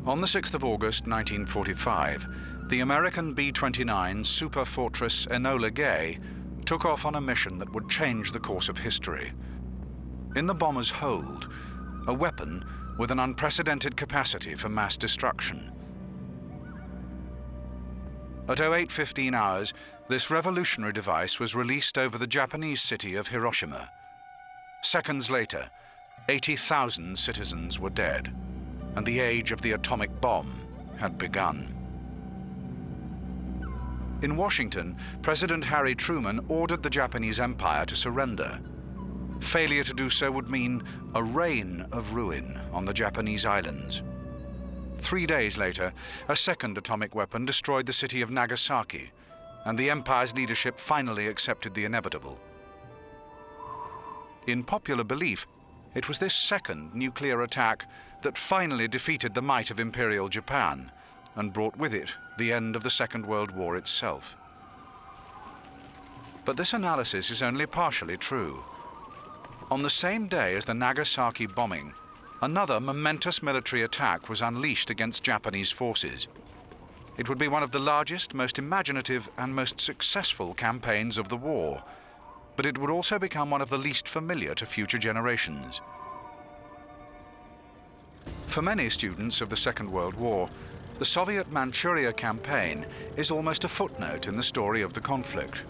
On the 6th of August 1945, the American B-29 superfortress Enola Gay took off on a mission that would change the course of history. In the bomber's hold, a weapon with an unprecedented capacity for mass destruction. At 08:15 hours, this revolutionary device was released over the Japanese city of Hiroshima. Seconds later, 80,000 citizens were dead, and the age of the atomic bomb had begun. In Washington, President Harry Truman ordered the Japanese Empire to surrender. Failure to do so would mean a reign of ruin on the Japanese islands. 3 days later, a second atomic weapon destroyed the city of Nagasaki, and the Empire's leadership finally accepted the inevitable. In popular belief, it was this second nuclear attack that finally defeated the might of Imperial Japan and brought with it the end of the Second World War itself. But this analysis is only partially true. On the same day as the Nagasaki bombing, another momentous military attack was unleashed against Japanese forces. It would be one of the largest, most imaginative, and most successful campaigns of the war, but it would also become one of the least familiar to future generations. For many students of the Second World War, the Soviet Manchuria campaign is almost a footnote in the story of the conflict.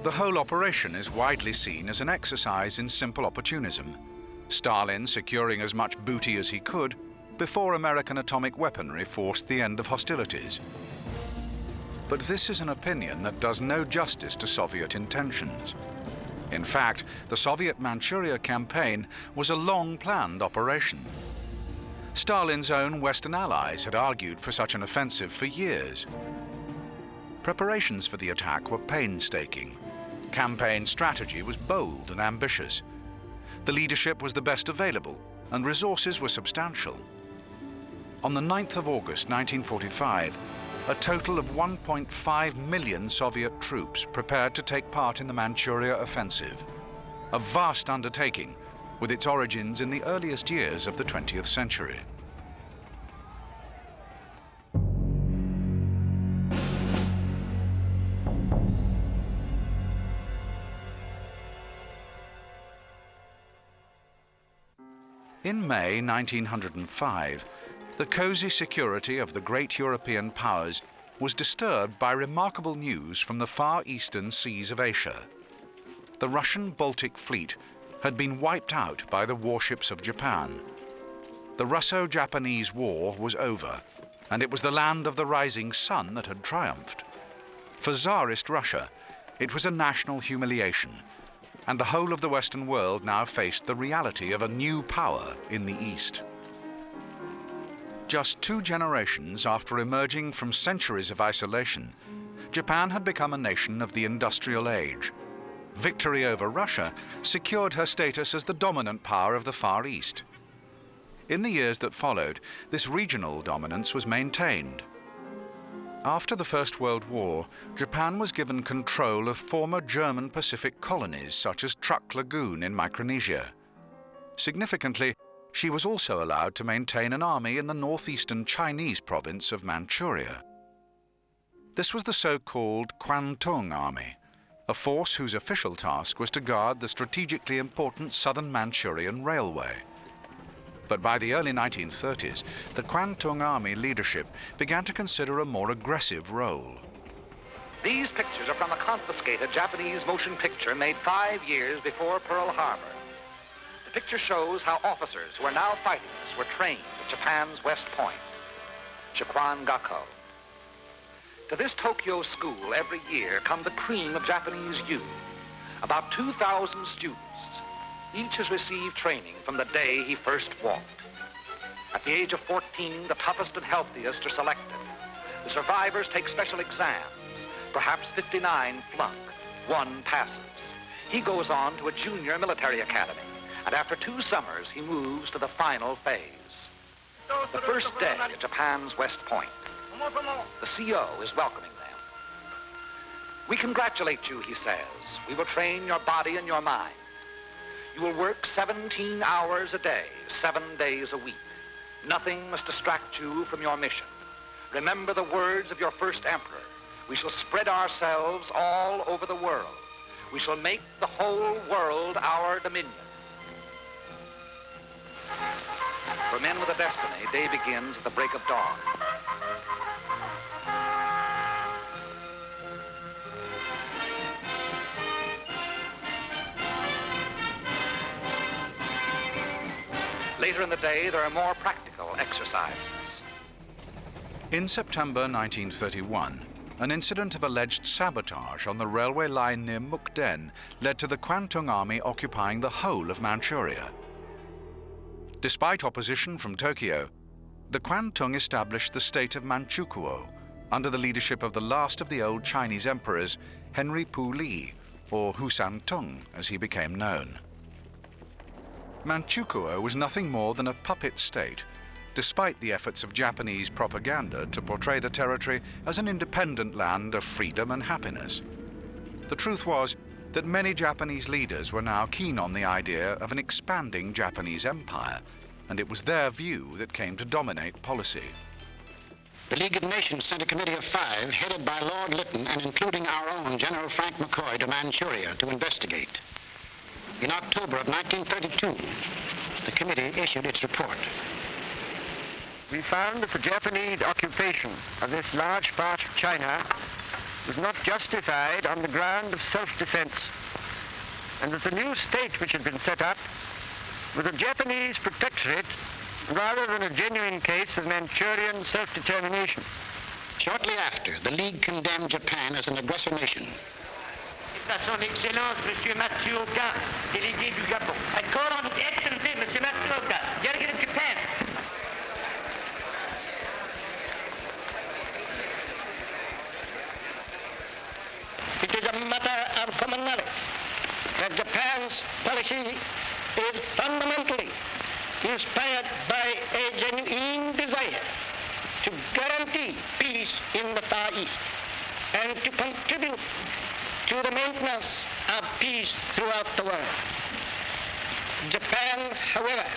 The whole operation is widely seen as an exercise in simple opportunism, Stalin securing as much booty as he could before American atomic weaponry forced the end of hostilities. But this is an opinion that does no justice to Soviet intentions. In fact, the Soviet Manchuria campaign was a long-planned operation. Stalin's own Western allies had argued for such an offensive for years. Preparations for the attack were painstaking. Campaign strategy was bold and ambitious. The leadership was the best available, and resources were substantial. On the 9th of August 1945, a total of 1.5 million Soviet troops prepared to take part in the Manchuria offensive, a vast undertaking with its origins in the earliest years of the 20th century. In May 1905, the cozy security of the great European powers was disturbed by remarkable news from the far eastern seas of Asia. The Russian Baltic fleet had been wiped out by the warships of Japan. The Russo-Japanese War was over, and it was the land of the rising sun that had triumphed. For Tsarist Russia, it was a national humiliation, and the whole of the Western world now faced the reality of a new power in the East. Just 2 generations after emerging from centuries of isolation, Japan had become a nation of the industrial age. Victory over Russia secured her status as the dominant power of the Far East. In the years that followed, this regional dominance was maintained. After the First World War, Japan was given control of former German Pacific colonies such as Truk Lagoon in Micronesia. Significantly, she was also allowed to maintain an army in the northeastern Chinese province of Manchuria. This was the so-called Quantong Army, a force whose official task was to guard the strategically important southern Manchurian railway. But by the early 1930s, the Quantong Army leadership began to consider a more aggressive role. These pictures are from a confiscated Japanese motion picture made 5 years before Pearl Harbor. The picture shows how officers who are now fighting us were trained at Japan's West Point, Chikuan-gakko. To this Tokyo school every year come the cream of Japanese youth, about 2,000 students. Each has received training from the day he first walked. At the age of 14, the toughest and healthiest are selected. The survivors take special exams. Perhaps 59 flunk. 1 passes. He goes on to a junior military academy, and after 2 summers, he moves to the final phase. The first day at Japan's West Point, the CO is welcoming them. "We congratulate you," he says. "We will train your body and your mind. You will work 17 hours a day, 7 days a week. Nothing must distract you from your mission. Remember the words of your first emperor. We shall spread ourselves all over the world. We shall make the whole world our dominion. For men with a destiny, day begins at the break of dawn. Later in the day, there are more practical exercises. In September 1931, an incident of alleged sabotage on the railway line near Mukden led to the Quantong Army occupying the whole of Manchuria. Despite opposition from Tokyo, the Quantong established the state of Manchukuo under the leadership of the last of the old Chinese emperors, Henry Pu Li, or Husantung as he became known. Manchukuo was nothing more than a puppet state, despite the efforts of Japanese propaganda to portray the territory as an independent land of freedom and happiness. The truth was that many Japanese leaders were now keen on the idea of an expanding Japanese empire, and it was their view that came to dominate policy. The League of Nations sent a committee of 5, headed by Lord Lytton and including our own General Frank McCoy, to Manchuria to investigate. In October of 1932, the committee issued its report. We found that the Japanese occupation of this large part of China was not justified on the ground of self-defense, and that the new state which had been set up was a Japanese protectorate rather than a genuine case of Manchurian self-determination. Shortly after, the League condemned Japan as an aggressor nation. À son Excellence, Monsieur Mathieu Oka, délégué du Gabon. I call on His Excellency, Monsieur Mathieu Oka, delegate of Japan. It is a matter of common knowledge that Japan's policy is fundamentally inspired by a genuine desire to guarantee peace in the Far East and to contribute to the maintenance of peace throughout the world. Japan, however,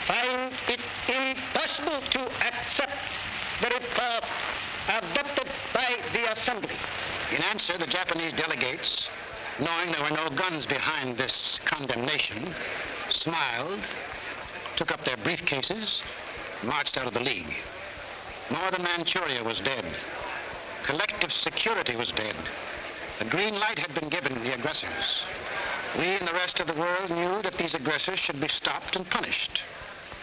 finds it impossible to accept the report adopted by the Assembly. In answer, the Japanese delegates, knowing there were no guns behind this condemnation, smiled, took up their briefcases, marched out of the League. Northern Manchuria was dead. Collective security was dead. A green light had been given the aggressors. We and the rest of the world knew that these aggressors should be stopped and punished,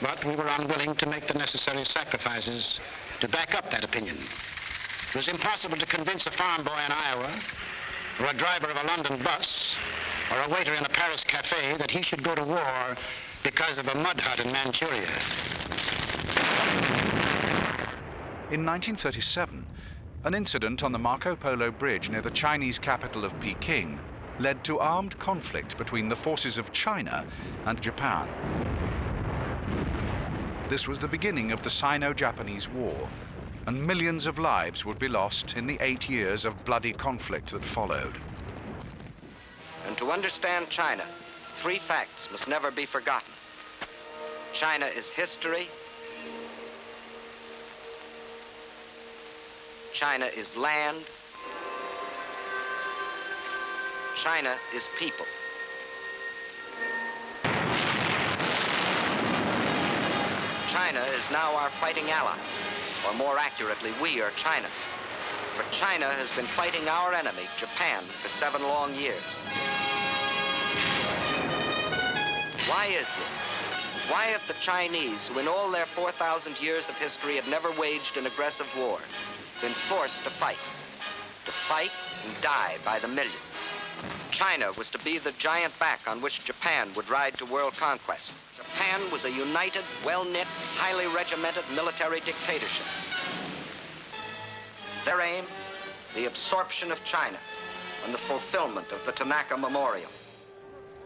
but we were unwilling to make the necessary sacrifices to back up that opinion. It was impossible to convince a farm boy in Iowa, or a driver of a London bus, or a waiter in a Paris cafe that he should go to war because of a mud hut in Manchuria. In 1937, an incident on the Marco Polo Bridge near the Chinese capital of Peking led to armed conflict between the forces of China and Japan. This was the beginning of the Sino-Japanese War, and millions of lives would be lost in the 8 years of bloody conflict that followed. And to understand China, 3 facts must never be forgotten. China is history, China is land, China is people. China is now our fighting ally, or more accurately, we are China's. For China has been fighting our enemy, Japan, for 7 long years. Why is this? Why have the Chinese, who in all their 4,000 years of history had never waged an aggressive war, been forced to fight and die by the millions? China was to be the giant back on which Japan would ride to world conquest. Japan was a united, well-knit, highly regimented military dictatorship. Their aim, the absorption of China and the fulfillment of the Tanaka Memorial.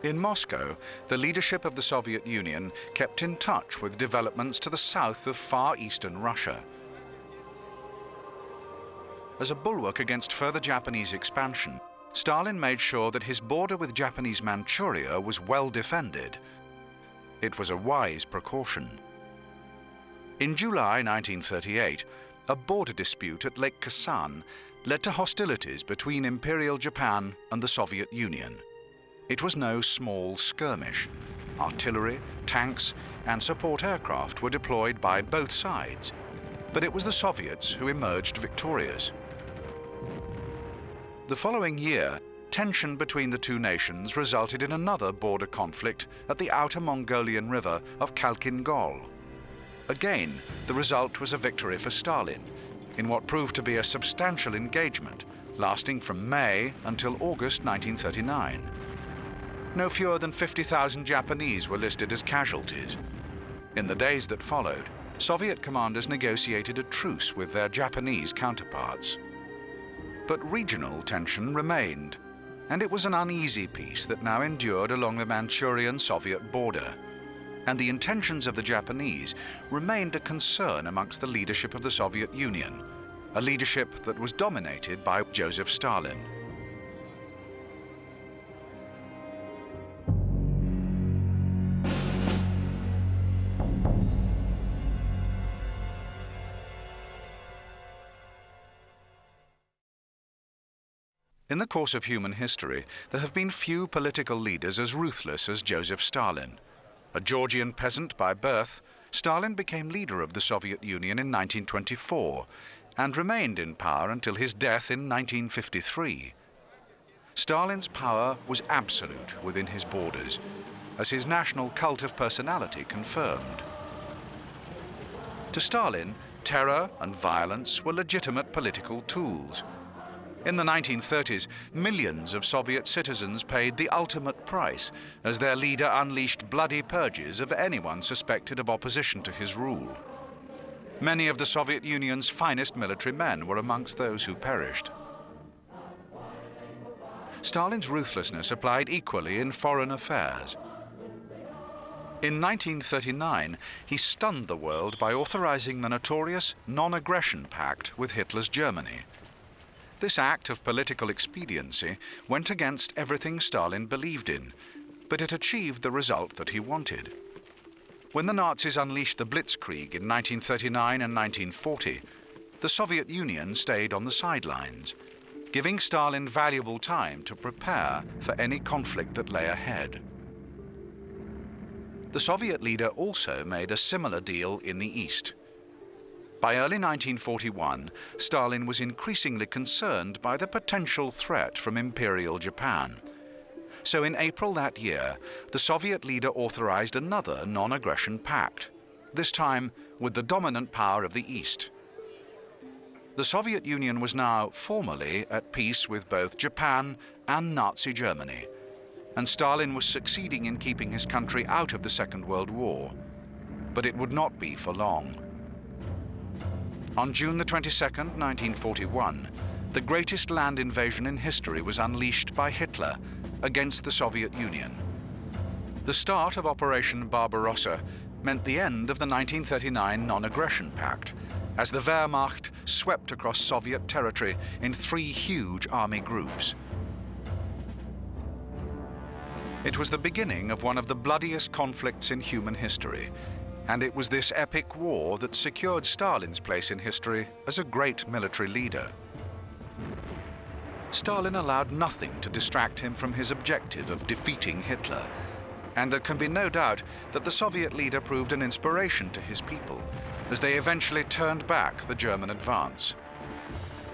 In Moscow, the leadership of the Soviet Union kept in touch with developments to the south of far eastern Russia. As a bulwark against further Japanese expansion, Stalin made sure that his border with Japanese Manchuria was well defended. It was a wise precaution. In July 1938, a border dispute at Lake Khasan led to hostilities between Imperial Japan and the Soviet Union. It was no small skirmish. Artillery, tanks, and support aircraft were deployed by both sides, but it was the Soviets who emerged victorious. The following year, tension between the two nations resulted in another border conflict at the outer Mongolian river of Khalkhin-Gol. Again, the result was a victory for Stalin, in what proved to be a substantial engagement, lasting from May until August 1939. No fewer than 50,000 Japanese were listed as casualties. In the days that followed, Soviet commanders negotiated a truce with their Japanese counterparts. But regional tension remained, and it was an uneasy peace that now endured along the Manchurian-Soviet border. And the intentions of the Japanese remained a concern amongst the leadership of the Soviet Union, a leadership that was dominated by Joseph Stalin. In the course of human history, there have been few political leaders as ruthless as Joseph Stalin. A Georgian peasant by birth, Stalin became leader of the Soviet Union in 1924 and remained in power until his death in 1953. Stalin's power was absolute within his borders, as his national cult of personality confirmed. To Stalin, terror and violence were legitimate political tools. In the 1930s, millions of Soviet citizens paid the ultimate price as their leader unleashed bloody purges of anyone suspected of opposition to his rule. Many of the Soviet Union's finest military men were amongst those who perished. Stalin's ruthlessness applied equally in foreign affairs. In 1939, he stunned the world by authorizing the notorious Non-Aggression Pact with Hitler's Germany. This act of political expediency went against everything Stalin believed in, but it achieved the result that he wanted. When the Nazis unleashed the blitzkrieg in 1939 and 1940, the Soviet Union stayed on the sidelines, giving Stalin valuable time to prepare for any conflict that lay ahead. The Soviet leader also made a similar deal in the East. By early 1941, Stalin was increasingly concerned by the potential threat from Imperial Japan. So in April that year, the Soviet leader authorized another non-aggression pact, this time with the dominant power of the East. The Soviet Union was now formally at peace with both Japan and Nazi Germany, and Stalin was succeeding in keeping his country out of the Second World War. But it would not be for long. On June the 22nd, 1941, the greatest land invasion in history was unleashed by Hitler against the Soviet Union. The start of Operation Barbarossa meant the end of the 1939 Non-Aggression Pact, as the Wehrmacht swept across Soviet territory in 3 huge army groups. It was the beginning of one of the bloodiest conflicts in human history, and it was this epic war that secured Stalin's place in history as a great military leader. Stalin allowed nothing to distract him from his objective of defeating Hitler, and there can be no doubt that the Soviet leader proved an inspiration to his people as they eventually turned back the German advance.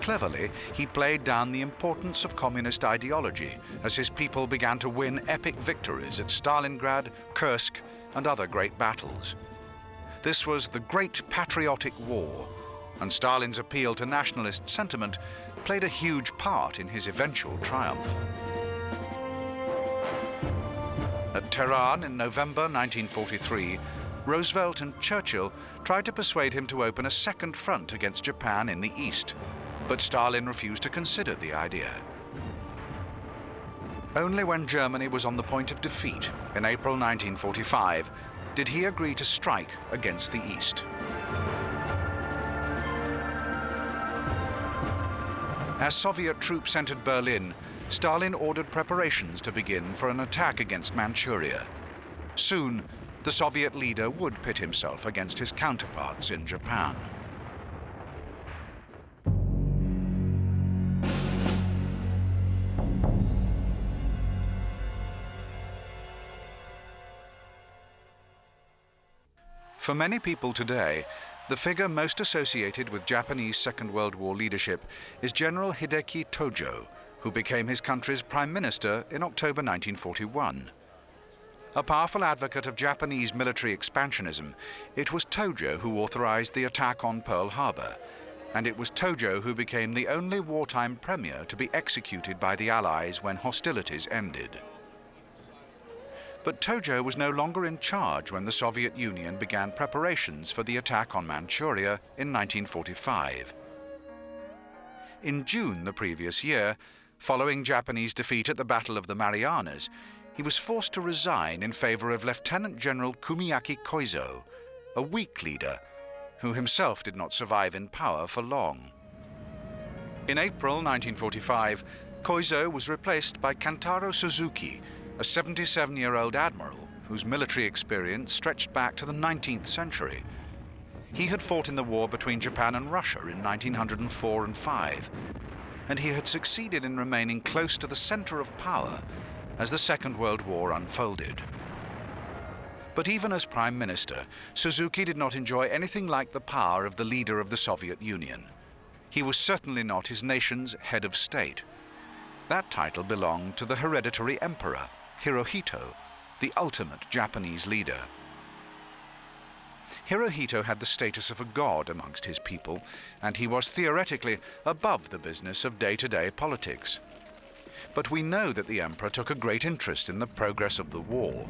Cleverly, he played down the importance of communist ideology as his people began to win epic victories at Stalingrad, Kursk, and other great battles. This was the Great Patriotic War, and Stalin's appeal to nationalist sentiment played a huge part in his eventual triumph. At Tehran in November 1943, Roosevelt and Churchill tried to persuade him to open a second front against Japan in the east, but Stalin refused to consider the idea. Only when Germany was on the point of defeat in April 1945 did he agree to strike against the East. As Soviet troops entered Berlin, Stalin ordered preparations to begin for an attack against Manchuria. Soon, the Soviet leader would pit himself against his counterparts in Japan. For many people today, the figure most associated with Japanese Second World War leadership is General Hideki Tojo, who became his country's prime minister in October 1941. A powerful advocate of Japanese military expansionism, it was Tojo who authorized the attack on Pearl Harbor, and it was Tojo who became the only wartime premier to be executed by the Allies when hostilities ended. But Tojo was no longer in charge when the Soviet Union began preparations for the attack on Manchuria in 1945. In June the previous year, following Japanese defeat at the Battle of the Marianas, he was forced to resign in favor of Lieutenant General Kumiaki Koizo, a weak leader who himself did not survive in power for long. In April 1945, Koizo was replaced by Kantaro Suzuki, a 77-year-old admiral whose military experience stretched back to the 19th century. He had fought in the war between Japan and Russia in 1904 and 5, and he had succeeded in remaining close to the center of power as the Second World War unfolded. But even as Prime Minister, Suzuki did not enjoy anything like the power of the leader of the Soviet Union. He was certainly not his nation's head of state. That title belonged to the hereditary emperor, Hirohito, the ultimate Japanese leader. Hirohito had the status of a god amongst his people, and he was theoretically above the business of day-to-day politics. But we know that the emperor took a great interest in the progress of the war.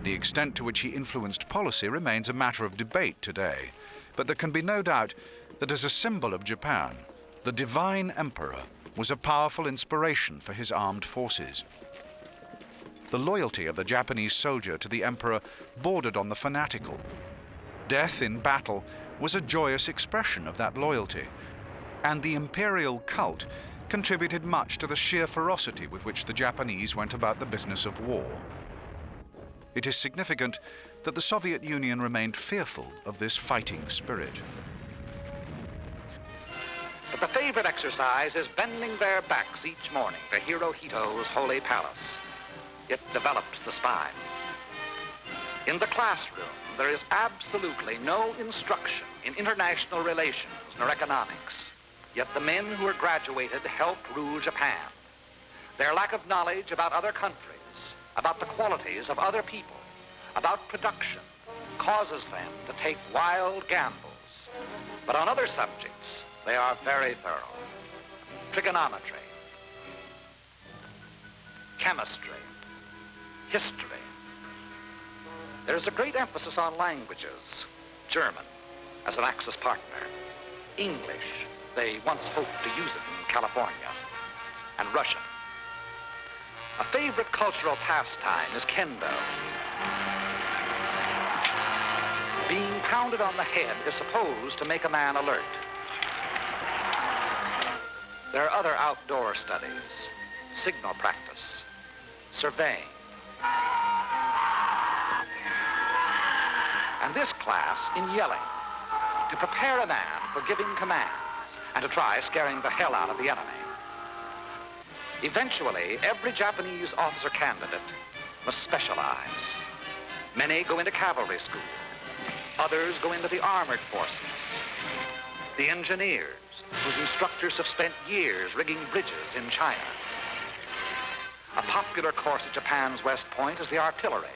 The extent to which he influenced policy remains a matter of debate today, but there can be no doubt that as a symbol of Japan, the divine emperor was a powerful inspiration for his armed forces. The loyalty of the Japanese soldier to the emperor bordered on the fanatical. Death in battle was a joyous expression of that loyalty, and the imperial cult contributed much to the sheer ferocity with which the Japanese went about the business of war. It is significant that the Soviet Union remained fearful of this fighting spirit. But the favorite exercise is bending their backs each morning to Hirohito's holy palace. It develops the spine. In the classroom, there is absolutely no instruction in international relations nor economics. Yet the men who are graduated helped rule Japan. Their lack of knowledge about other countries, about the qualities of other people, about production, causes them to take wild gambles. But on other subjects, they are very thorough. Trigonometry, chemistry, history. There's a great emphasis on languages. German as an Axis partner. English, they once hoped to use it in California. And Russian. A favorite cultural pastime is kendo. Being pounded on the head is supposed to make a man alert. There are other outdoor studies, signal practice, surveying. And this class in yelling, to prepare a man for giving commands and to try scaring the hell out of the enemy. Eventually, every Japanese officer candidate must specialize. Many go into cavalry school. Others go into the armored forces. The engineers, whose instructors have spent years rigging bridges in China. A popular course at Japan's West Point is the artillery.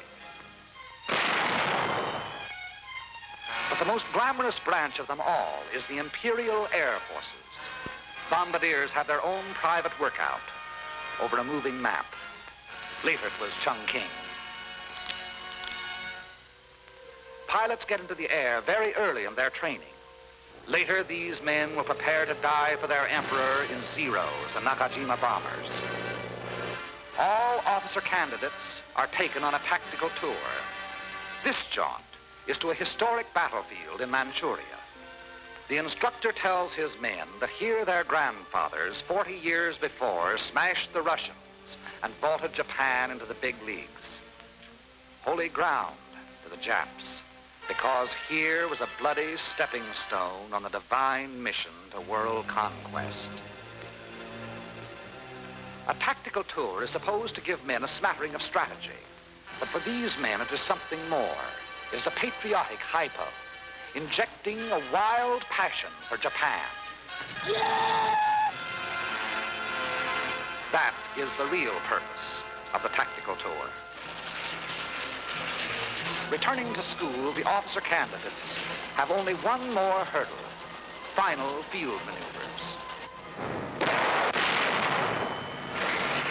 But the most glamorous branch of them all is the Imperial Air Forces. Bombardiers have their own private workout over a moving map. Later it was Chongqing. Pilots get into the air very early in their training. Later, these men will prepare to die for their emperor in Zeros and Nakajima bombers. All officer candidates are taken on a tactical tour. This jaunt is to a historic battlefield in Manchuria. The instructor tells his men that here their grandfathers, 40 years before, smashed the Russians and vaulted Japan into the big leagues. Holy ground to the Japs, because here was a bloody stepping stone on the divine mission to world conquest. A tactical tour is supposed to give men a smattering of strategy, but for these men it is something more. It is a patriotic hypo, injecting a wild passion for Japan. That is the real purpose of the tactical tour. Returning to school, the officer candidates have only one more hurdle: final field maneuvers.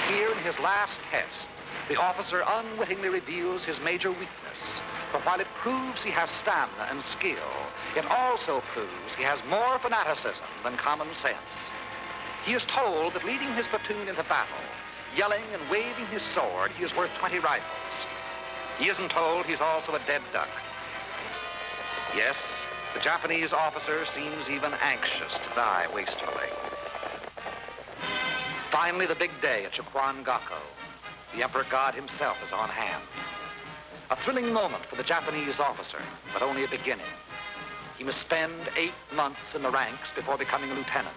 Here in his last test, the officer unwittingly reveals his major weakness. For while it proves he has stamina and skill, it also proves he has more fanaticism than common sense. He is told that leading his platoon into battle, yelling and waving his sword, he is worth 20 rifles. He isn't told he's also a dead duck. Yes, the Japanese officer seems even anxious to die wastefully. Finally, the big day at Chukwangako. The Emperor God himself is on hand. A thrilling moment for the Japanese officer, but only a beginning. He must spend 8 months in the ranks before becoming a lieutenant.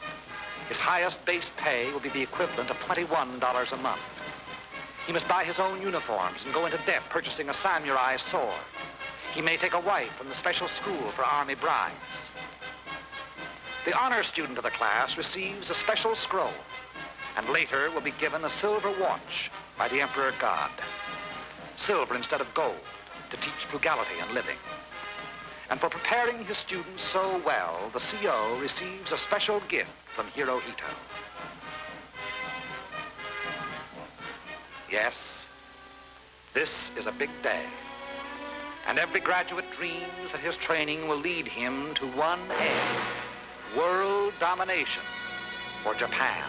His highest base pay will be the equivalent of $21 a month. He must buy his own uniforms and go into debt purchasing a samurai sword. He may take a wife from the special school for army brides. The honor student of the class receives a special scroll, and later will be given a silver watch by the Emperor God. Silver instead of gold, to teach frugality in living. And for preparing his students so well, the CO receives a special gift from Hirohito. Yes, this is a big day. And every graduate dreams that his training will lead him to one aim: world domination for Japan.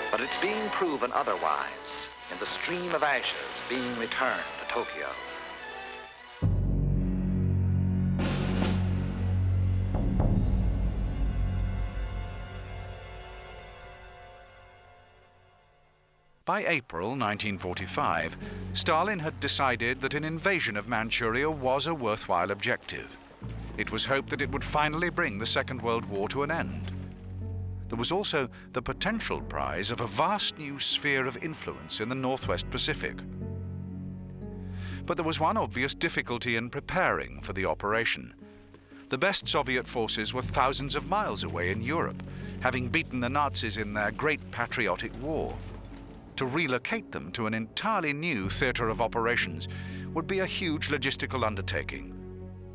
But it's being proven otherwise in the stream of ashes being returned to Tokyo. By April 1945, Stalin had decided that an invasion of Manchuria was a worthwhile objective. It was hoped that it would finally bring the Second World War to an end. There was also the potential prize of a vast new sphere of influence in the Northwest Pacific. But there was one obvious difficulty in preparing for the operation. The best Soviet forces were thousands of miles away in Europe, having beaten the Nazis in their Great Patriotic War. To relocate them to an entirely new theater of operations would be a huge logistical undertaking.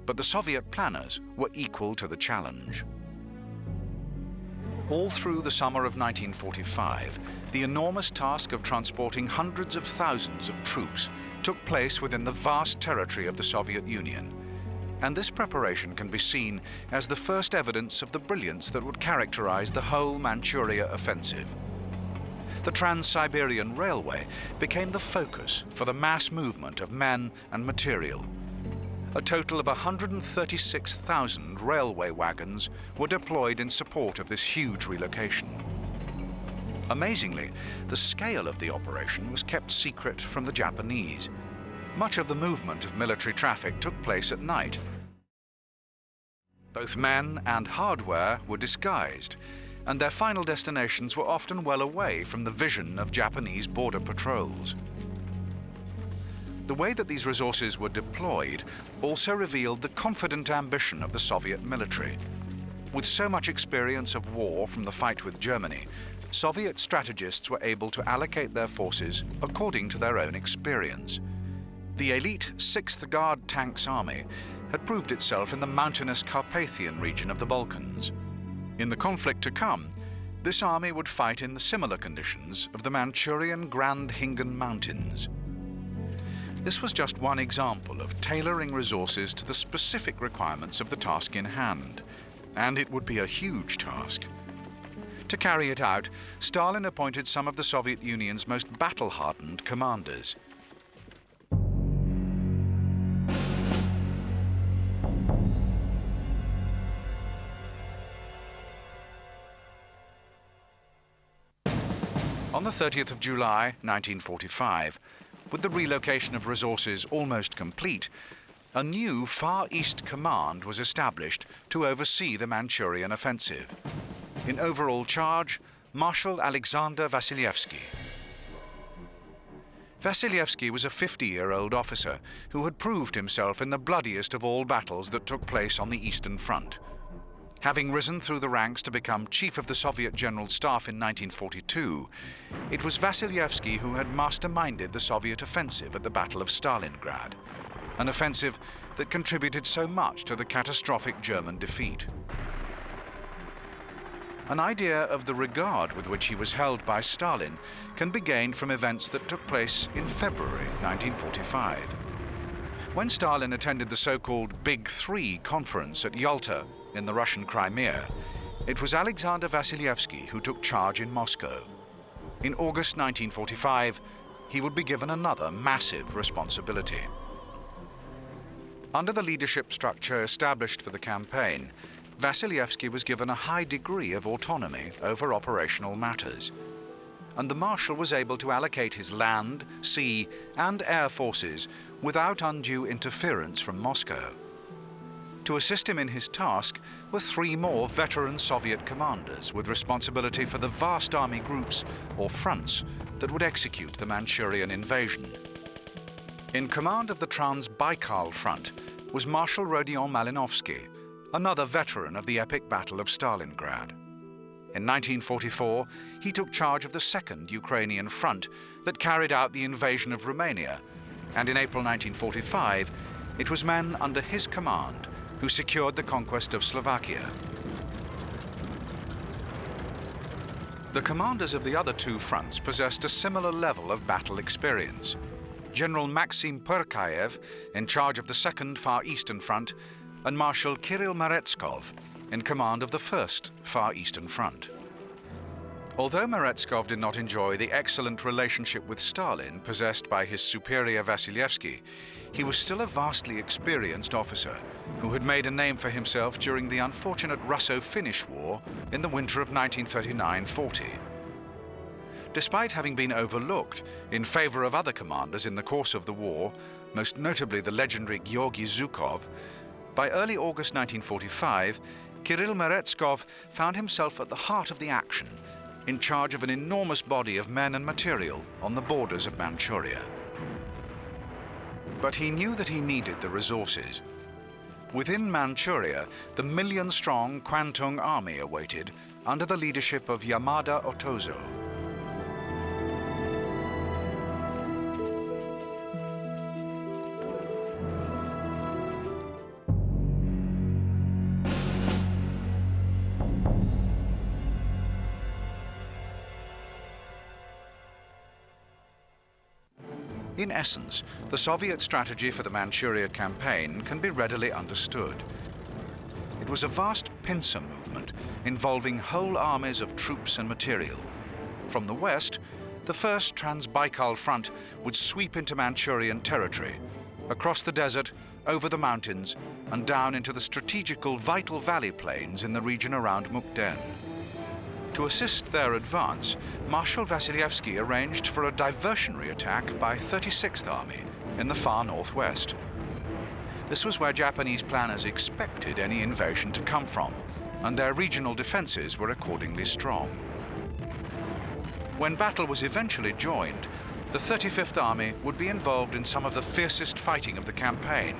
But the Soviet planners were equal to the challenge. All through the summer of 1945, the enormous task of transporting hundreds of thousands of troops took place within the vast territory of the Soviet Union. And this preparation can be seen as the first evidence of the brilliance that would characterize the whole Manchuria offensive. The Trans-Siberian Railway became the focus for the mass movement of men and material. A total of 136,000 railway wagons were deployed in support of this huge relocation. Amazingly, the scale of the operation was kept secret from the Japanese. Much of the movement of military traffic took place at night. Both men and hardware were disguised, and their final destinations were often well away from the vision of Japanese border patrols. The way that these resources were deployed also revealed the confident ambition of the Soviet military. With so much experience of war from the fight with Germany, Soviet strategists were able to allocate their forces according to their own experience. The elite 6th Guard Tanks Army had proved itself in the mountainous Carpathian region of the Balkans. In the conflict to come, this army would fight in the similar conditions of the Manchurian Grand Hingan Mountains. This was just one example of tailoring resources to the specific requirements of the task in hand, and it would be a huge task. To carry it out, Stalin appointed some of the Soviet Union's most battle-hardened commanders. On the 30th of July, 1945, With the relocation of resources almost complete, a new Far East Command was established to oversee the Manchurian offensive. In overall charge, Marshal Alexander Vasilevsky. Vasilevsky was a 50-year-old officer who had proved himself in the bloodiest of all battles that took place on the Eastern Front. Having risen through the ranks to become Chief of the Soviet General Staff in 1942, it was Vasilevsky who had masterminded the Soviet offensive at the Battle of Stalingrad, an offensive that contributed so much to the catastrophic German defeat. An idea of the regard with which he was held by Stalin can be gained from events that took place in February 1945. When Stalin attended the so-called Big Three conference at Yalta in the Russian Crimea, it was Alexander Vasilevsky who took charge in Moscow. In August 1945, he would be given another massive responsibility. Under the leadership structure established for the campaign, Vasilevsky was given a high degree of autonomy over operational matters, and the Marshal was able to allocate his land, sea, and air forces without undue interference from Moscow. To assist him in his task were 3 more veteran Soviet commanders with responsibility for the vast army groups or fronts that would execute the Manchurian invasion. In command of the Trans-Baikal front was Marshal Rodion Malinovsky, another veteran of the epic Battle of Stalingrad. In 1944, he took charge of the Second Ukrainian Front that carried out the invasion of Romania, and in April 1945, it was men under his command who secured the conquest of Slovakia. The commanders of the other 2 fronts possessed a similar level of battle experience. General Maxim Purkayev, in charge of the Second Far Eastern Front, and Marshal Kirill Meretskov, in command of the First Far Eastern Front. Although Meretskov did not enjoy the excellent relationship with Stalin possessed by his superior Vasilevsky, he was still a vastly experienced officer who had made a name for himself during the unfortunate Russo-Finnish War in the winter of 1939-40. Despite having been overlooked in favor of other commanders in the course of the war, most notably the legendary Georgy Zhukov, by early August 1945, Kirill Meretskov found himself at the heart of the action, in charge of an enormous body of men and material on the borders of Manchuria. But he knew that he needed the resources. Within Manchuria, the million-strong Quantong Army awaited under the leadership of Yamada Otozo. In essence, the Soviet strategy for the Manchuria campaign can be readily understood. It was a vast pincer movement involving whole armies of troops and material. From the west, the first Trans-Baikal front would sweep into Manchurian territory, across the desert, over the mountains, and down into the strategical vital valley plains in the region around Mukden. To assist their advance, Marshal Vasilevsky arranged for a diversionary attack by 36th Army in the far northwest. This was where Japanese planners expected any invasion to come from, and their regional defenses were accordingly strong. When battle was eventually joined, the 35th Army would be involved in some of the fiercest fighting of the campaign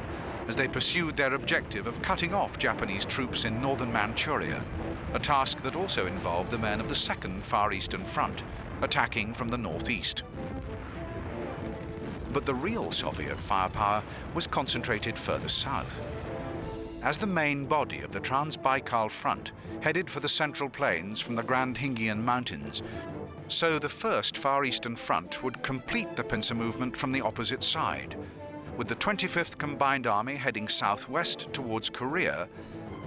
as they pursued their objective of cutting off Japanese troops in northern Manchuria, a task that also involved the men of the Second Far Eastern Front, attacking from the northeast. But the real Soviet firepower was concentrated further south. As the main body of the Trans-Baikal Front headed for the Central Plains from the Grand Hingyan Mountains, so the First Far Eastern Front would complete the pincer movement from the opposite side, with the 25th Combined Army heading southwest towards Korea,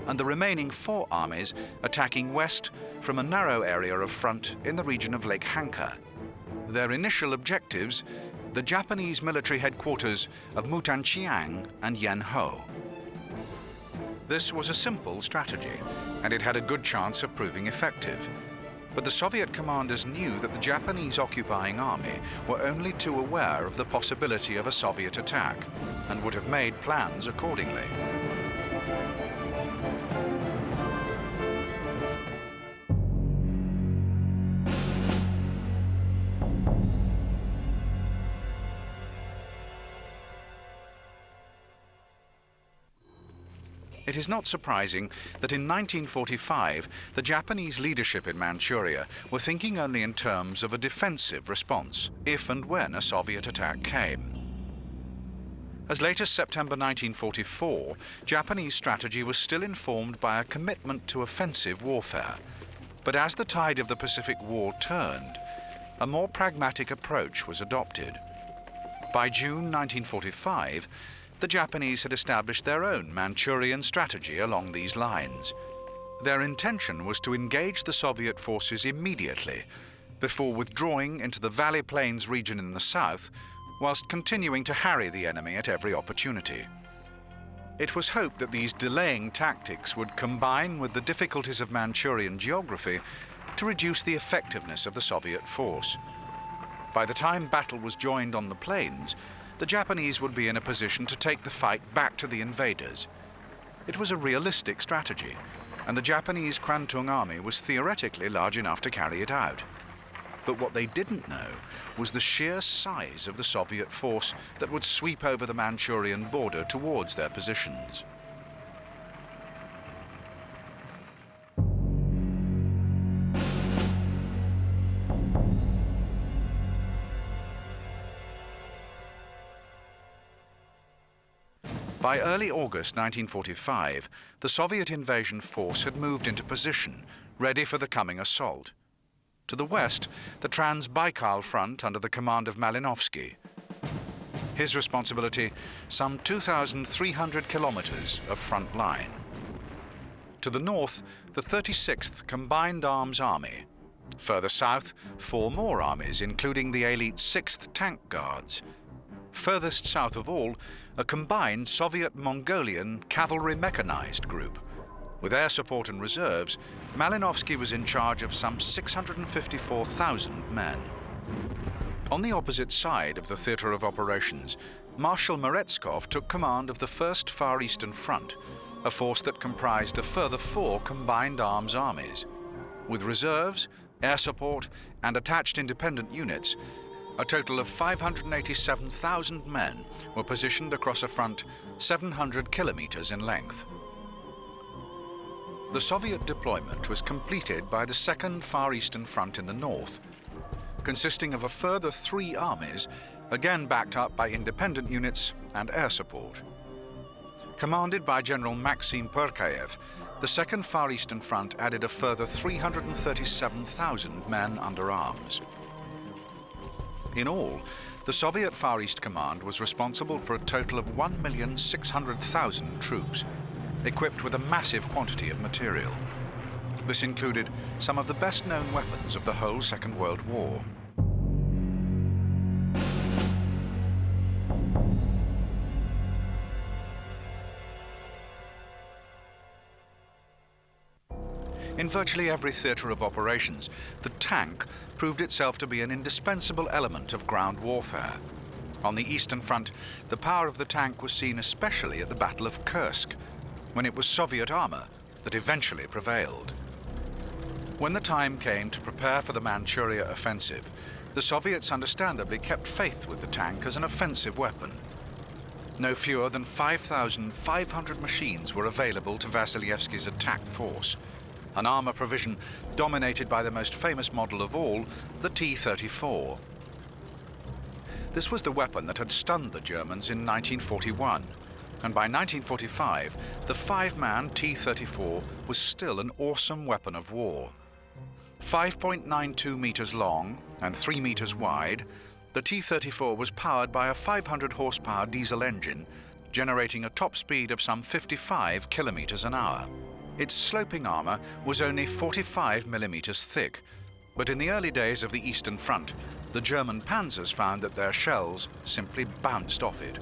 and the remaining 4 armies attacking west from a narrow area of front in the region of Lake Hanka. Their initial objectives, the Japanese military headquarters of Mutanchiang and Yenho. This was a simple strategy, and it had a good chance of proving effective. But the Soviet commanders knew that the Japanese occupying army were only too aware of the possibility of a Soviet attack and would have made plans accordingly. It is not surprising that in 1945, the Japanese leadership in Manchuria were thinking only in terms of a defensive response, if and when a Soviet attack came. As late as September 1944, Japanese strategy was still informed by a commitment to offensive warfare. But as the tide of the Pacific War turned, a more pragmatic approach was adopted. By June 1945, the Japanese had established their own Manchurian strategy along these lines. Their intention was to engage the Soviet forces immediately, before withdrawing into the Valley Plains region in the south, whilst continuing to harry the enemy at every opportunity. It was hoped that these delaying tactics would combine with the difficulties of Manchurian geography to reduce the effectiveness of the Soviet force. By the time battle was joined on the plains, the Japanese would be in a position to take the fight back to the invaders. It was a realistic strategy, and the Japanese Quantong Army was theoretically large enough to carry it out. But what they didn't know was the sheer size of the Soviet force that would sweep over the Manchurian border towards their positions. By early August 1945, the Soviet invasion force had moved into position, ready for the coming assault. To the west, the Trans-Baikal front under the command of Malinowski. His responsibility, some 2,300 kilometers of front line. To the north, the 36th Combined Arms Army. Further south, 4 more armies, including the elite 6th Tank Guards. Furthest south of all, a combined Soviet-Mongolian cavalry mechanized group. With air support and reserves, Malinowski was in charge of some 654,000 men. On the opposite side of the theater of operations, Marshal Meretskov took command of the 1st Far Eastern Front, a force that comprised a further 4 combined arms armies. With reserves, air support, and attached independent units, a total of 587,000 men were positioned across a front 700 kilometers in length. The Soviet deployment was completed by the 2nd Far Eastern Front in the north, consisting of a further 3 armies, again backed up by independent units and air support. Commanded by General Maxim Perkayev, the 2nd Far Eastern Front added a further 337,000 men under arms. In all, the Soviet Far East Command was responsible for a total of 1,600,000 troops, equipped with a massive quantity of material. This included some of the best-known weapons of the whole Second World War. In virtually every theater of operations, the tank proved itself to be an indispensable element of ground warfare. On the Eastern Front, the power of the tank was seen especially at the Battle of Kursk, when it was Soviet armor that eventually prevailed. When the time came to prepare for the Manchuria offensive, the Soviets understandably kept faith with the tank as an offensive weapon. No fewer than 5,500 machines were available to Vasilevsky's attack force, an armor provision dominated by the most famous model of all, the T-34. This was the weapon that had stunned the Germans in 1941, and by 1945, the 5-man T-34 was still an awesome weapon of war. 5.92 meters long and 3 meters wide, the T-34 was powered by a 500 horsepower diesel engine, generating a top speed of some 55 kilometers an hour. Its sloping armor was only 45 millimeters thick, but in the early days of the Eastern Front, the German panzers found that their shells simply bounced off it.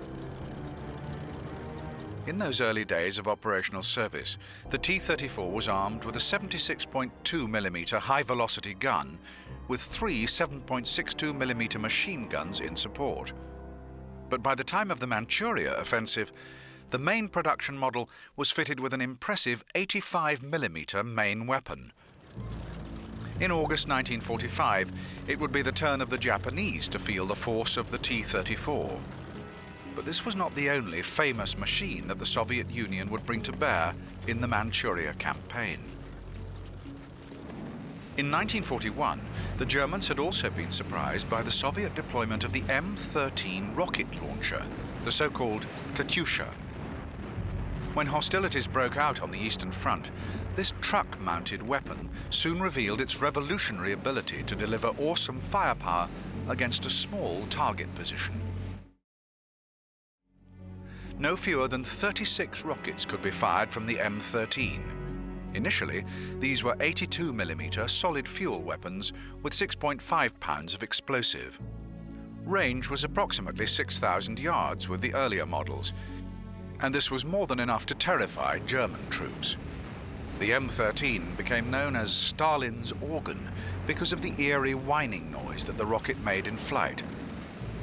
In those early days of operational service, the T-34 was armed with a 76.2mm high-velocity gun with 3 7.62mm machine guns in support. But by the time of the Manchuria offensive, the main production model was fitted with an impressive 85mm main weapon. In August 1945, it would be the turn of the Japanese to feel the force of the T-34. But this was not the only famous machine that the Soviet Union would bring to bear in the Manchuria campaign. In 1941, the Germans had also been surprised by the Soviet deployment of the M13 rocket launcher, the so-called Katyusha. When hostilities broke out on the Eastern Front, this truck-mounted weapon soon revealed its revolutionary ability to deliver awesome firepower against a small target position. No fewer than 36 rockets could be fired from the M13. Initially, these were 82mm solid fuel weapons with 6.5 pounds of explosive. Range was approximately 6,000 yards with the earlier models, and this was more than enough to terrify German troops. The M13 became known as Stalin's organ because of the eerie whining noise that the rocket made in flight.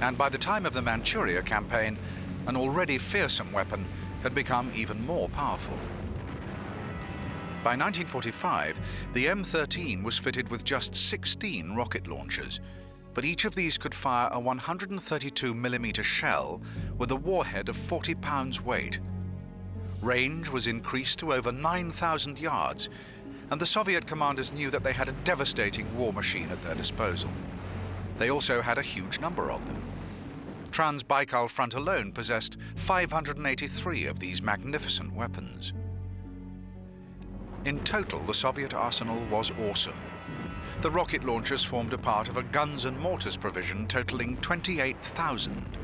And by the time of the Manchuria campaign, an already fearsome weapon had become even more powerful. By 1945, the M13 was fitted with just 16 rocket launchers, but each of these could fire a 132mm shell with a warhead of 40 pounds weight. Range was increased to over 9,000 yards, and the Soviet commanders knew that they had a devastating war machine at their disposal. They also had a huge number of them. Trans-Baikal front alone possessed 583 of these magnificent weapons. In total, the Soviet arsenal was awesome. The rocket launchers formed a part of a guns and mortars provision totaling 28,000.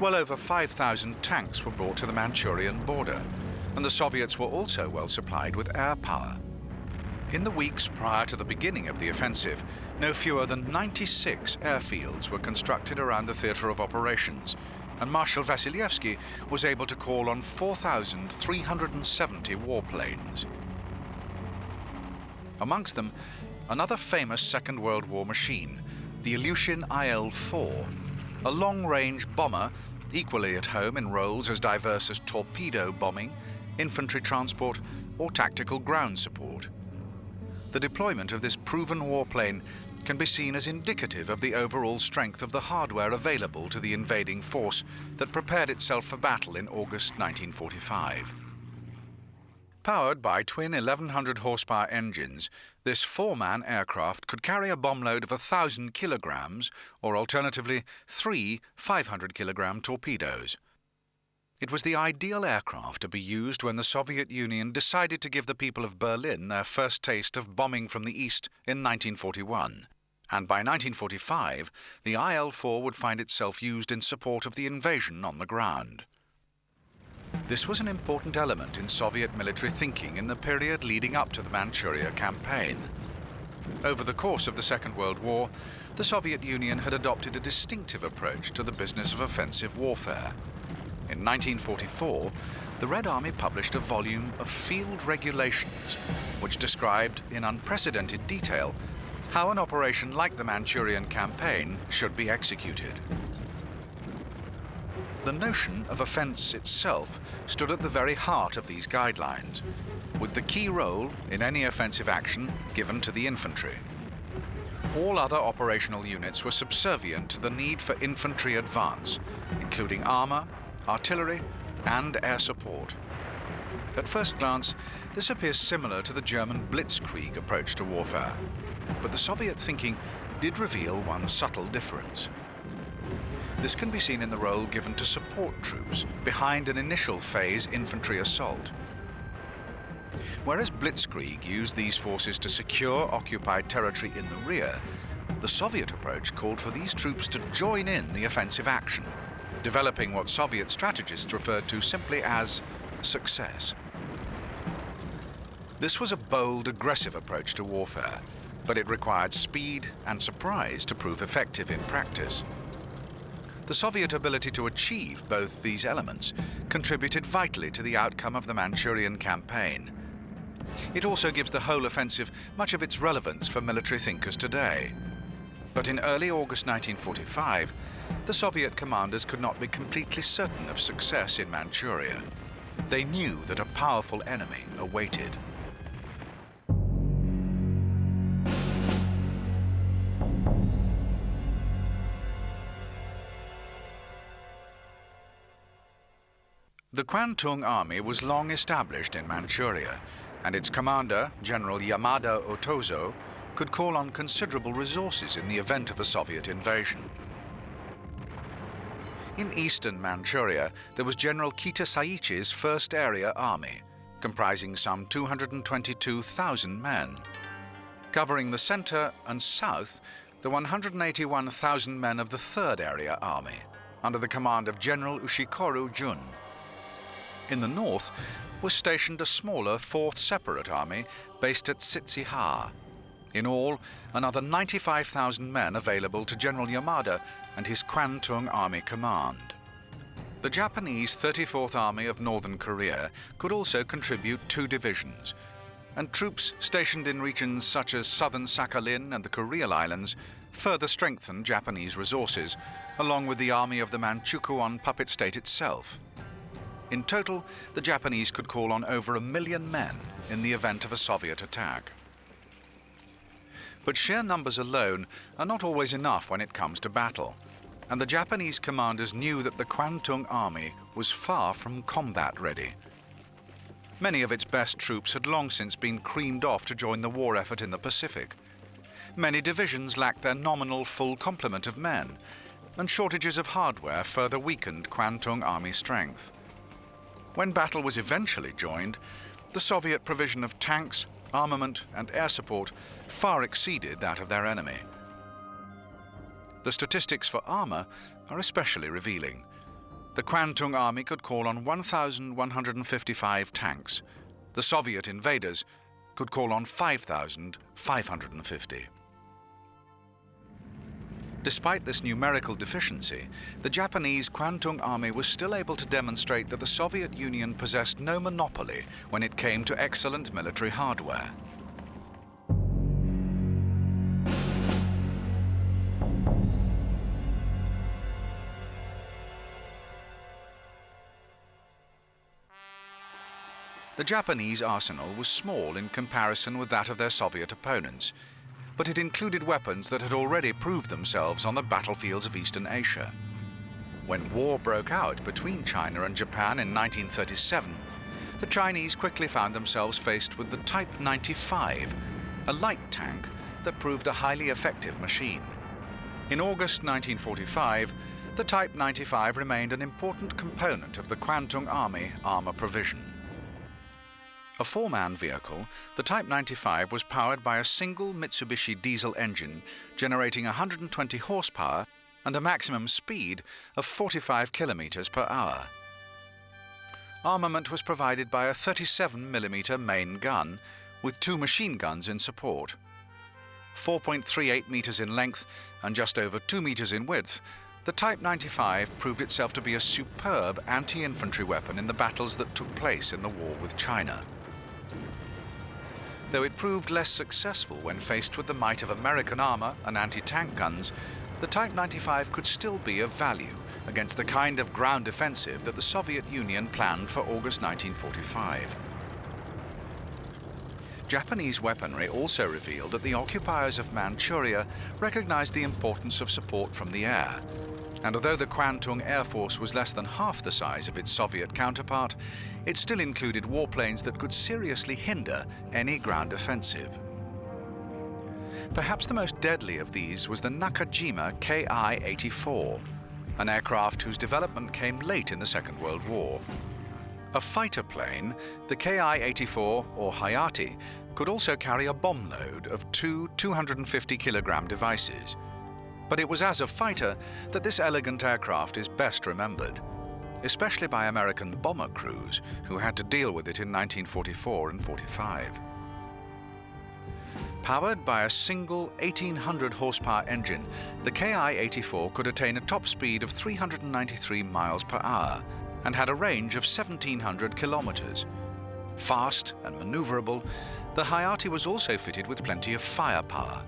Well over 5,000 tanks were brought to the Manchurian border, and the Soviets were also well supplied with air power. In the weeks prior to the beginning of the offensive, no fewer than 96 airfields were constructed around the theatre of operations, and Marshal Vasilevsky was able to call on 4,370 warplanes. Amongst them, another famous Second World War machine, the Ilyushin IL-4, a long-range bomber equally at home in roles as diverse as torpedo bombing, infantry transport, or tactical ground support. The deployment of this proven warplane can be seen as indicative of the overall strength of the hardware available to the invading force that prepared itself for battle in August 1945. Powered by twin 1,100 horsepower engines, this four-man aircraft could carry a bomb load of 1,000 kilograms, or alternatively 3 500-kilogram torpedoes. It was the ideal aircraft to be used when the Soviet Union decided to give the people of Berlin their first taste of bombing from the east in 1941. And by 1945, the IL-4 would find itself used in support of the invasion on the ground. This was an important element in Soviet military thinking in the period leading up to the Manchuria campaign. Over the course of the Second World War, the Soviet Union had adopted a distinctive approach to the business of offensive warfare. In 1944, the Red Army published a volume of field regulations which described in unprecedented detail how an operation like the Manchurian campaign should be executed. The notion of offense itself stood at the very heart of these guidelines, with the key role in any offensive action given to the infantry. All other operational units were subservient to the need for infantry advance, including armor, artillery, and air support. At first glance, this appears similar to the German blitzkrieg approach to warfare, but the Soviet thinking did reveal one subtle difference. This can be seen in the role given to support troops behind an initial phase infantry assault. Whereas blitzkrieg used these forces to secure occupied territory in the rear, the Soviet approach called for these troops to join in the offensive action, developing what Soviet strategists referred to simply as success. This was a bold, aggressive approach to warfare, but it required speed and surprise to prove effective in practice. The Soviet ability to achieve both these elements contributed vitally to the outcome of the Manchurian campaign. It also gives the whole offensive much of its relevance for military thinkers today. But in early August 1945, the Soviet commanders could not be completely certain of success in Manchuria. They knew that a powerful enemy awaited. The Quantong Army was long established in Manchuria, and its commander, General Yamamoto, could call on considerable resources in the event of a Soviet invasion. In eastern Manchuria, there was General Kitasaichi's First Area Army, comprising some 222,000 men. Covering the center and south, the 181,000 men of the Third Area Army, under the command of General Ushikoru Jun. In the north was stationed a smaller Fourth Separate Army based at Sitsiha. In all, another 95,000 men available to General Yamada and his Quantong Army Command. The Japanese 34th Army of Northern Korea could also contribute 2 divisions, and troops stationed in regions such as southern Sakhalin and the Kuril Islands further strengthened Japanese resources, along with the army of the Manchukuo puppet state itself. In total, the Japanese could call on over 1 million men in the event of a Soviet attack. But sheer numbers alone are not always enough when it comes to battle, and the Japanese commanders knew that the Quantong Army was far from combat ready. Many of its best troops had long since been creamed off to join the war effort in the Pacific. Many divisions lacked their nominal full complement of men, and shortages of hardware further weakened Quantong Army strength. When battle was eventually joined, the Soviet provision of tanks, armament, and air support far exceeded that of their enemy. The statistics for armor are especially revealing. The Quantong Army could call on 1,155 tanks. The Soviet invaders could call on 5,550. Despite this numerical deficiency, the Japanese Quantong Army was still able to demonstrate that the Soviet Union possessed no monopoly when it came to excellent military hardware. The Japanese arsenal was small in comparison with that of their Soviet opponents, but it included weapons that had already proved themselves on the battlefields of Eastern Asia. When war broke out between China and Japan in 1937, the Chinese quickly found themselves faced with the Type 95, a light tank that proved a highly effective machine. In August 1945, the Type 95 remained an important component of the Quantong Army armor provision. A 4-man vehicle, the Type 95 was powered by a single Mitsubishi diesel engine generating 120 horsepower and a maximum speed of 45 kilometers per hour. Armament was provided by a 37mm main gun with 2 machine guns in support. 4.38 meters in length and just over 2 meters in width, the Type 95 proved itself to be a superb anti-infantry weapon in the battles that took place in the war with China. Though it proved less successful when faced with the might of American armor and anti-tank guns, the Type 95 could still be of value against the kind of ground offensive that the Soviet Union planned for August 1945. Japanese weaponry also revealed that the occupiers of Manchuria recognized the importance of support from the air, and although the Quantong Air Force was less than half the size of its Soviet counterpart, it still included warplanes that could seriously hinder any ground offensive. Perhaps the most deadly of these was the Nakajima Ki-84, an aircraft whose development came late in the Second World War. A fighter plane, the Ki-84, or Hayate, could also carry a bomb load of 2 250-kilogram devices. But it was as a fighter that this elegant aircraft is best remembered, especially by American bomber crews who had to deal with it in 1944 and 45. Powered by a single 1800 horsepower engine, the Ki-84 could attain a top speed of 393 miles per hour and had a range of 1,700 kilometers. Fast and maneuverable, the Hayate was also fitted with plenty of firepower.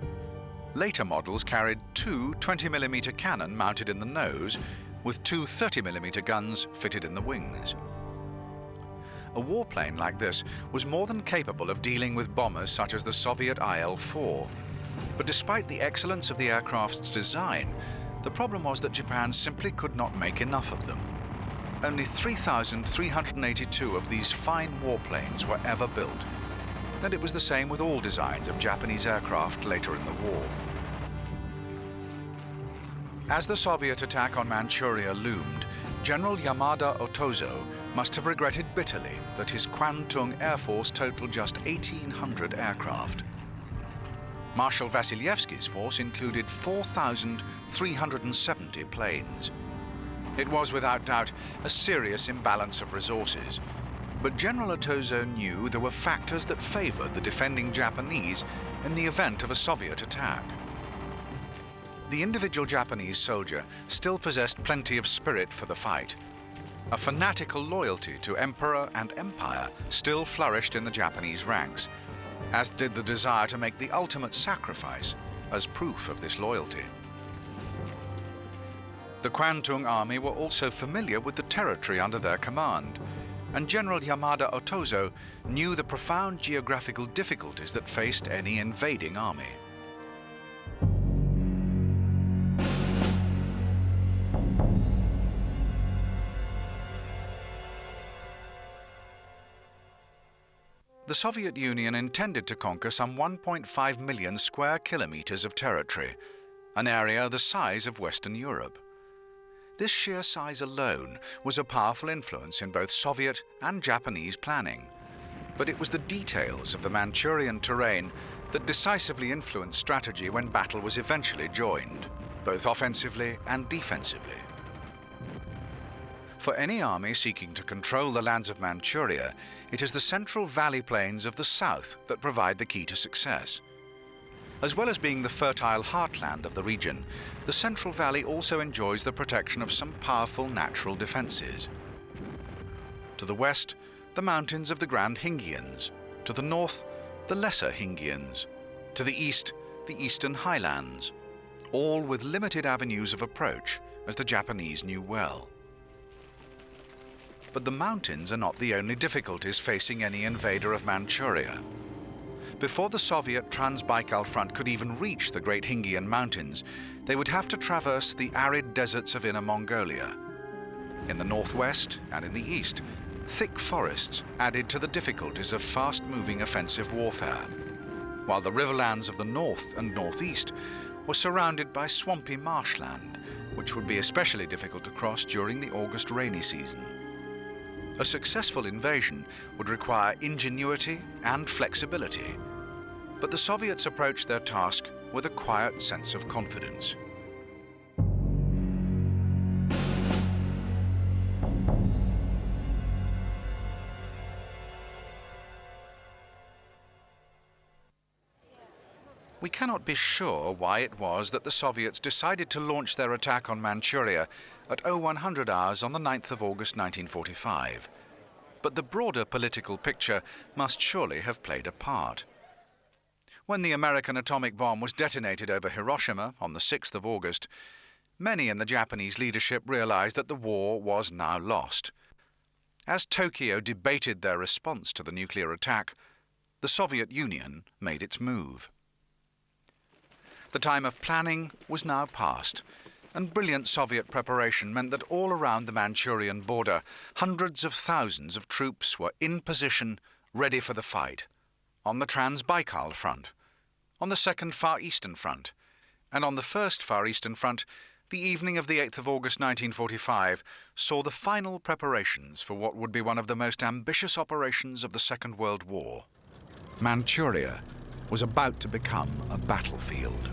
Later models carried two 20mm cannon mounted in the nose, with two 30mm guns fitted in the wings. A warplane like this was more than capable of dealing with bombers such as the Soviet IL-4. But despite the excellence of the aircraft's design, the problem was that Japan simply could not make enough of them. Only 3,382 of these fine warplanes were ever built, and it was the same with all designs of Japanese aircraft later in the war. As the Soviet attack on Manchuria loomed, General Yamamoto must have regretted bitterly that his Quantong Air Force totaled just 1,800 aircraft. Marshal Vasilevsky's force included 4,370 planes. It was without doubt a serious imbalance of resources, but General Otozo knew there were factors that favored the defending Japanese in the event of a Soviet attack. The individual Japanese soldier still possessed plenty of spirit for the fight. A fanatical loyalty to emperor and empire still flourished in the Japanese ranks, as did the desire to make the ultimate sacrifice as proof of this loyalty. The Quantong Army were also familiar with the territory under their command, and General Yamamoto knew the profound geographical difficulties that faced any invading army. The Soviet Union intended to conquer some 1.5 million square kilometers of territory, an area the size of Western Europe. This sheer size alone was a powerful influence in both Soviet and Japanese planning, but it was the details of the Manchurian terrain that decisively influenced strategy when battle was eventually joined, both offensively and defensively. For any army seeking to control the lands of Manchuria, it is the central valley plains of the south that provide the key to success. As well as being the fertile heartland of the region, the Central Valley also enjoys the protection of some powerful natural defenses. To the west, the mountains of the Grand Hingians. To the north, the Lesser Hingians. To the east, the Eastern Highlands. All with limited avenues of approach, as the Japanese knew well. But the mountains are not the only difficulties facing any invader of Manchuria. Before the Soviet Trans-Baikal front could even reach the Great Hingian Mountains, they would have to traverse the arid deserts of Inner Mongolia. In the northwest and in the east, thick forests added to the difficulties of fast-moving offensive warfare, while the riverlands of the north and northeast were surrounded by swampy marshland, which would be especially difficult to cross during the August rainy season. A successful invasion would require ingenuity and flexibility, but the Soviets approached their task with a quiet sense of confidence. We cannot be sure why it was that the Soviets decided to launch their attack on Manchuria at 0100 hours on the 9th of August 1945. But the broader political picture must surely have played a part. When the American atomic bomb was detonated over Hiroshima on the 6th of August, many in the Japanese leadership realized that the war was now lost. As Tokyo debated their response to the nuclear attack, the Soviet Union made its move. The time of planning was now past, and brilliant Soviet preparation meant that all around the Manchurian border, hundreds of thousands of troops were in position, ready for the fight, on the Trans-Baikal front, on the Second Far Eastern Front, and on the First Far Eastern Front. The evening of the 8th of August 1945 saw the final preparations for what would be one of the most ambitious operations of the Second World War. Manchuria was about to become a battlefield.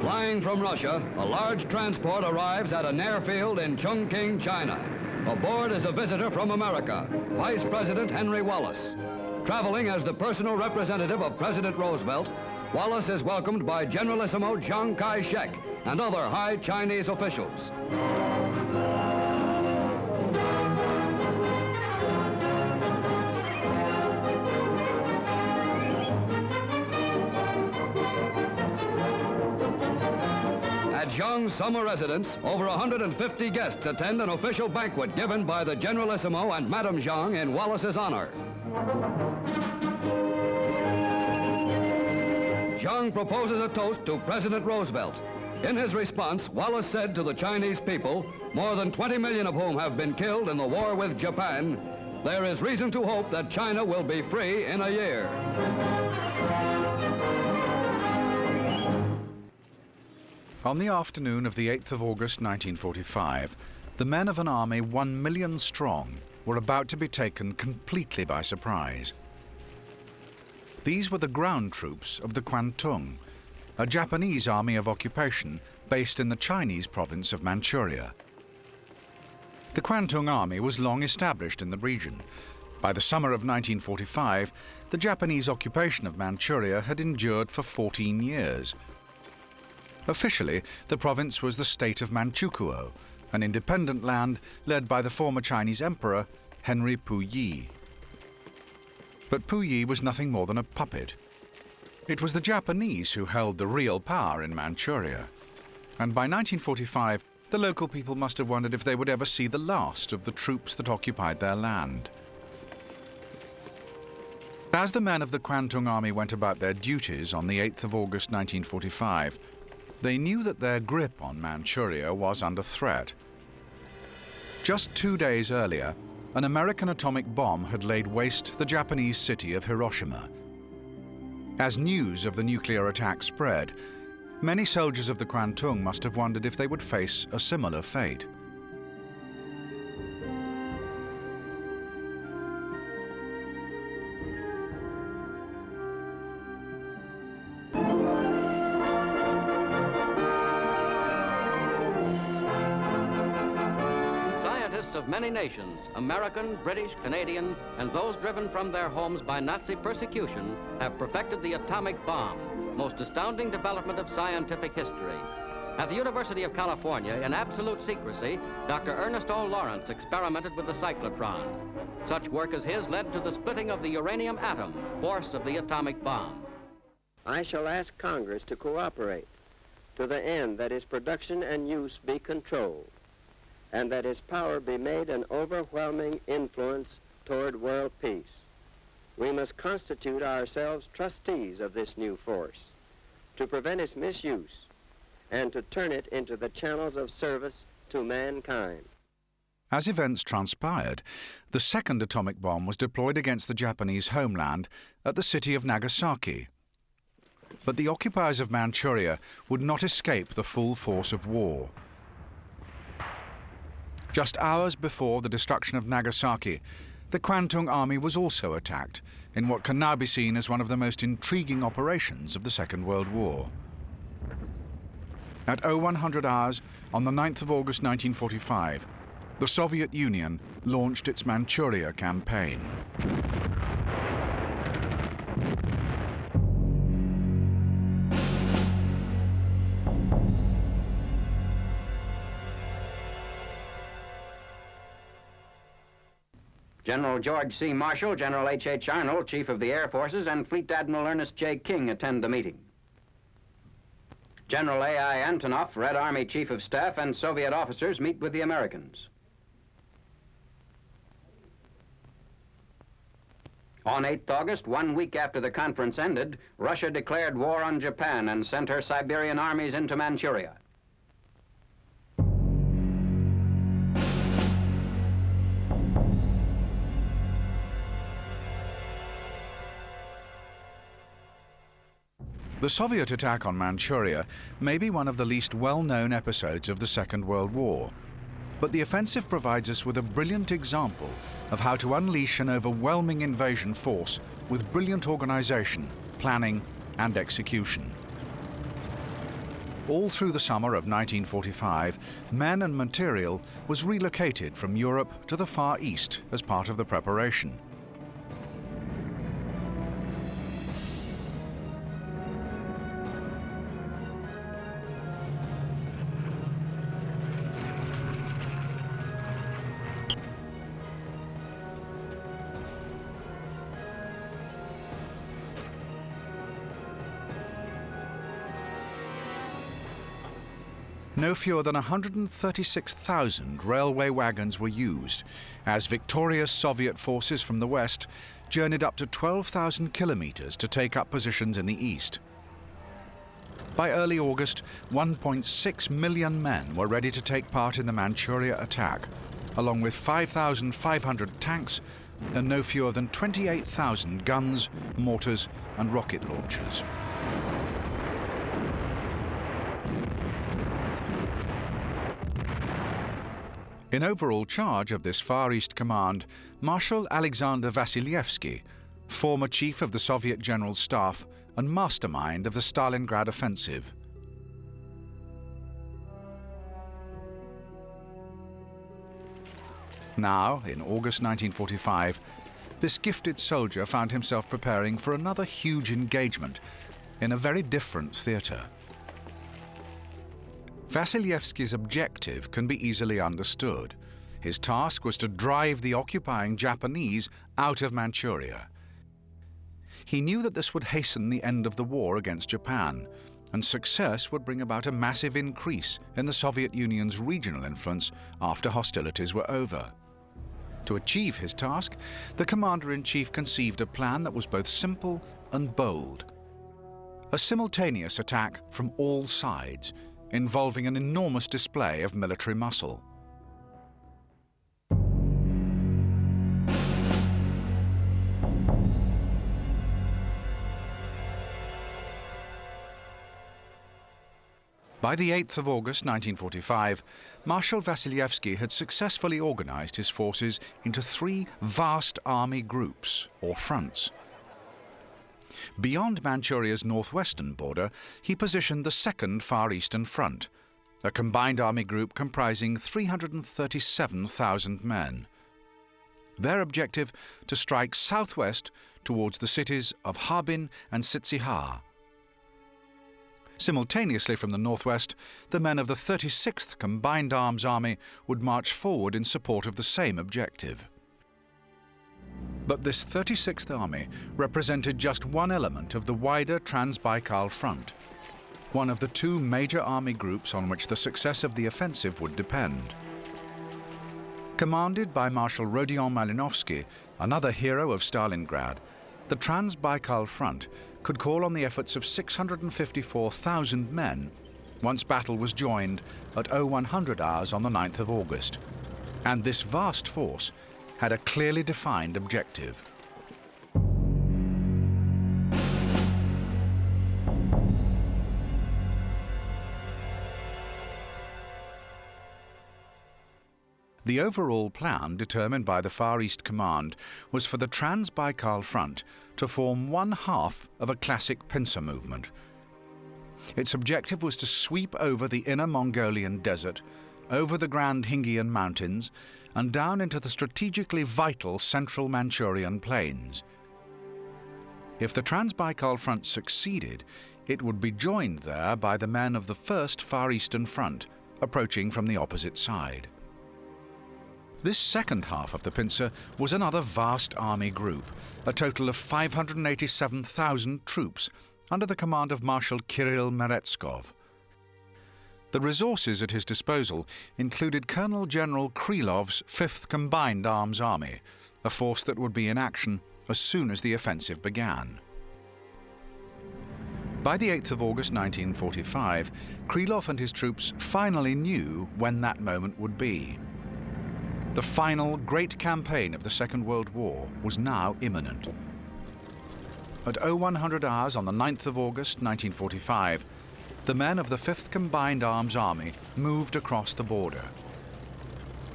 Flying from Russia, a large transport arrives at an airfield in Chongqing, China. Aboard is a visitor from America, Vice President Henry Wallace. Traveling as the personal representative of President Roosevelt, Wallace is welcomed by Generalissimo Chiang Kai-shek and other high Chinese officials. At Chiang's summer residence, over 150 guests attend an official banquet given by the Generalissimo and Madame Chiang in Wallace's honor. Chiang proposes a toast to President Roosevelt. In his response, Wallace said to the Chinese people, more than 20 million of whom have been killed in the war with Japan, there is reason to hope that China will be free in a year. On the afternoon of the 8th of August 1945, the men of an army 1 million strong were about to be taken completely by surprise. These were the ground troops of the Quantong, a Japanese army of occupation based in the Chinese province of Manchuria. The Quantong Army was long established in the region. By the summer of 1945, the Japanese occupation of Manchuria had endured for 14 years. Officially, the province was the state of Manchukuo, an independent land led by the former Chinese emperor, Henry Puyi. But Puyi was nothing more than a puppet. It was the Japanese who held the real power in Manchuria. And by 1945, the local people must have wondered if they would ever see the last of the troops that occupied their land. As the men of the Quantong Army went about their duties on the 8th of August 1945, they knew that their grip on Manchuria was under threat. Just 2 days earlier, an American atomic bomb had laid waste the Japanese city of Hiroshima. As news of the nuclear attack spread, many soldiers of the Quantong must have wondered if they would face a similar fate. Of many nations, American, British, Canadian, and those driven from their homes by Nazi persecution, have perfected the atomic bomb, most astounding development of scientific history. At the University of California, in absolute secrecy, Dr. Ernest O. Lawrence experimented with the cyclotron. Such work as his led to the splitting of the uranium atom, force of the atomic bomb. I shall ask Congress to cooperate to the end that its production and use be controlled, and that its power be made an overwhelming influence toward world peace. We must constitute ourselves trustees of this new force, to prevent its misuse, and to turn it into the channels of service to mankind. As events transpired, the second atomic bomb was deployed against the Japanese homeland at the city of Nagasaki. But the occupiers of Manchuria would not escape the full force of war. Just hours before the destruction of Nagasaki, the Quantong Army was also attacked in what can now be seen as one of the most intriguing operations of the Second World War. At 0100 hours on the 9th of August 1945, the Soviet Union launched its Manchuria campaign. General George C. Marshall, General H.H. Arnold, Chief of the Air Forces, and Fleet Admiral Ernest J. King attend the meeting. General A.I. Antonov, Red Army Chief of Staff, and Soviet officers meet with the Americans. On 8th August, 1 week after the conference ended, Russia declared war on Japan and sent her Siberian armies into Manchuria. The Soviet attack on Manchuria may be one of the least well-known episodes of the Second World War, but the offensive provides us with a brilliant example of how to unleash an overwhelming invasion force with brilliant organization, planning, and execution. All through the summer of 1945, men and material was relocated from Europe to the Far East as part of the preparation. No fewer than 136,000 railway wagons were used as victorious Soviet forces from the west journeyed up to 12,000 kilometers to take up positions in the east. By early August, 1.6 million men were ready to take part in the Manchuria attack, along with 5,500 tanks and no fewer than 28,000 guns, mortars and rocket launchers. In overall charge of this Far East Command, Marshal Alexander Vasilevsky, former chief of the Soviet General Staff and mastermind of the Stalingrad offensive. Now, in August 1945, this gifted soldier found himself preparing for another huge engagement in a very different theatre. Vasilevsky's objective can be easily understood. His task was to drive the occupying Japanese out of Manchuria. He knew that this would hasten the end of the war against Japan, and success would bring about a massive increase in the Soviet Union's regional influence after hostilities were over. To achieve his task, the Commander-in-Chief conceived a plan that was both simple and bold. A simultaneous attack from all sides, involving an enormous display of military muscle. By the 8th of August 1945, Marshal Vasilevsky had successfully organized his forces into 3 vast army groups, or fronts. Beyond Manchuria's northwestern border, he positioned the Second Far Eastern Front, a combined army group comprising 337,000 men. Their objective, to strike southwest towards the cities of Harbin and Sitsihar. Simultaneously from the northwest, the men of the 36th Combined Arms Army would march forward in support of the same objective. But this 36th Army represented just one element of the wider Trans-Baikal front, one of the 2 major army groups on which the success of the offensive would depend. Commanded by Marshal Rodion Malinovsky, another hero of Stalingrad, the Trans-Baikal front could call on the efforts of 654,000 men once battle was joined at 0100 hours on the 9th of August. And this vast force had a clearly defined objective. The overall plan determined by the Far East Command was for the Trans-Baikal front to form one half of a classic pincer movement. Its objective was to sweep over the inner Mongolian desert, over the Grand Hingyan Mountains, and down into the strategically vital central Manchurian plains. If the Trans-Baikal front succeeded, it would be joined there by the men of the First Far Eastern Front, approaching from the opposite side. This second half of the pincer was another vast army group, a total of 587,000 troops under the command of Marshal Kirill Meretskov. The resources at his disposal included Colonel General Krylov's 5th Combined Arms Army, a force that would be in action as soon as the offensive began. By the 8th of August 1945, Krylov and his troops finally knew when that moment would be. The final great campaign of the Second World War was now imminent. At 0100 hours on the 9th of August 1945, the men of the 5th Combined Arms Army moved across the border.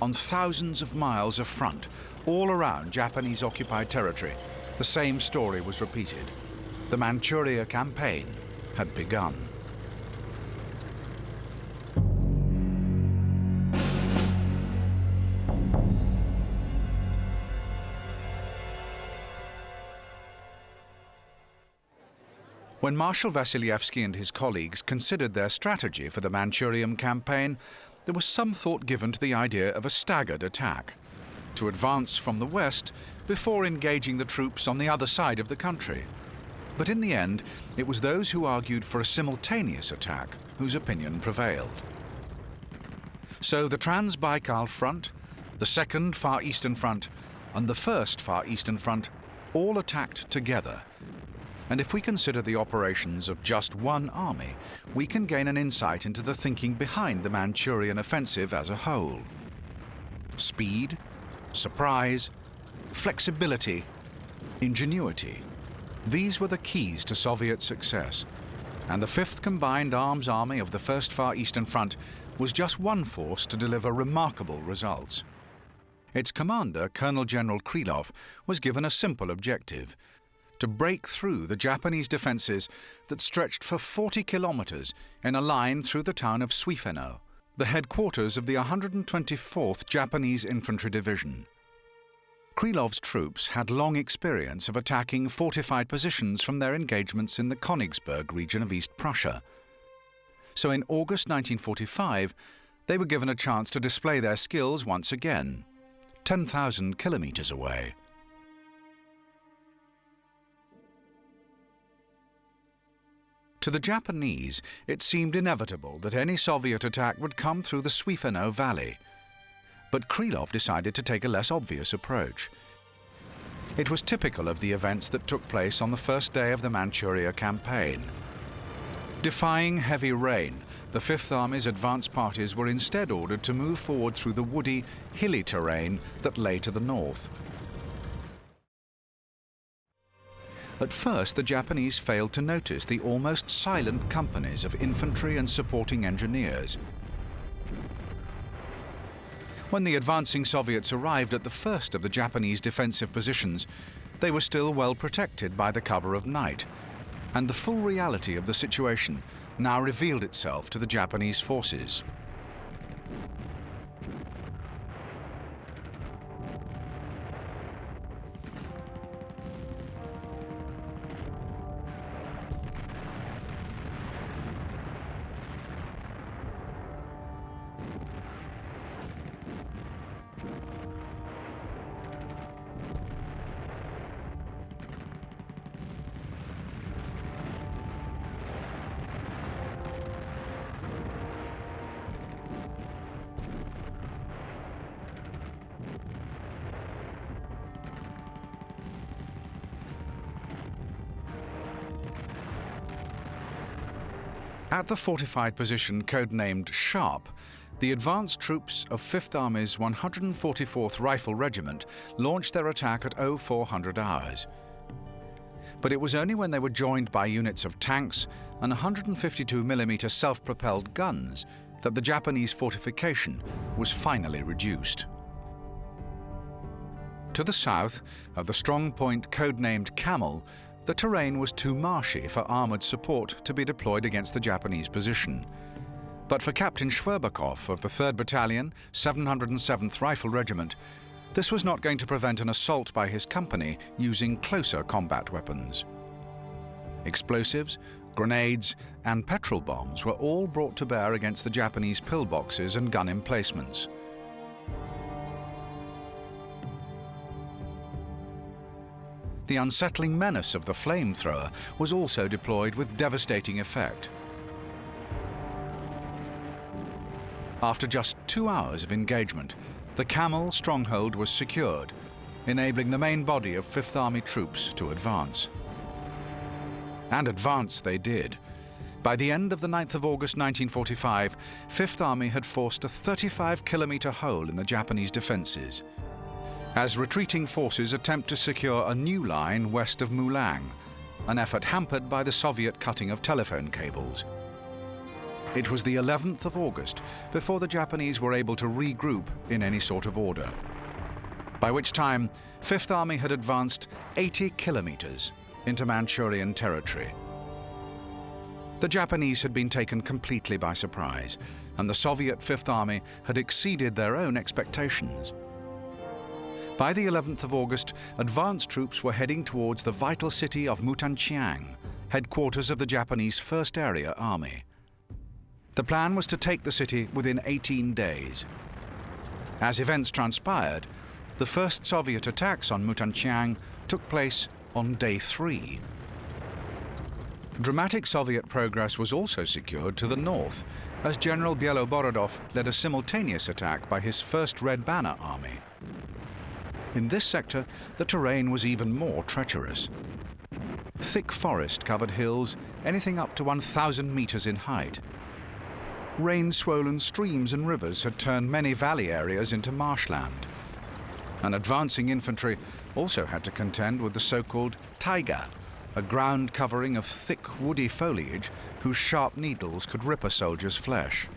On thousands of miles of front, all around Japanese-occupied territory, the same story was repeated. The Manchuria campaign had begun. When Marshal Vasilevsky and his colleagues considered their strategy for the Manchurian campaign, there was some thought given to the idea of a staggered attack, to advance from the west before engaging the troops on the other side of the country. But in the end, it was those who argued for a simultaneous attack whose opinion prevailed. So the Trans-Baikal front, the Second Far Eastern Front, and the First Far Eastern Front all attacked together. And if we consider the operations of just one army, we can gain an insight into the thinking behind the Manchurian offensive as a whole. Speed, surprise, flexibility, ingenuity. These were the keys to Soviet success, and the 5th Combined Arms Army of the First Far Eastern Front was just one force to deliver remarkable results. Its commander, Colonel General Krylov, was given a simple objective: to break through the Japanese defenses that stretched for 40 kilometers in a line through the town of Suifeno, the headquarters of the 124th Japanese Infantry Division. Krylov's troops had long experience of attacking fortified positions from their engagements in the Königsberg region of East Prussia. So in August 1945, they were given a chance to display their skills once again, 10,000 kilometers away. To the Japanese, it seemed inevitable that any Soviet attack would come through the Suifeno Valley. But Krylov decided to take a less obvious approach. It was typical of the events that took place on the first day of the Manchuria campaign. Defying heavy rain, the Fifth Army's advance parties were instead ordered to move forward through the woody, hilly terrain that lay to the north. At first, the Japanese failed to notice the almost silent companies of infantry and supporting engineers. When the advancing Soviets arrived at the first of the Japanese defensive positions, they were still well protected by the cover of night, and the full reality of the situation now revealed itself to the Japanese forces. At the fortified position codenamed Sharp, the advanced troops of 5th Army's 144th Rifle Regiment launched their attack at 0400 hours. But it was only when they were joined by units of tanks and 152mm self-propelled guns that the Japanese fortification was finally reduced. To the south of the strong point codenamed Camel, the terrain was too marshy for armoured support to be deployed against the Japanese position. But for Captain Shverbakov of the 3rd Battalion, 707th Rifle Regiment, this was not going to prevent an assault by his company using closer combat weapons. Explosives, grenades, and petrol bombs were all brought to bear against the Japanese pillboxes and gun emplacements. The unsettling menace of the flamethrower was also deployed with devastating effect. After just 2 hours of engagement, the Camel stronghold was secured, enabling the main body of 5th Army troops to advance. And advance they did. By the end of the 9th of August 1945, 5th Army had forced a 35-kilometer hole in the Japanese defenses, as retreating forces attempt to secure a new line west of Mulang, an effort hampered by the Soviet cutting of telephone cables. It was the 11th of August before the Japanese were able to regroup in any sort of order, by which time 5th Army had advanced 80 kilometers into Manchurian territory. The Japanese had been taken completely by surprise, and the Soviet 5th Army had exceeded their own expectations. By the 11th of August, advance troops were heading towards the vital city of Mutanchiang, headquarters of the Japanese First Area Army. The plan was to take the city within 18 days. As events transpired, the first Soviet attacks on Mutanchiang took place on day 3. Dramatic Soviet progress was also secured to the north, as General Bieloborodov led a simultaneous attack by his First Red Banner Army. In this sector, the terrain was even more treacherous. Thick forest covered hills, anything up to 1,000 meters in height. Rain-swollen streams and rivers had turned many valley areas into marshland. And advancing infantry also had to contend with the so-called taiga, a ground covering of thick woody foliage whose sharp needles could rip a soldier's flesh.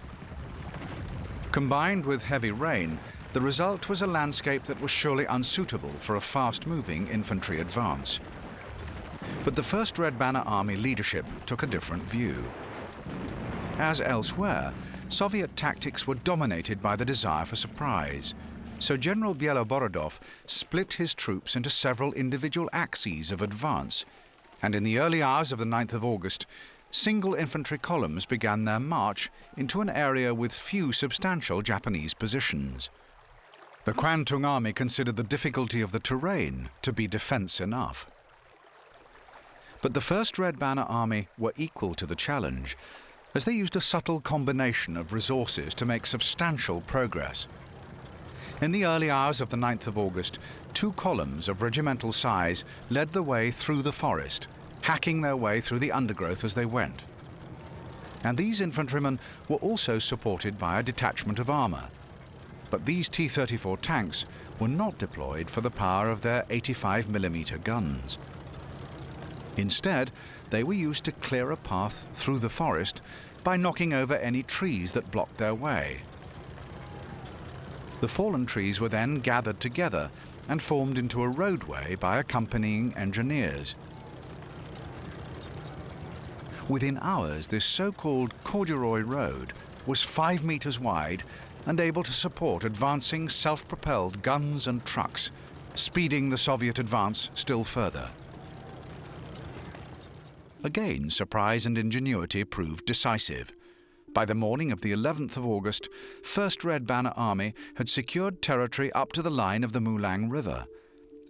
Combined with heavy rain, the result was a landscape that was surely unsuitable for a fast-moving infantry advance. But the First Red Banner Army leadership took a different view. As elsewhere, Soviet tactics were dominated by the desire for surprise, so General Bieloborodov split his troops into several individual axes of advance, and in the early hours of the 9th of August, single infantry columns began their march into an area with few substantial Japanese positions. The Quantong Army considered the difficulty of the terrain to be defense enough. But the First Red Banner Army were equal to the challenge, as they used a subtle combination of resources to make substantial progress. In the early hours of the 9th of August, 2 columns of regimental size led the way through the forest, hacking their way through the undergrowth as they went. And these infantrymen were also supported by a detachment of armor. But these T-34 tanks were not deployed for the power of their 85mm guns. Instead, they were used to clear a path through the forest by knocking over any trees that blocked their way. The fallen trees were then gathered together and formed into a roadway by accompanying engineers. Within hours, this so-called corduroy road was 5 meters wide and able to support advancing self-propelled guns and trucks, speeding the Soviet advance still further. Again, surprise and ingenuity proved decisive. By the morning of the 11th of August, First Red Banner Army had secured territory up to the line of the Mulang River,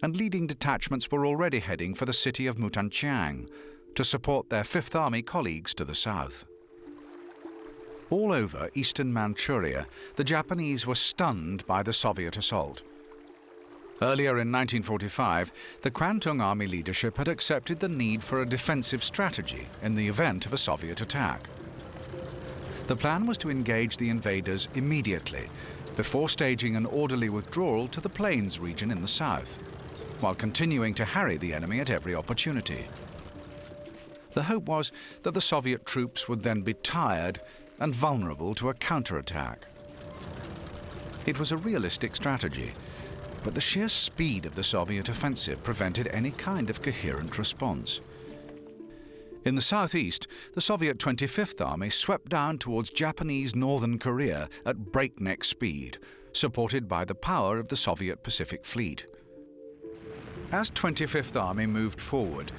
and leading detachments were already heading for the city of Mutanchiang to support their Fifth Army colleagues to the south. All over eastern Manchuria, the Japanese were stunned by the Soviet assault. Earlier in 1945, the Quantong Army leadership had accepted the need for a defensive strategy in the event of a Soviet attack. The plan was to engage the invaders immediately, before staging an orderly withdrawal to the plains region in the south, while continuing to harry the enemy at every opportunity. The hope was that the Soviet troops would then be tired and vulnerable to a counterattack. It was a realistic strategy, but the sheer speed of the Soviet offensive prevented any kind of coherent response. In the southeast, the Soviet 25th Army swept down towards Japanese northern Korea at breakneck speed, supported by the power of the Soviet Pacific Fleet. As 25th Army moved forward,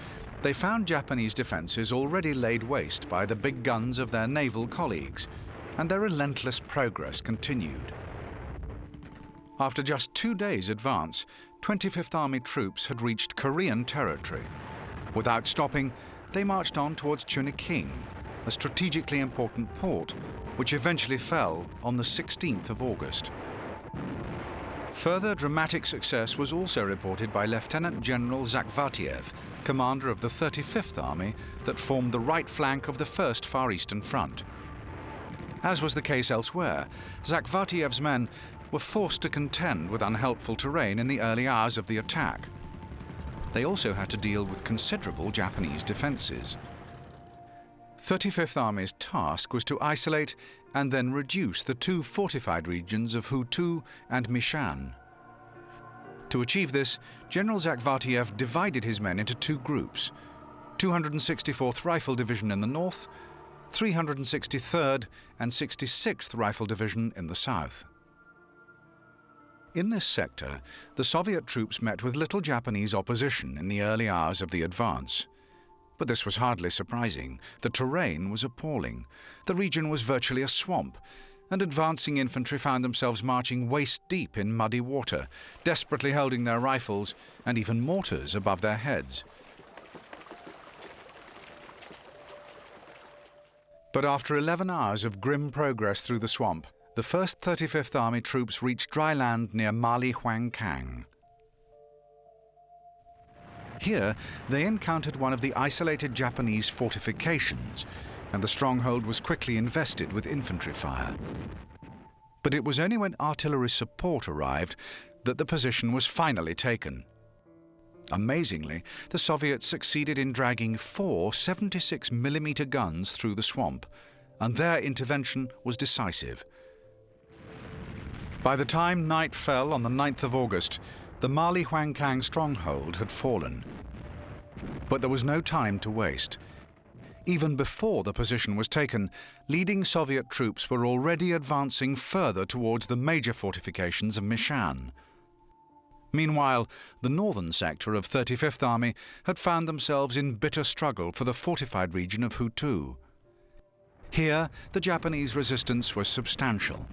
they found Japanese defenses already laid waste by the big guns of their naval colleagues, and their relentless progress continued. After just 2 days' advance, 25th Army troops had reached Korean territory. Without stopping, they marched on towards Chuniqing, a strategically important port, which eventually fell on the 16th of August. Further dramatic success was also reported by Lieutenant General Zakhvatiev, commander of the 35th Army that formed the right flank of the First Far Eastern Front. As was the case elsewhere, Zakhvatiev's men were forced to contend with unhelpful terrain in the early hours of the attack. They also had to deal with considerable Japanese defenses. 35th Army's task was to isolate and then reduce the 2 fortified regions of Hutu and Mishan. To achieve this, General Zakhvatiev divided his men into 2 groups: 264th Rifle Division in the north, 363rd and 66th Rifle Division in the south. In this sector, the Soviet troops met with little Japanese opposition in the early hours of the advance. But this was hardly surprising. The terrain was appalling. The region was virtually a swamp, and advancing infantry found themselves marching waist-deep in muddy water, desperately holding their rifles and even mortars above their heads. But after 11 hours of grim progress through the swamp, the 1st 35th Army troops reached dry land near Mali-Huangkang. Here, they encountered one of the isolated Japanese fortifications, and the stronghold was quickly invested with infantry fire. But it was only when artillery support arrived that the position was finally taken. Amazingly, the Soviets succeeded in dragging 4 76mm guns through the swamp, and their intervention was decisive. By the time night fell on the 9th of August, the Mali-Huangkang stronghold had fallen. But there was no time to waste. Even before the position was taken, leading Soviet troops were already advancing further towards the major fortifications of Mishan. Meanwhile, the northern sector of 35th Army had found themselves in bitter struggle for the fortified region of Hutu. Here, the Japanese resistance was substantial,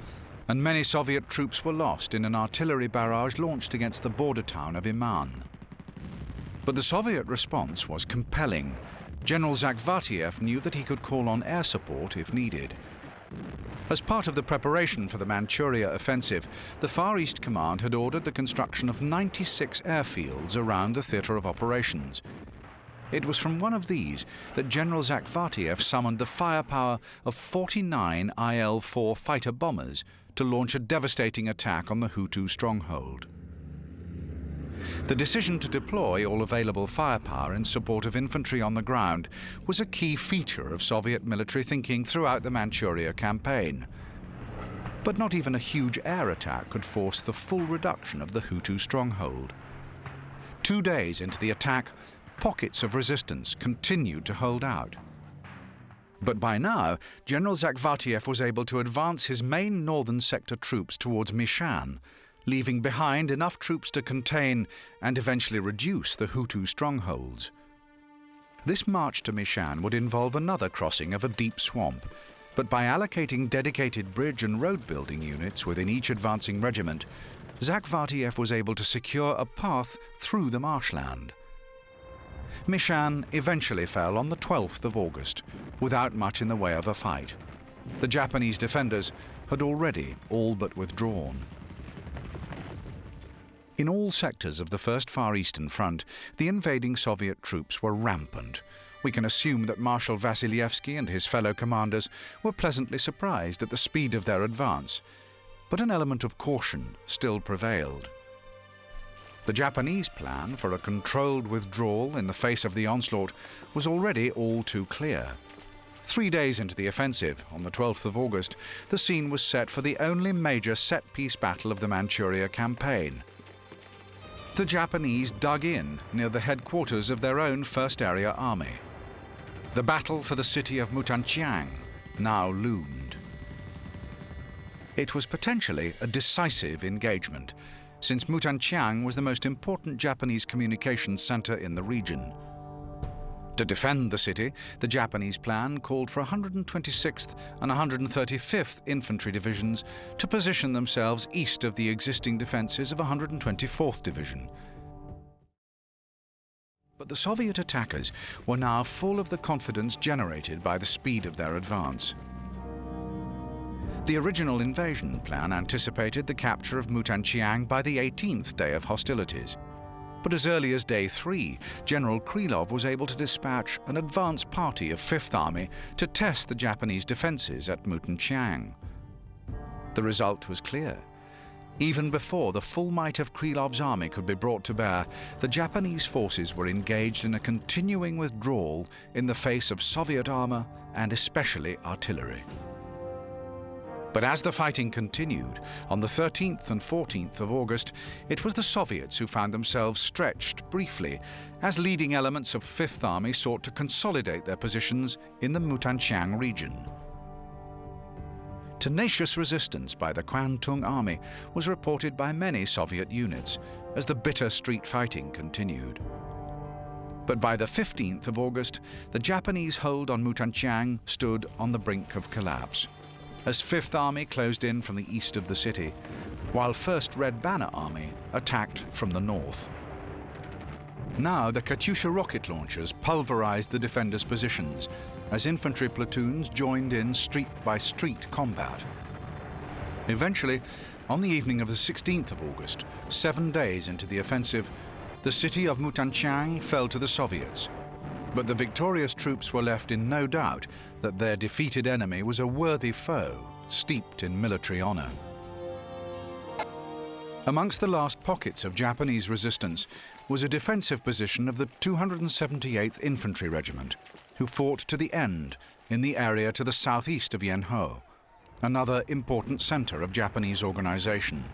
and many Soviet troops were lost in an artillery barrage launched against the border town of Iman. But the Soviet response was compelling. General Zakhvatiev knew that he could call on air support if needed. As part of the preparation for the Manchuria offensive, the Far East Command had ordered the construction of 96 airfields around the theatre of operations. It was from one of these that General Zakhvatiev summoned the firepower of 49 IL-4 fighter bombers to launch a devastating attack on the Hutu stronghold. The decision to deploy all available firepower in support of infantry on the ground was a key feature of Soviet military thinking throughout the Manchuria campaign. But not even a huge air attack could force the full reduction of the Hutu stronghold. 2 days into the attack, pockets of resistance continued to hold out. But by now, General Zakhvatiev was able to advance his main northern sector troops towards Mishan, leaving behind enough troops to contain and eventually reduce the Hutu strongholds. This march to Mishan would involve another crossing of a deep swamp, but by allocating dedicated bridge and road building units within each advancing regiment, Zakhvatiev was able to secure a path through the marshland. Mishan eventually fell on the 12th of August, without much in the way of a fight. The Japanese defenders had already all but withdrawn. In all sectors of the First Far Eastern Front, the invading Soviet troops were rampant. We can assume that Marshal Vasilevsky and his fellow commanders were pleasantly surprised at the speed of their advance, but an element of caution still prevailed. The Japanese plan for a controlled withdrawal in the face of the onslaught was already all too clear. 3 days into the offensive, on the 12th of August, the scene was set for the only major set-piece battle of the Manchuria campaign. The Japanese dug in near the headquarters of their own First Area Army. The battle for the city of Mutanchiang now loomed. It was potentially a decisive engagement, since Mutanchiang was the most important Japanese communications center in the region. To defend the city, the Japanese plan called for 126th and 135th Infantry Divisions to position themselves east of the existing defenses of 124th Division. But the Soviet attackers were now full of the confidence generated by the speed of their advance. The original invasion plan anticipated the capture of Mutanchiang by the 18th day of hostilities. But as early as day 3, General Krylov was able to dispatch an advance party of 5th Army to test the Japanese defenses at Mutanchiang. The result was clear. Even before the full might of Krylov's army could be brought to bear, the Japanese forces were engaged in a continuing withdrawal in the face of Soviet armor and especially artillery. But as the fighting continued, on the 13th and 14th of August, it was the Soviets who found themselves stretched briefly as leading elements of 5th Army sought to consolidate their positions in the Mutanchiang region. Tenacious resistance by the Quantong Army was reported by many Soviet units as the bitter street fighting continued. But by the 15th of August, the Japanese hold on Mutanchiang stood on the brink of collapse, as Fifth Army closed in from the east of the city, while 1st Red Banner Army attacked from the north. Now the Katyusha rocket launchers pulverized the defenders' positions as infantry platoons joined in street-by-street combat. Eventually, on the evening of the 16th of August, 7 days into the offensive, the city of Mutanchiang fell to the Soviets, but the victorious troops were left in no doubt that their defeated enemy was a worthy foe, steeped in military honor. Amongst the last pockets of Japanese resistance was a defensive position of the 278th Infantry Regiment, who fought to the end in the area to the southeast of Yenho, another important center of Japanese organization.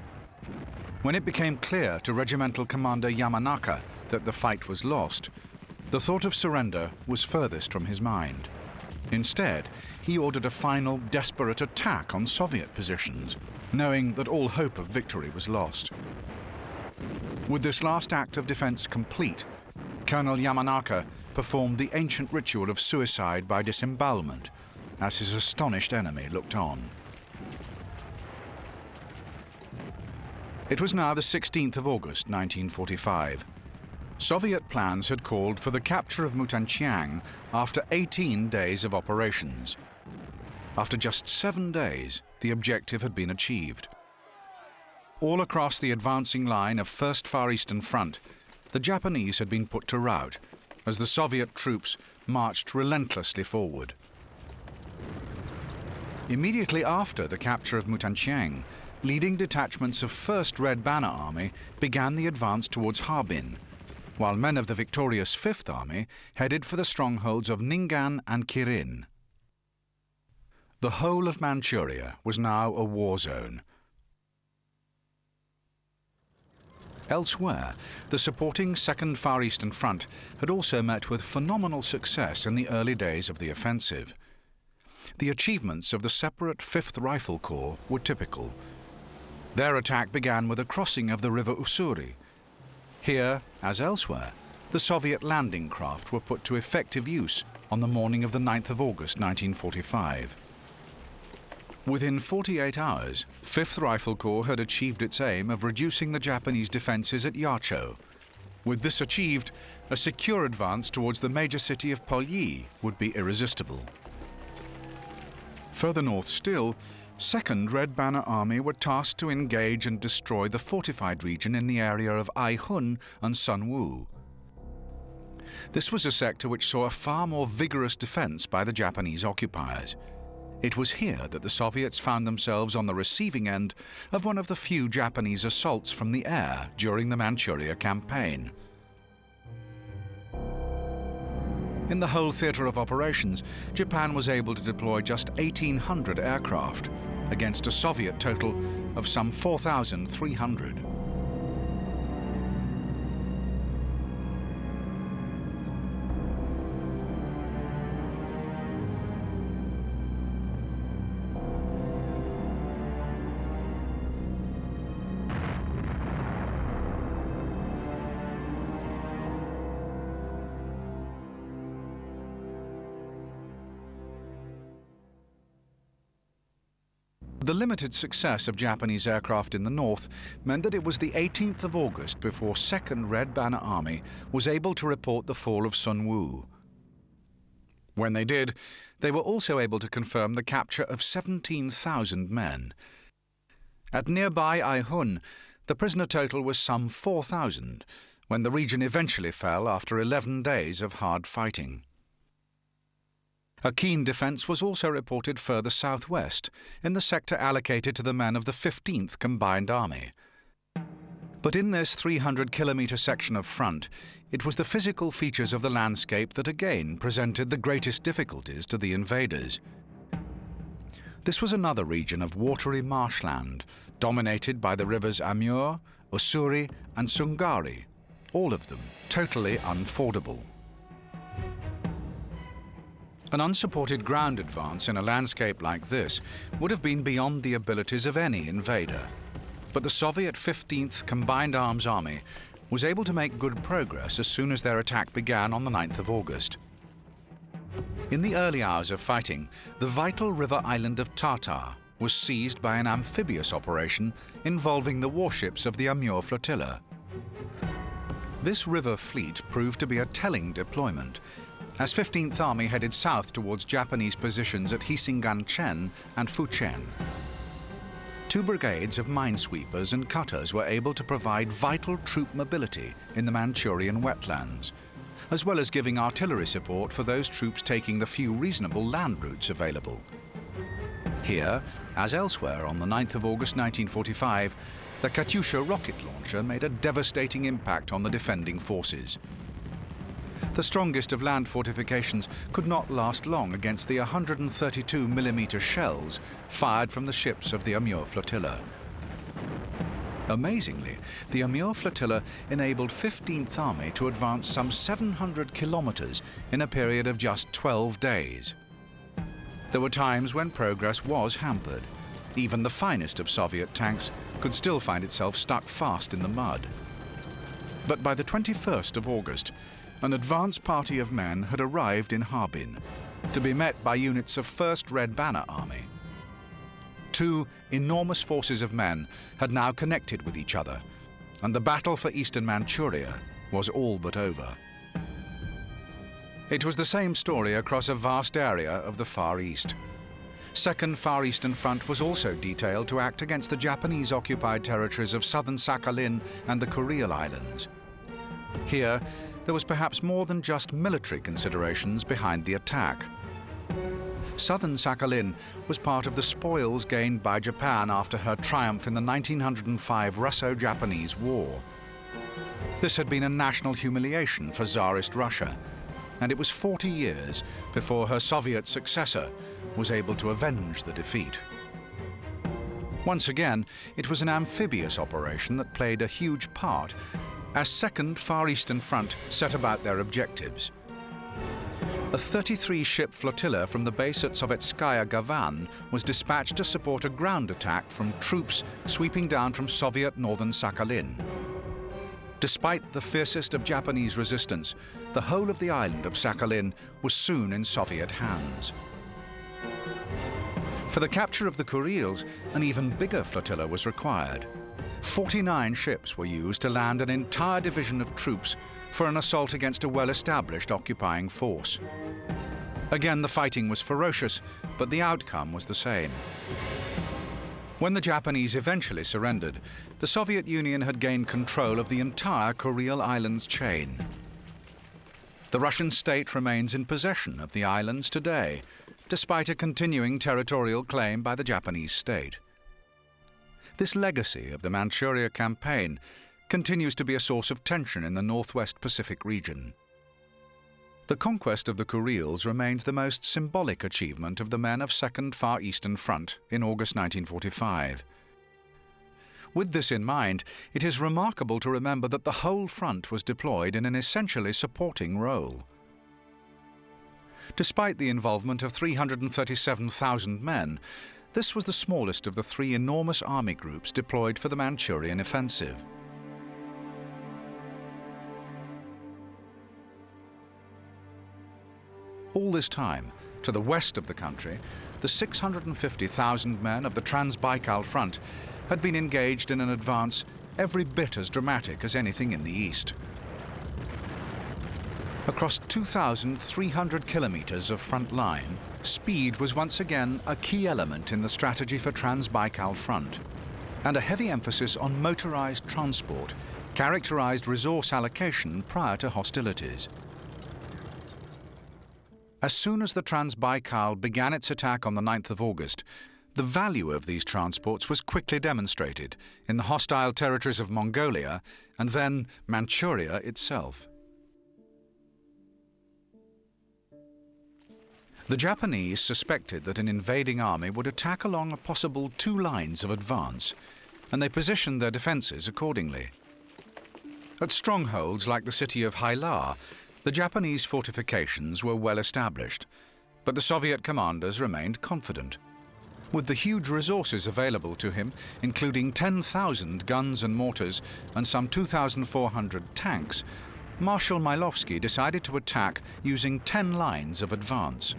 When it became clear to Regimental Commander Yamanaka that the fight was lost, the thought of surrender was furthest from his mind. Instead, he ordered a final, desperate attack on Soviet positions, knowing that all hope of victory was lost. With this last act of defense complete, Colonel Yamanaka performed the ancient ritual of suicide by disembowelment, as his astonished enemy looked on. It was now the 16th of August, 1945. Soviet plans had called for the capture of Mutanchiang after 18 days of operations. After just 7 days, the objective had been achieved. All across the advancing line of 1st Far Eastern Front, the Japanese had been put to rout as the Soviet troops marched relentlessly forward. Immediately after the capture of Mutanchiang, leading detachments of 1st Red Banner Army began the advance towards Harbin, while men of the victorious 5th Army headed for the strongholds of Ning'an and Kirin. The whole of Manchuria was now a war zone. Elsewhere, the supporting 2nd Far Eastern Front had also met with phenomenal success in the early days of the offensive. The achievements of the separate 5th Rifle Corps were typical. Their attack began with a crossing of the river Ussuri. Here, as elsewhere, the Soviet landing craft were put to effective use on the morning of the 9th of August 1945. Within 48 hours, 5th Rifle Corps had achieved its aim of reducing the Japanese defenses at Yacho. With this achieved, a secure advance towards the major city of Polyi would be irresistible. Further north still, 2nd Red Banner Army were tasked to engage and destroy the fortified region in the area of Aihun and Sunwoo. This was a sector which saw a far more vigorous defense by the Japanese occupiers. It was here that the Soviets found themselves on the receiving end of one of the few Japanese assaults from the air during the Manchuria campaign. In the whole theatre of operations, Japan was able to deploy just 1,800 aircraft against a Soviet total of some 4,300. The limited success of Japanese aircraft in the north meant that it was the 18th of August before 2nd Red Banner Army was able to report the fall of Sunwoo. When they did, they were also able to confirm the capture of 17,000 men. At nearby Aihun, the prisoner total was some 4,000, when the region eventually fell after 11 days of hard fighting. A keen defence was also reported further southwest, in the sector allocated to the men of the 15th Combined Army. But in this 300-kilometre section of front, it was the physical features of the landscape that again presented the greatest difficulties to the invaders. This was another region of watery marshland, dominated by the rivers Amur, Ussuri and Sungari, all of them totally unfordable. An unsupported ground advance in a landscape like this would have been beyond the abilities of any invader. But the Soviet 15th Combined Arms Army was able to make good progress as soon as their attack began on the 9th of August. In the early hours of fighting, the vital river island of Tartar was seized by an amphibious operation involving the warships of the Amur flotilla. This river fleet proved to be a telling deployment, as 15th Army headed south towards Japanese positions at Hisinganchen and Fuchen. 2 brigades of minesweepers and cutters were able to provide vital troop mobility in the Manchurian wetlands, as well as giving artillery support for those troops taking the few reasonable land routes available. Here, as elsewhere on the 9th of August 1945, the Katyusha rocket launcher made a devastating impact on the defending forces. The strongest of land fortifications could not last long against the 132mm shells fired from the ships of the Amur flotilla. Amazingly, the Amur flotilla enabled 15th Army to advance some 700 kilometers in a period of just 12 days. There were times when progress was hampered. Even the finest of Soviet tanks could still find itself stuck fast in the mud. But by the 21st of August, an advance party of men had arrived in Harbin to be met by units of 1st Red Banner Army. 2 enormous forces of men had now connected with each other, and the battle for eastern Manchuria was all but over. It was the same story across a vast area of the Far East. 2nd Far Eastern Front was also detailed to act against the Japanese-occupied territories of southern Sakhalin and the Kuril Islands. Here, there was perhaps more than just military considerations behind the attack. Southern Sakhalin was part of the spoils gained by Japan after her triumph in the 1905 Russo-Japanese War. This had been a national humiliation for Tsarist Russia, and it was 40 years before her Soviet successor was able to avenge the defeat. Once again, it was an amphibious operation that played a huge part as 2nd Far Eastern Front set about their objectives. A 33-ship flotilla from the base at Sovetskaya Gavan was dispatched to support a ground attack from troops sweeping down from Soviet northern Sakhalin. Despite the fiercest of Japanese resistance, the whole of the island of Sakhalin was soon in Soviet hands. For the capture of the Kurils, an even bigger flotilla was required. 49 ships were used to land an entire division of troops for an assault against a well-established occupying force. Again, the fighting was ferocious, but the outcome was the same. When the Japanese eventually surrendered, the Soviet Union had gained control of the entire Kuril Islands chain. The Russian state remains in possession of the islands today, despite a continuing territorial claim by the Japanese state. This legacy of the Manchuria campaign continues to be a source of tension in the Northwest Pacific region. The conquest of the Kurils remains the most symbolic achievement of the men of 2nd Far Eastern Front in August 1945. With this in mind, it is remarkable to remember that the whole front was deployed in an essentially supporting role. Despite the involvement of 337,000 men, this was the smallest of the 3 enormous army groups deployed for the Manchurian offensive. All this time, to the west of the country, the 650,000 men of the Trans-Baikal front had been engaged in an advance every bit as dramatic as anything in the east. Across 2,300 kilometers of front line, speed was once again a key element in the strategy for Trans-Baikal front, and a heavy emphasis on motorized transport characterized resource allocation prior to hostilities. As soon as the Trans-Baikal began its attack on the 9th of August, the value of these transports was quickly demonstrated in the hostile territories of Mongolia and then Manchuria itself. The Japanese suspected that an invading army would attack along a possible 2 lines of advance, and they positioned their defenses accordingly. At strongholds like the city of Hailar, the Japanese fortifications were well established, but the Soviet commanders remained confident. With the huge resources available to him, including 10,000 guns and mortars and some 2,400 tanks, Marshal Vasilevsky decided to attack using 10 lines of advance.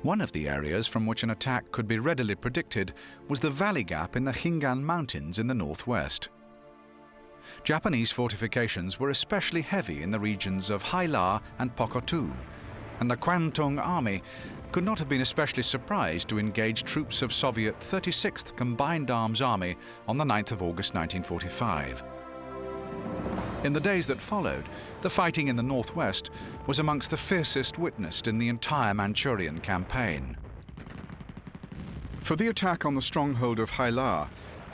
One of the areas from which an attack could be readily predicted was the valley gap in the Khingan Mountains in the northwest. Japanese fortifications were especially heavy in the regions of Haila and Pokot, and the Quantong Army could not have been especially surprised to engage troops of Soviet 36th Combined Arms Army on the 9th of August 1945. In the days that followed, the fighting in the northwest was amongst the fiercest witnessed in the entire Manchurian campaign. For the attack on the stronghold of Haila,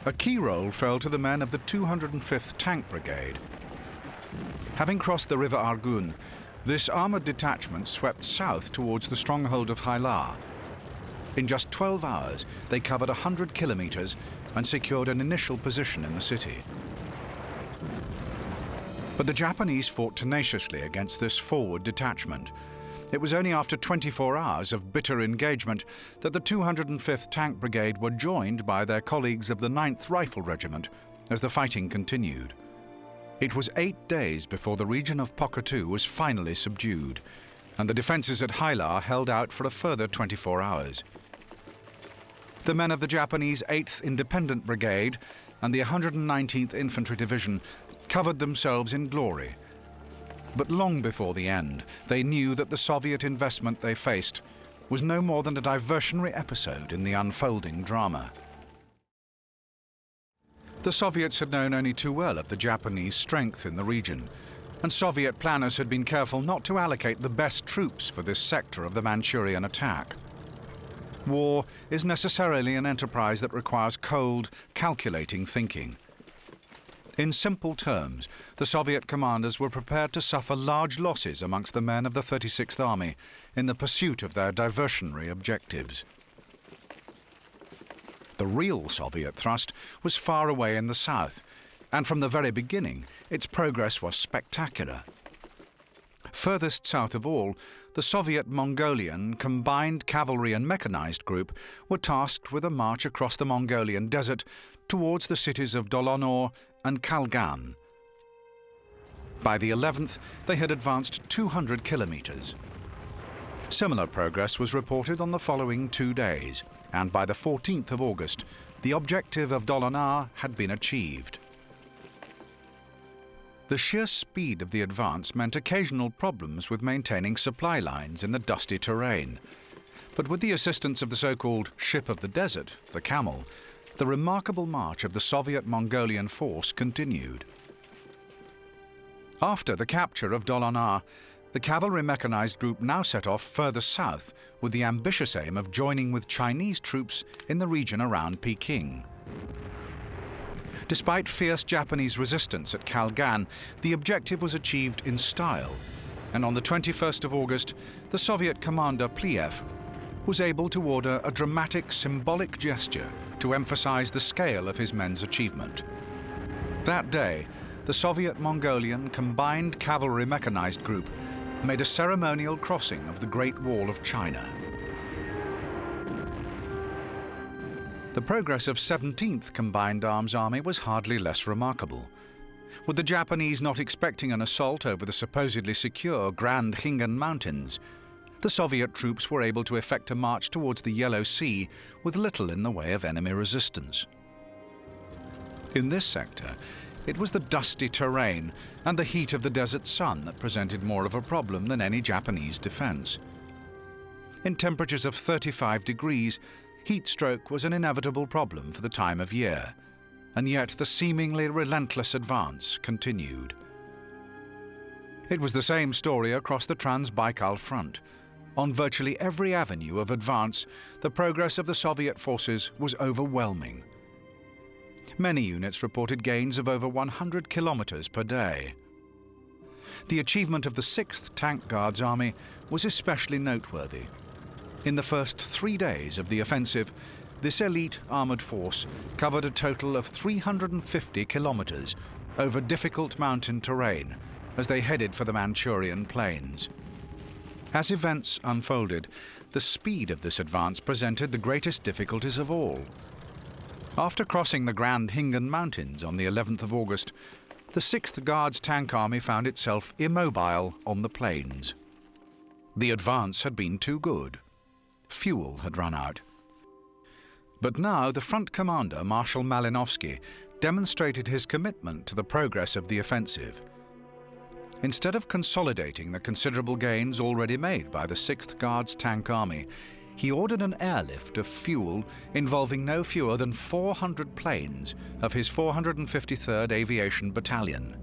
a key role fell to the men of the 205th Tank Brigade. Having crossed the river Argun, this armoured detachment swept south towards the stronghold of Haila. In just 12 hours, they covered 100 kilometres and secured an initial position in the city. But the Japanese fought tenaciously against this forward detachment. It was only after 24 hours of bitter engagement that the 205th Tank Brigade were joined by their colleagues of the 9th Rifle Regiment as the fighting continued. It was 8 days before the region of Pokot was finally subdued, and the defences at Haila held out for a further 24 hours. The men of the Japanese 8th Independent Brigade and the 119th Infantry Division covered themselves in glory. But long before the end, they knew that the Soviet investment they faced was no more than a diversionary episode in the unfolding drama. The Soviets had known only too well of the Japanese strength in the region, and Soviet planners had been careful not to allocate the best troops for this sector of the Manchurian attack. War is necessarily an enterprise that requires cold, calculating thinking. In simple terms, the Soviet commanders were prepared to suffer large losses amongst the men of the 36th Army in the pursuit of their diversionary objectives. The real Soviet thrust was far away in the south, and from the very beginning, its progress was spectacular. Furthest south of all, the Soviet Mongolian Combined Cavalry and Mechanized Group were tasked with a march across the Mongolian desert towards the cities of Dolonor and Kalgan. By the 11th, they had advanced 200 kilometers. Similar progress was reported on the following 2 days, and by the 14th of August, the objective of Dolonor had been achieved. The sheer speed of the advance meant occasional problems with maintaining supply lines in the dusty terrain. But with the assistance of the so-called ship of the desert, the Camel, the remarkable march of the Soviet Mongolian force continued. After the capture of Dolonor, the Cavalry Mechanized Group now set off further south with the ambitious aim of joining with Chinese troops in the region around Peking. Despite fierce Japanese resistance at Kalgan, the objective was achieved in style, and on the 21st of August, the Soviet commander Pliev was able to order a dramatic symbolic gesture to emphasize the scale of his men's achievement. That day, the Soviet Mongolian Combined Cavalry Mechanized Group made a ceremonial crossing of the Great Wall of China. The progress of 17th Combined Arms Army was hardly less remarkable. With the Japanese not expecting an assault over the supposedly secure Grand Khingan Mountains, the Soviet troops were able to effect a march towards the Yellow Sea with little in the way of enemy resistance. In this sector, it was the dusty terrain and the heat of the desert sun that presented more of a problem than any Japanese defense. In temperatures of 35 degrees, heat stroke was an inevitable problem for the time of year, and yet the seemingly relentless advance continued. It was the same story across the Trans-Baikal front. On virtually every avenue of advance, the progress of the Soviet forces was overwhelming. Many units reported gains of over 100 kilometers per day. The achievement of the 6th Tank Guards Army was especially noteworthy. In the first 3 days of the offensive, this elite armored force covered a total of 350 kilometers over difficult mountain terrain as they headed for the Manchurian plains. As events unfolded, the speed of this advance presented the greatest difficulties of all. After crossing the Grand Hingan Mountains on the 11th of August, the 6th Guards Tank Army found itself immobile on the plains. The advance had been too good. Fuel had run out. But now the front commander, Marshal Malinovsky, demonstrated his commitment to the progress of the offensive. Instead of consolidating the considerable gains already made by the 6th Guards Tank Army, he ordered an airlift of fuel involving no fewer than 400 planes of his 453rd Aviation Battalion.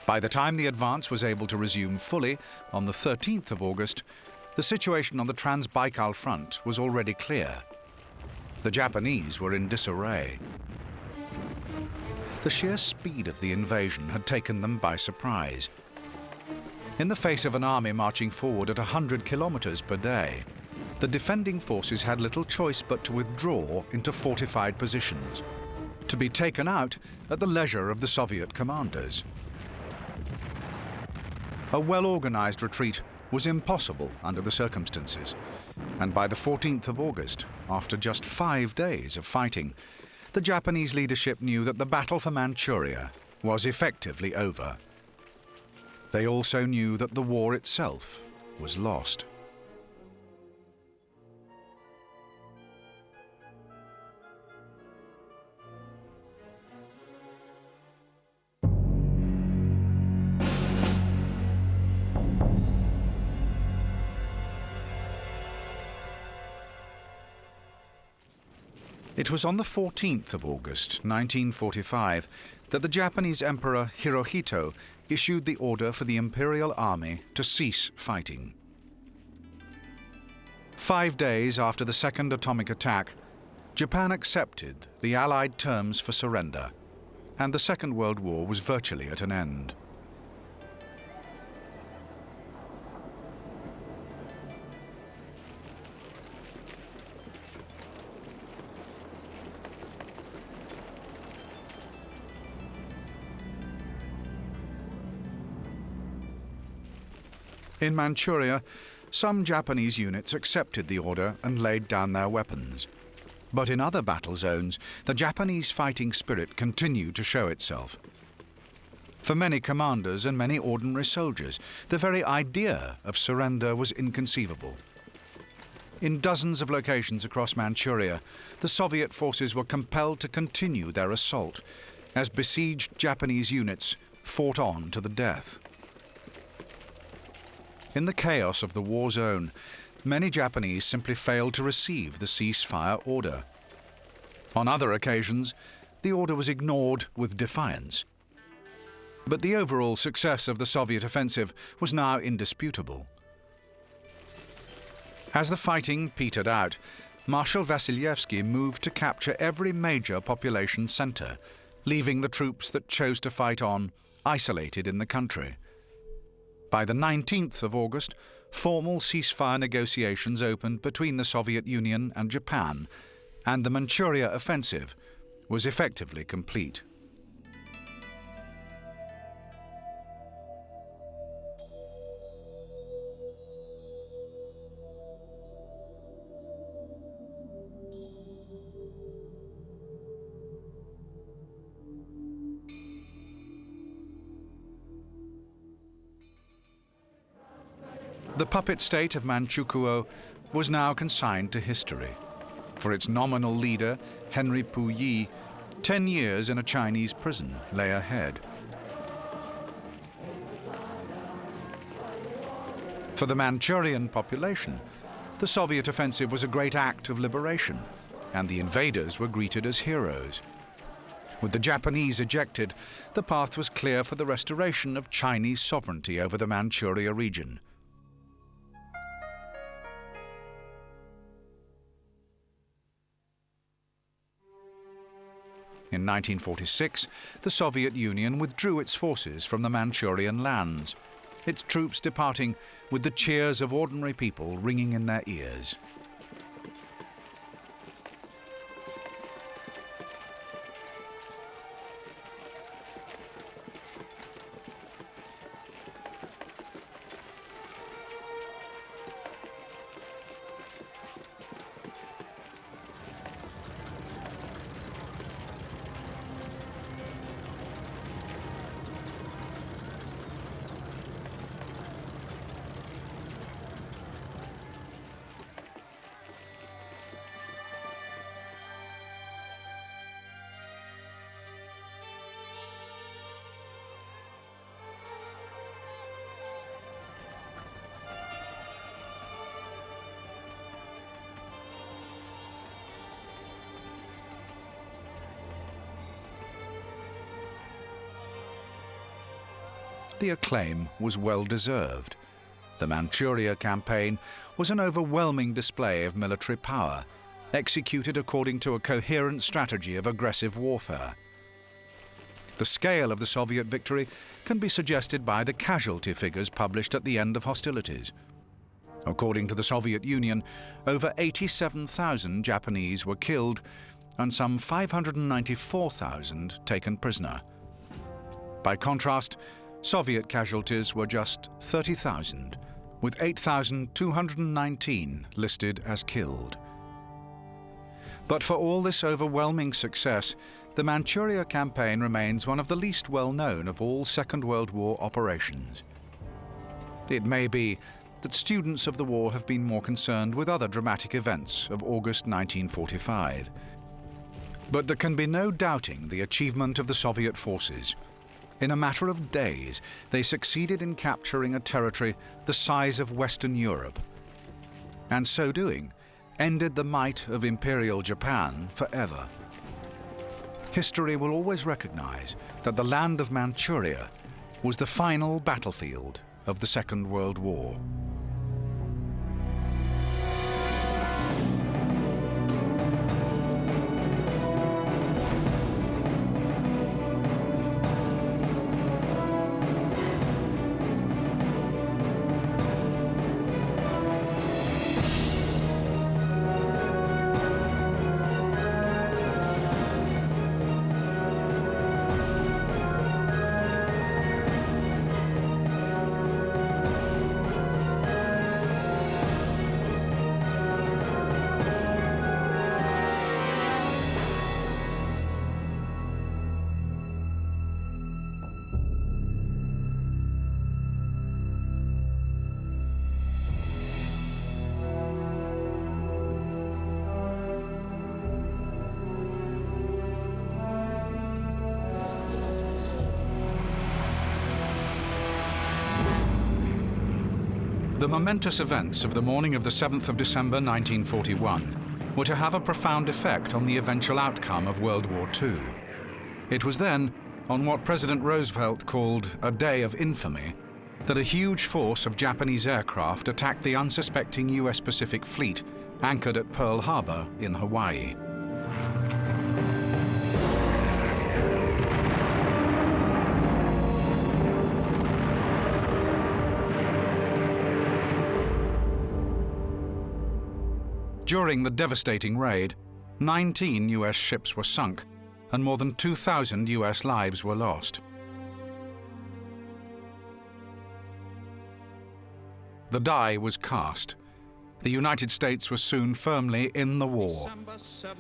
By the time the advance was able to resume fully on the 13th of August, the situation on the Trans-Baikal front was already clear. The Japanese were in disarray. The sheer speed of the invasion had taken them by surprise. In the face of an army marching forward at 100 kilometers per day, the defending forces had little choice but to withdraw into fortified positions, to be taken out at the leisure of the Soviet commanders. A well-organized retreat was impossible under the circumstances, and by the 14th of August, after just 5 days of fighting, the Japanese leadership knew that the battle for Manchuria was effectively over. They also knew that the war itself was lost. It was on the 14th of August, 1945, that the Japanese Emperor Hirohito issued the order for the Imperial Army to cease fighting. 5 days after the second atomic attack, Japan accepted the Allied terms for surrender, and the Second World War was virtually at an end. In Manchuria, some Japanese units accepted the order and laid down their weapons. But in other battle zones, the Japanese fighting spirit continued to show itself. For many commanders and many ordinary soldiers, the very idea of surrender was inconceivable. In dozens of locations across Manchuria, the Soviet forces were compelled to continue their assault as besieged Japanese units fought on to the death. In the chaos of the war zone, many Japanese simply failed to receive the ceasefire order. On other occasions, the order was ignored with defiance. But the overall success of the Soviet offensive was now indisputable. As the fighting petered out, Marshal Vasilevsky moved to capture every major population center, leaving the troops that chose to fight on isolated in the country. By the 19th of August, formal ceasefire negotiations opened between the Soviet Union and Japan, and the Manchuria offensive was effectively complete. The puppet state of Manchukuo was now consigned to history. For its nominal leader, Henry Puyi, 10 years in a Chinese prison lay ahead. For the Manchurian population, the Soviet offensive was a great act of liberation, and the invaders were greeted as heroes. With the Japanese ejected, the path was clear for the restoration of Chinese sovereignty over the Manchuria region. In 1946, the Soviet Union withdrew its forces from the Manchurian lands, its troops departing with the cheers of ordinary people ringing in their ears. The acclaim was well-deserved. The Manchuria campaign was an overwhelming display of military power, executed according to a coherent strategy of aggressive warfare. The scale of the Soviet victory can be suggested by the casualty figures published at the end of hostilities. According to the Soviet Union, over 87,000 Japanese were killed and some 594,000 taken prisoner. By contrast, Soviet casualties were just 30,000, with 8,219 listed as killed. But for all this overwhelming success, the Manchuria campaign remains one of the least well-known of all Second World War operations. It may be that students of the war have been more concerned with other dramatic events of August 1945. But there can be no doubting the achievement of the Soviet forces. In a matter of days, they succeeded in capturing a territory the size of Western Europe, and so doing, ended the might of Imperial Japan forever. History will always recognize that the land of Manchuria was the final battlefield of the Second World War. The momentous events of the morning of the 7th of December 1941 were to have a profound effect on the eventual outcome of World War II. It was then, on what President Roosevelt called a day of infamy, that a huge force of Japanese aircraft attacked the unsuspecting US Pacific Fleet anchored at Pearl Harbor in Hawaii. During the devastating raid, 19 US ships were sunk and more than 2,000 US lives were lost. The die was cast. The United States was soon firmly in the war,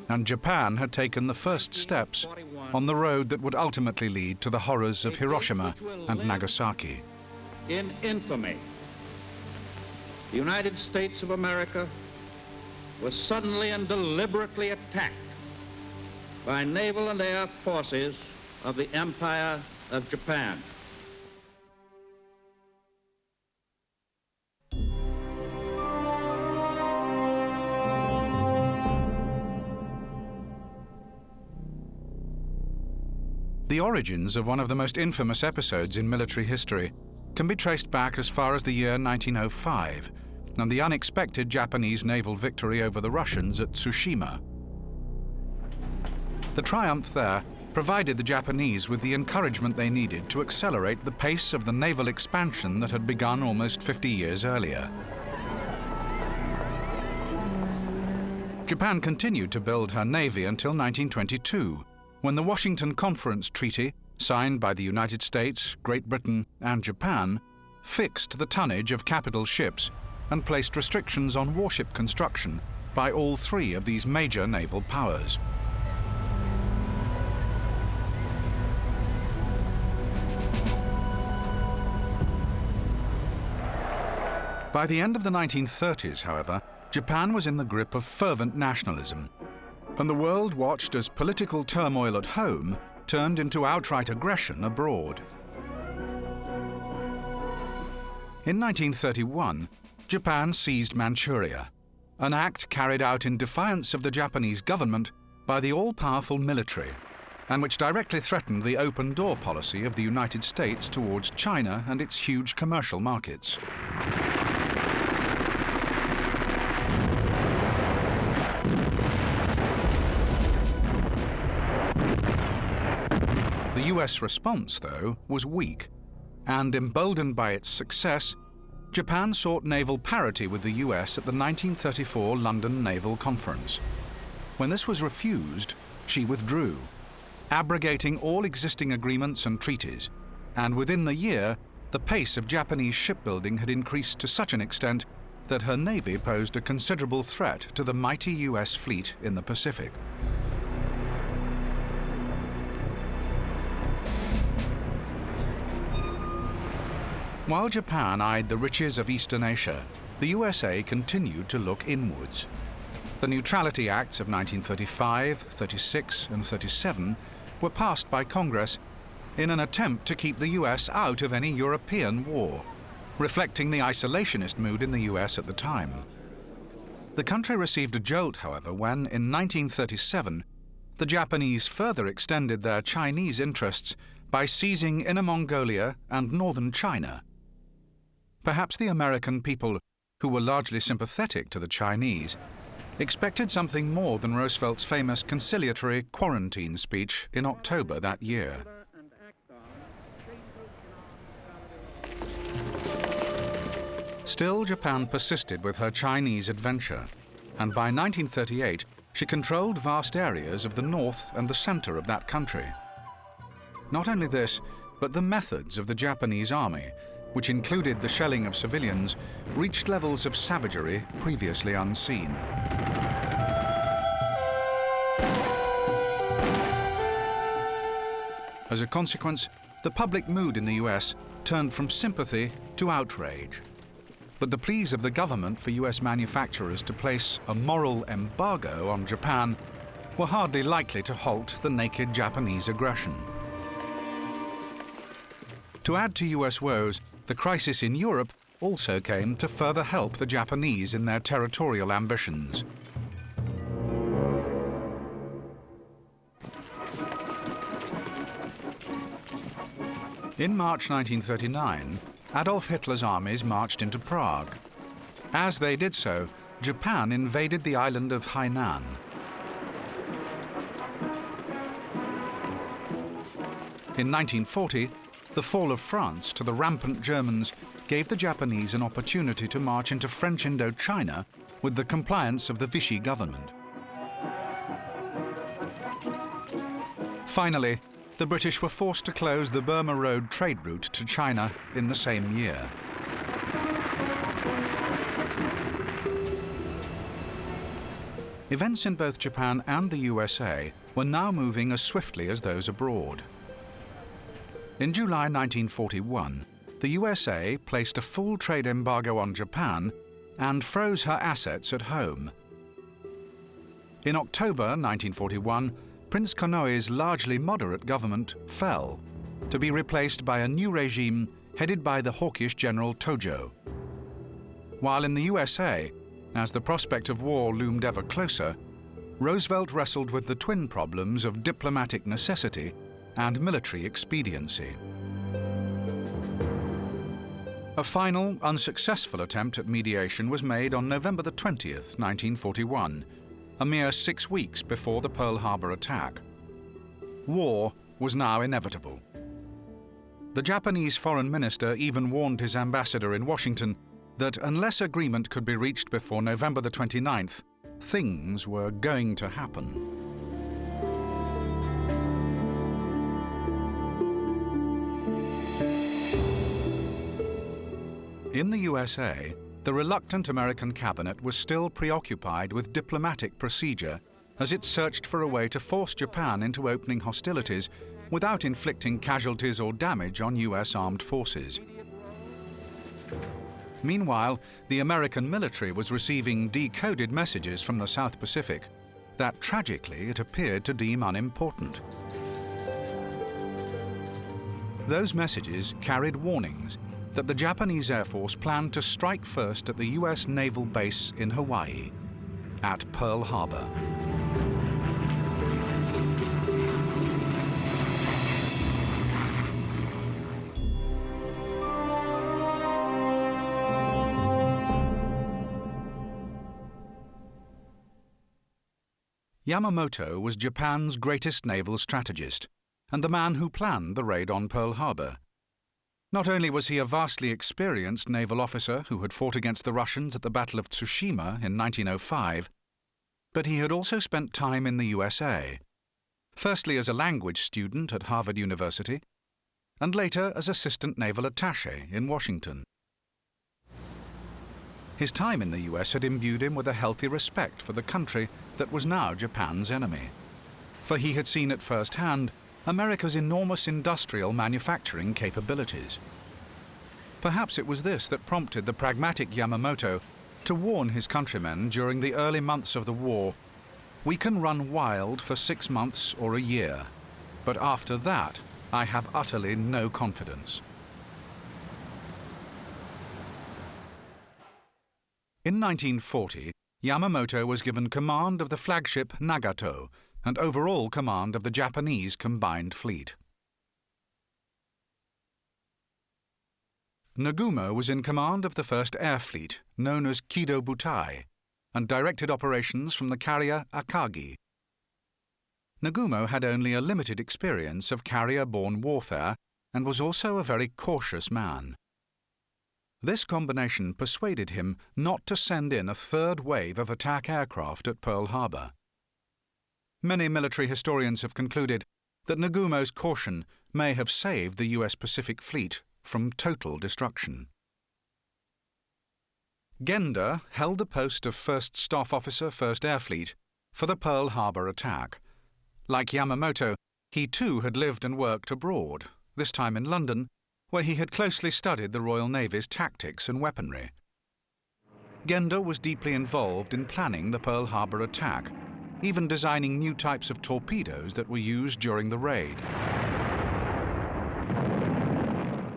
and Japan had taken the first steps on the road that would ultimately lead to the horrors of Hiroshima and Nagasaki. In infamy, the United States of America was suddenly and deliberately attacked by naval and air forces of the Empire of Japan. The origins of one of the most infamous episodes in military history can be traced back as far as the year 1905 and the unexpected Japanese naval victory over the Russians at Tsushima. The triumph there provided the Japanese with the encouragement they needed to accelerate the pace of the naval expansion that had begun almost 50 years earlier. Japan continued to build her navy until 1922, when the Washington Conference Treaty, signed by the United States, Great Britain, and Japan, fixed the tonnage of capital ships and placed restrictions on warship construction by all three of these major naval powers. By the end of the 1930s, however, Japan was in the grip of fervent nationalism, and the world watched as political turmoil at home turned into outright aggression abroad. In 1931, Japan seized Manchuria, an act carried out in defiance of the Japanese government by the all-powerful military, and which directly threatened the open-door policy of the United States towards China and its huge commercial markets. The US response, though, was weak, and emboldened by its success, Japan sought naval parity with the US at the 1934 London Naval Conference. When this was refused, she withdrew, abrogating all existing agreements and treaties, and within the year, the pace of Japanese shipbuilding had increased to such an extent that her navy posed a considerable threat to the mighty US fleet in the Pacific. While Japan eyed the riches of Eastern Asia, the USA continued to look inwards. The Neutrality Acts of 1935, 36, and 37 were passed by Congress in an attempt to keep the US out of any European war, reflecting the isolationist mood in the US at the time. The country received a jolt, however, when, in 1937, the Japanese further extended their Chinese interests by seizing Inner Mongolia and northern China. Perhaps the American people, who were largely sympathetic to the Chinese, expected something more than Roosevelt's famous conciliatory quarantine speech in October that year. Still, Japan persisted with her Chinese adventure, and by 1938 she controlled vast areas of the north and the center of that country. Not only this, but the methods of the Japanese army, which included the shelling of civilians, reached levels of savagery previously unseen. As a consequence, the public mood in the US turned from sympathy to outrage. But the pleas of the government for US manufacturers to place a moral embargo on Japan were hardly likely to halt the naked Japanese aggression. To add to US woes, the crisis in Europe also came to further help the Japanese in their territorial ambitions. In March 1939, Adolf Hitler's armies marched into Prague. As they did so, Japan invaded the island of Hainan. In 1940, the fall of France to the rampant Germans gave the Japanese an opportunity to march into French Indochina with the compliance of the Vichy government. Finally, the British were forced to close the Burma Road trade route to China in the same year. Events in both Japan and the USA were now moving as swiftly as those abroad. In July 1941, the USA placed a full trade embargo on Japan and froze her assets at home. In October 1941, Prince Konoe's largely moderate government fell, to be replaced by a new regime headed by the hawkish General Tojo. While in the USA, as the prospect of war loomed ever closer, Roosevelt wrestled with the twin problems of diplomatic necessity and military expediency. A final, unsuccessful attempt at mediation was made on November the 20th, 1941, a mere 6 weeks before the Pearl Harbor attack. War was now inevitable. The Japanese foreign minister even warned his ambassador in Washington that unless agreement could be reached before November the 29th, things were going to happen. In the USA, the reluctant American cabinet was still preoccupied with diplomatic procedure as it searched for a way to force Japan into opening hostilities without inflicting casualties or damage on US armed forces. Meanwhile, the American military was receiving decoded messages from the South Pacific that tragically it appeared to deem unimportant. Those messages carried warnings that the Japanese Air Force planned to strike first at the US naval base in Hawaii, at Pearl Harbor. Yamamoto was Japan's greatest naval strategist and the man who planned the raid on Pearl Harbor. Not only was he a vastly experienced naval officer who had fought against the Russians at the Battle of Tsushima in 1905, but he had also spent time in the USA, firstly as a language student at Harvard University, and later as assistant naval attaché in Washington. His time in the US had imbued him with a healthy respect for the country that was now Japan's enemy, for he had seen at first hand America's enormous industrial manufacturing capabilities. Perhaps it was this that prompted the pragmatic Yamamoto to warn his countrymen during the early months of the war, "We can run wild for 6 months or a year, but after that I have utterly no confidence." In 1940, Yamamoto was given command of the flagship Nagato and overall command of the Japanese combined fleet. Nagumo was in command of the first air fleet, known as Kido Butai, and directed operations from the carrier Akagi. Nagumo had only a limited experience of carrier-borne warfare and was also a very cautious man. This combination persuaded him not to send in a third wave of attack aircraft at Pearl Harbor. Many military historians have concluded that Nagumo's caution may have saved the US Pacific Fleet from total destruction. Genda held the post of First Staff Officer, 1st Air Fleet, for the Pearl Harbor attack. Like Yamamoto, he too had lived and worked abroad, this time in London, where he had closely studied the Royal Navy's tactics and weaponry. Genda was deeply involved in planning the Pearl Harbor attack, even designing new types of torpedoes that were used during the raid.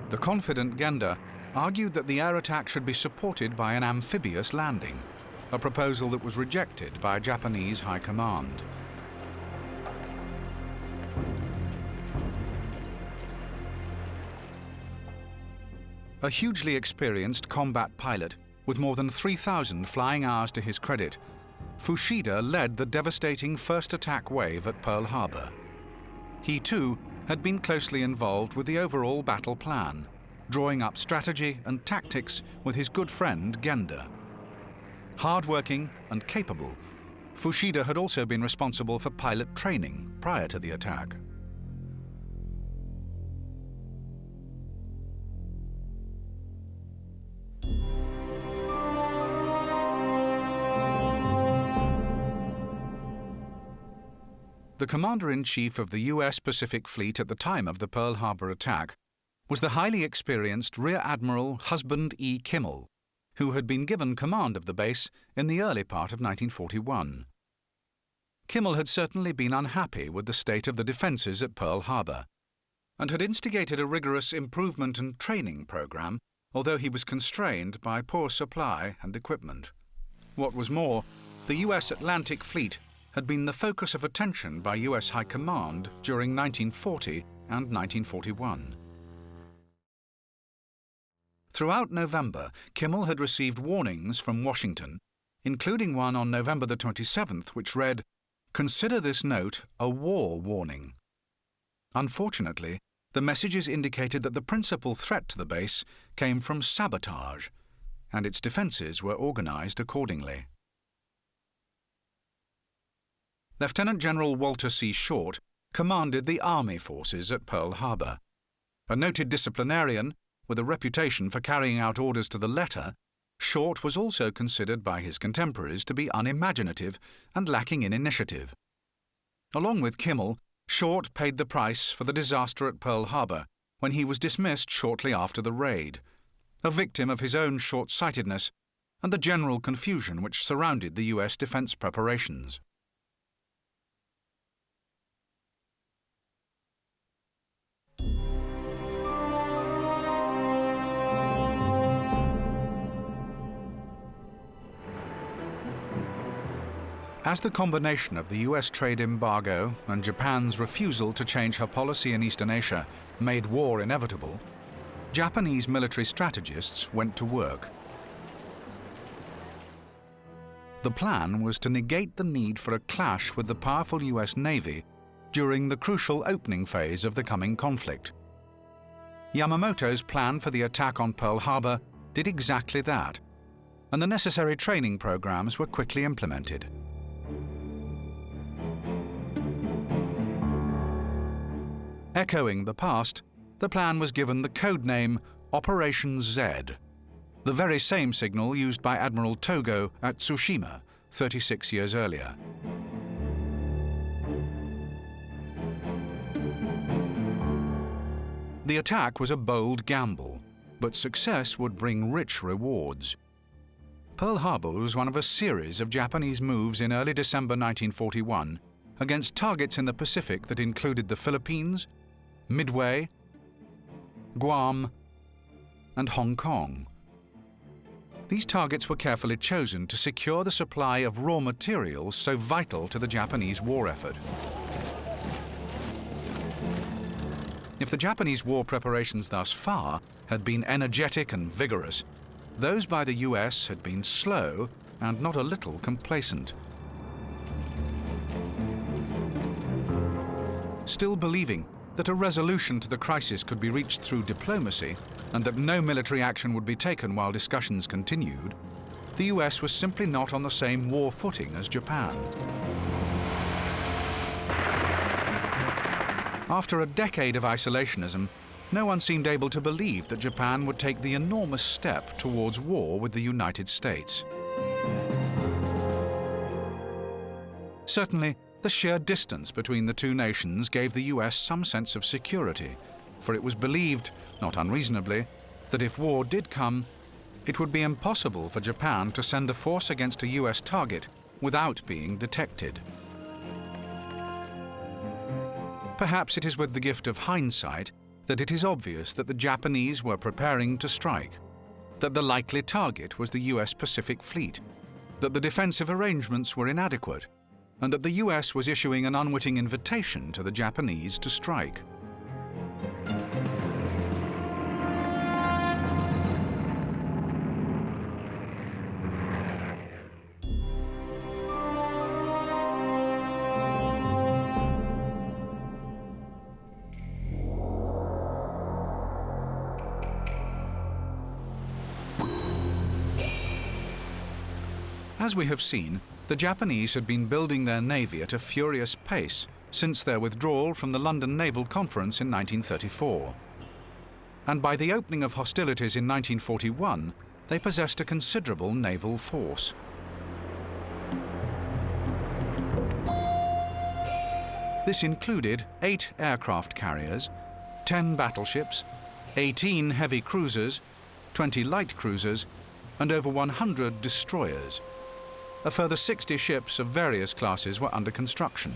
The confident Genda argued that the air attack should be supported by an amphibious landing, a proposal that was rejected by Japanese High Command. A hugely experienced combat pilot, with more than 3,000 flying hours to his credit, Fushida led the devastating first attack wave at Pearl Harbor. He too had been closely involved with the overall battle plan, drawing up strategy and tactics with his good friend Genda. Hard-working and capable, Fushida had also been responsible for pilot training prior to the attack. The commander-in-chief of the US Pacific Fleet at the time of the Pearl Harbor attack was the highly experienced Rear Admiral Husband E. Kimmel, who had been given command of the base in the early part of 1941. Kimmel had certainly been unhappy with the state of the defences at Pearl Harbor, and had instigated a rigorous improvement and training program, although he was constrained by poor supply and equipment. What was more, the US Atlantic Fleet had been the focus of attention by US High Command during 1940 and 1941. Throughout November, Kimmel had received warnings from Washington, including one on November the 27th, which read, "Consider this note a war warning. Unfortunately, the messages indicated that the principal threat to the base came from sabotage, and its defences were organised accordingly. Lieutenant General Walter C. Short commanded the Army forces at Pearl Harbor. A noted disciplinarian, with a reputation for carrying out orders to the letter, Short was also considered by his contemporaries to be unimaginative and lacking in initiative. Along with Kimmel, Short paid the price for the disaster at Pearl Harbor when he was dismissed shortly after the raid, a victim of his own short-sightedness and the general confusion which surrounded the US defense preparations. As the combination of the US trade embargo and Japan's refusal to change her policy in Eastern Asia made war inevitable, Japanese military strategists went to work. The plan was to negate the need for a clash with the powerful US Navy during the crucial opening phase of the coming conflict. Yamamoto's plan for the attack on Pearl Harbor did exactly that, and the necessary training programs were quickly implemented. Echoing the past, the plan was given the code name Operation Z, the very same signal used by Admiral Togo at Tsushima 36 years earlier. The attack was a bold gamble, but success would bring rich rewards. Pearl Harbor was one of a series of Japanese moves in early December 1941 against targets in the Pacific that included the Philippines, Midway, Guam, and Hong Kong. These targets were carefully chosen to secure the supply of raw materials so vital to the Japanese war effort. If the Japanese war preparations thus far had been energetic and vigorous, those by the US had been slow and not a little complacent. Still believing that a resolution to the crisis could be reached through diplomacy and that no military action would be taken while discussions continued, the US was simply not on the same war footing as Japan. After a decade of isolationism, no one seemed able to believe that Japan would take the enormous step towards war with the United States. Certainly, the sheer distance between the two nations gave the US some sense of security, for it was believed, not unreasonably, that if war did come, it would be impossible for Japan to send a force against a US target without being detected. Perhaps it is with the gift of hindsight that it is obvious that the Japanese were preparing to strike, that the likely target was the US Pacific Fleet, that the defensive arrangements were inadequate, and that the US was issuing an unwitting invitation to the Japanese to strike. As we have seen, the Japanese had been building their navy at a furious pace since their withdrawal from the London Naval Conference in 1934. And by the opening of hostilities in 1941, they possessed a considerable naval force. This included 8 aircraft carriers, 10 battleships, 18 heavy cruisers, 20 light cruisers, and over 100 destroyers. A further 60 ships of various classes were under construction.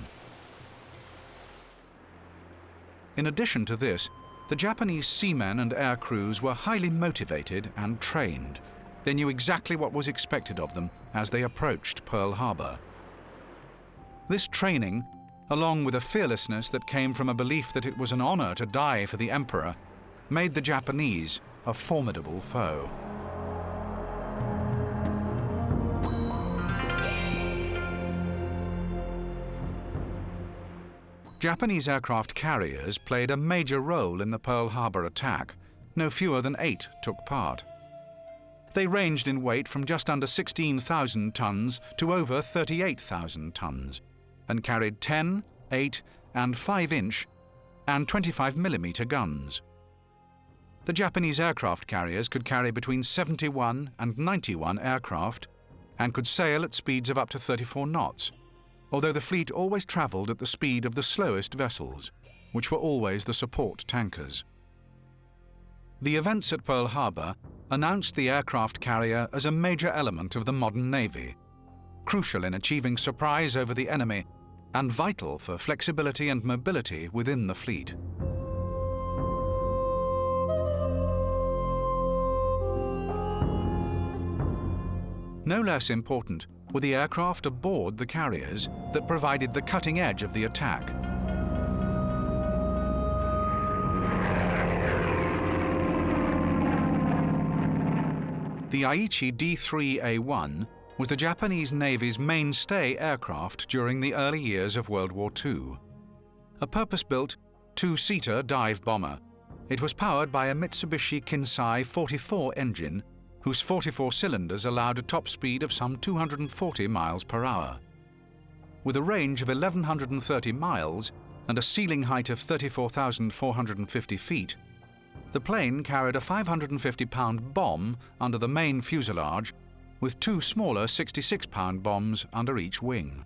In addition to this, the Japanese seamen and air crews were highly motivated and trained. They knew exactly what was expected of them as they approached Pearl Harbor. This training, along with a fearlessness that came from a belief that it was an honor to die for the emperor, made the Japanese a formidable foe. Japanese aircraft carriers played a major role in the Pearl Harbor attack. No fewer than 8 took part. They ranged in weight from just under 16,000 tons to over 38,000 tons and carried 10, 8 and 5-inch and 25mm guns. The Japanese aircraft carriers could carry between 71 and 91 aircraft and could sail at speeds of up to 34 knots, although the fleet always travelled at the speed of the slowest vessels, which were always the support tankers. The events at Pearl Harbor announced the aircraft carrier as a major element of the modern Navy, crucial in achieving surprise over the enemy and vital for flexibility and mobility within the fleet. No less important were the aircraft aboard the carriers that provided the cutting edge of the attack. The Aichi D3A1 was the Japanese Navy's mainstay aircraft during the early years of World War II. A purpose-built, 2-seater dive bomber, it was powered by a Mitsubishi Kinsei 44 engine whose 44 cylinders allowed a top speed of some 240 miles per hour. With a range of 1,130 miles and a ceiling height of 34,450 feet, the plane carried a 550-pound bomb under the main fuselage with 2 smaller 66-pound bombs under each wing.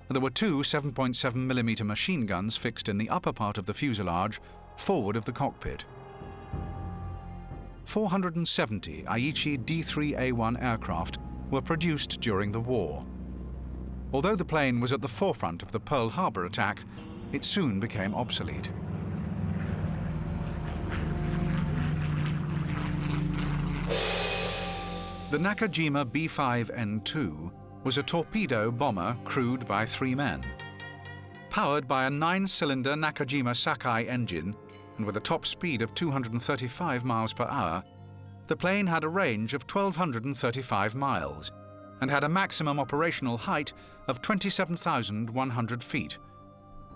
There were 2 7.7mm machine guns fixed in the upper part of the fuselage, forward of the cockpit. 470 Aichi D3A1 aircraft were produced during the war. Although the plane was at the forefront of the Pearl Harbor attack, it soon became obsolete. The Nakajima B5N2 was a torpedo bomber crewed by 3 men. Powered by a 9-cylinder Nakajima Sakai engine and with a top speed of 235 miles per hour, the plane had a range of 1,235 miles and had a maximum operational height of 27,100 feet.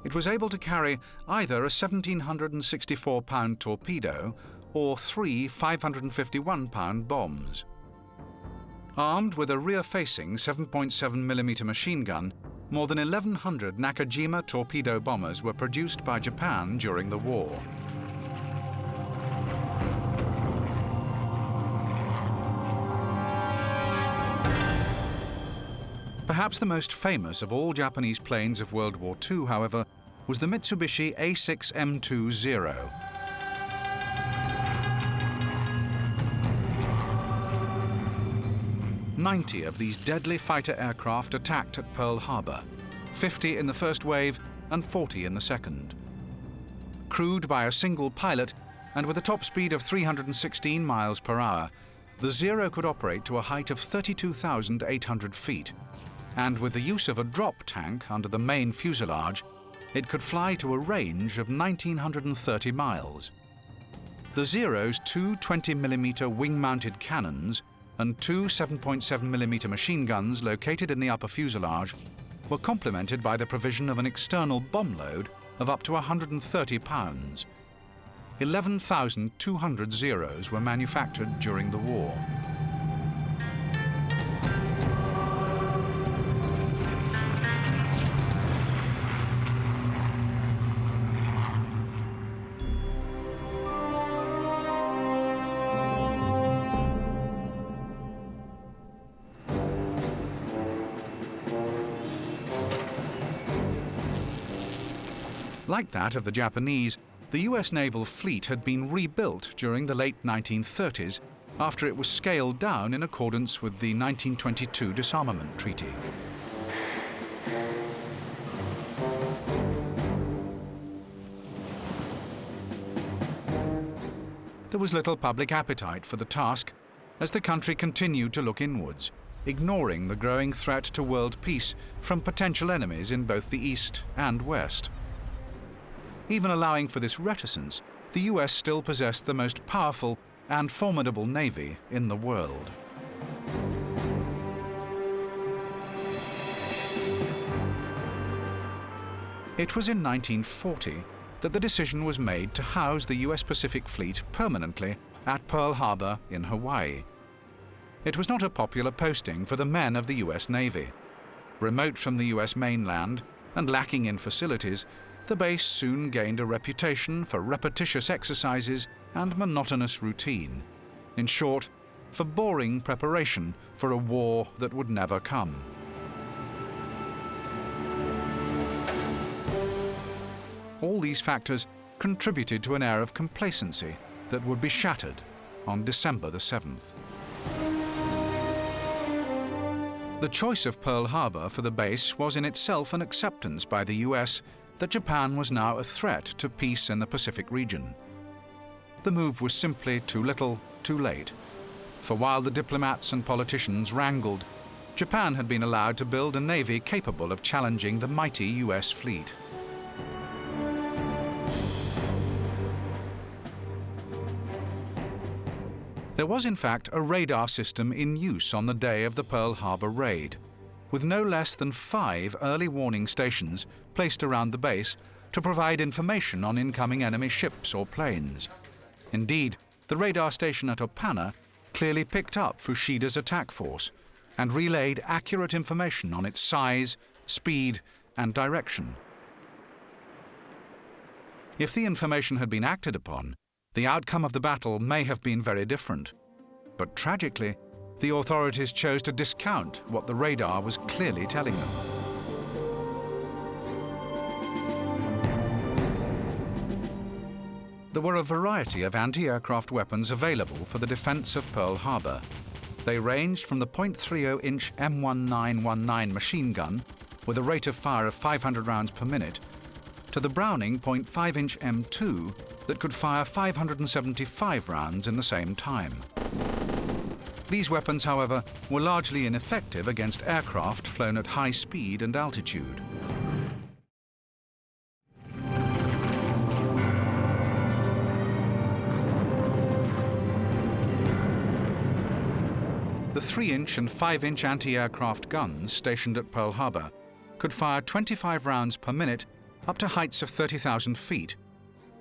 It was able to carry either a 1,764-pound torpedo or 3 551-pound bombs. Armed with a rear-facing 7.7mm machine gun, more than 1,100 Nakajima torpedo bombers were produced by Japan during the war. Perhaps the most famous of all Japanese planes of World War II, however, was the Mitsubishi A6M20. "90 of these deadly fighter aircraft attacked at Pearl Harbor, 50 in the first wave and 40 in the second. Crewed by a single pilot and with a top speed of 316 miles per hour, the Zero could operate to a height of 32,800 feet, and with the use of a drop tank under the main fuselage, it could fly to a range of 1,930 miles. The Zero's 2 20mm wing-mounted cannons and 2 7.7mm machine guns located in the upper fuselage were complemented by the provision of an external bomb load of up to 130 pounds. 11,200 Zeros were manufactured during the war. Like that of the Japanese, the US naval fleet had been rebuilt during the late 1930s after it was scaled down in accordance with the 1922 disarmament treaty. There was little public appetite for the task as the country continued to look inwards, ignoring the growing threat to world peace from potential enemies in both the East and West. Even allowing for this reticence, the US still possessed the most powerful and formidable navy in the world. It was in 1940 that the decision was made to house the US Pacific Fleet permanently at Pearl Harbor in Hawaii. It was not a popular posting for the men of the US Navy. Remote from the US mainland and lacking in facilities, the base soon gained a reputation for repetitious exercises and monotonous routine. In short, for boring preparation for a war that would never come. All these factors contributed to an air of complacency that would be shattered on December the 7th. The choice of Pearl Harbor for the base was in itself an acceptance by the US that Japan was now a threat to peace in the Pacific region. The move was simply too little, too late. For while the diplomats and politicians wrangled, Japan had been allowed to build a navy capable of challenging the mighty US fleet. There was in fact a radar system in use on the day of the Pearl Harbor raid, with no less than 5 early warning stations placed around the base to provide information on incoming enemy ships or planes. Indeed, the radar station at Opana clearly picked up Fushida's attack force and relayed accurate information on its size, speed, and direction. If the information had been acted upon, the outcome of the battle may have been very different. But tragically, the authorities chose to discount what the radar was clearly telling them. There were a variety of anti-aircraft weapons available for the defense of Pearl Harbor. They ranged from the .30-inch M1919 machine gun, with a rate of fire of 500 rounds per minute, to the Browning .5-inch M2 that could fire 575 rounds in the same time. These weapons, however, were largely ineffective against aircraft flown at high speed and altitude. The 3-inch and 5-inch anti-aircraft guns stationed at Pearl Harbor could fire 25 rounds per minute up to heights of 30,000 feet,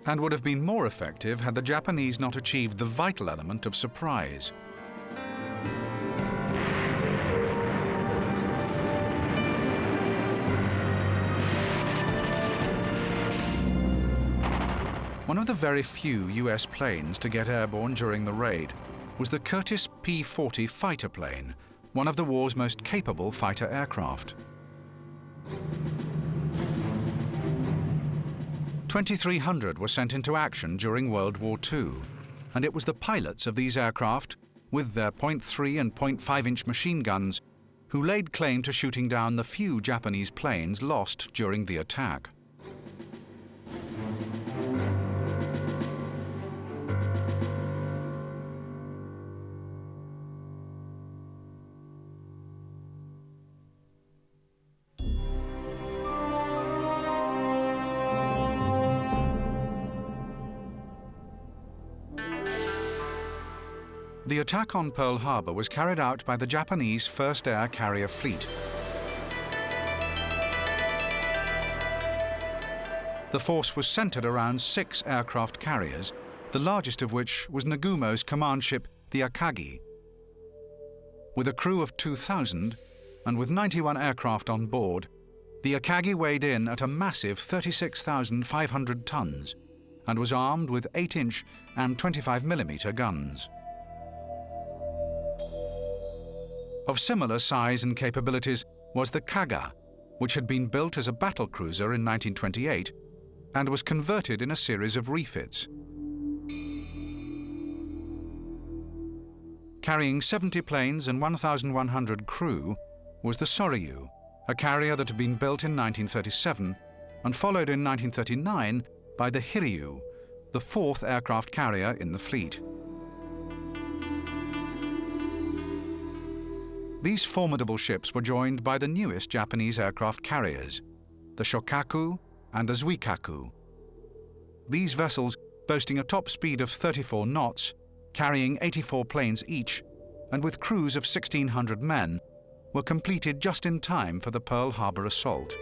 and would have been more effective had the Japanese not achieved the vital element of surprise. One of the very few US planes to get airborne during the raid was the Curtiss P-40 fighter plane, one of the war's most capable fighter aircraft. 2,300 were sent into action during World War II, and it was the pilots of these aircraft, with their .3 and .5-inch machine guns, who laid claim to shooting down the few Japanese planes lost during the attack. The attack on Pearl Harbor was carried out by the Japanese First Air Carrier Fleet. The force was centered around 6 aircraft carriers, the largest of which was Nagumo's command ship, the Akagi. With a crew of 2,000 and with 91 aircraft on board, the Akagi weighed in at a massive 36,500 tons and was armed with 8-inch and 25mm guns. Of similar size and capabilities was the Kaga, which had been built as a battle cruiser in 1928 and was converted in a series of refits. Carrying 70 planes and 1,100 crew was the Soryu, a carrier that had been built in 1937 and followed in 1939 by the Hiryu, the 4th aircraft carrier in the fleet. These formidable ships were joined by the newest Japanese aircraft carriers, the Shokaku and the Zuikaku. These vessels, boasting a top speed of 34 knots, carrying 84 planes each, and with crews of 1,600 men, were completed just in time for the Pearl Harbor assault.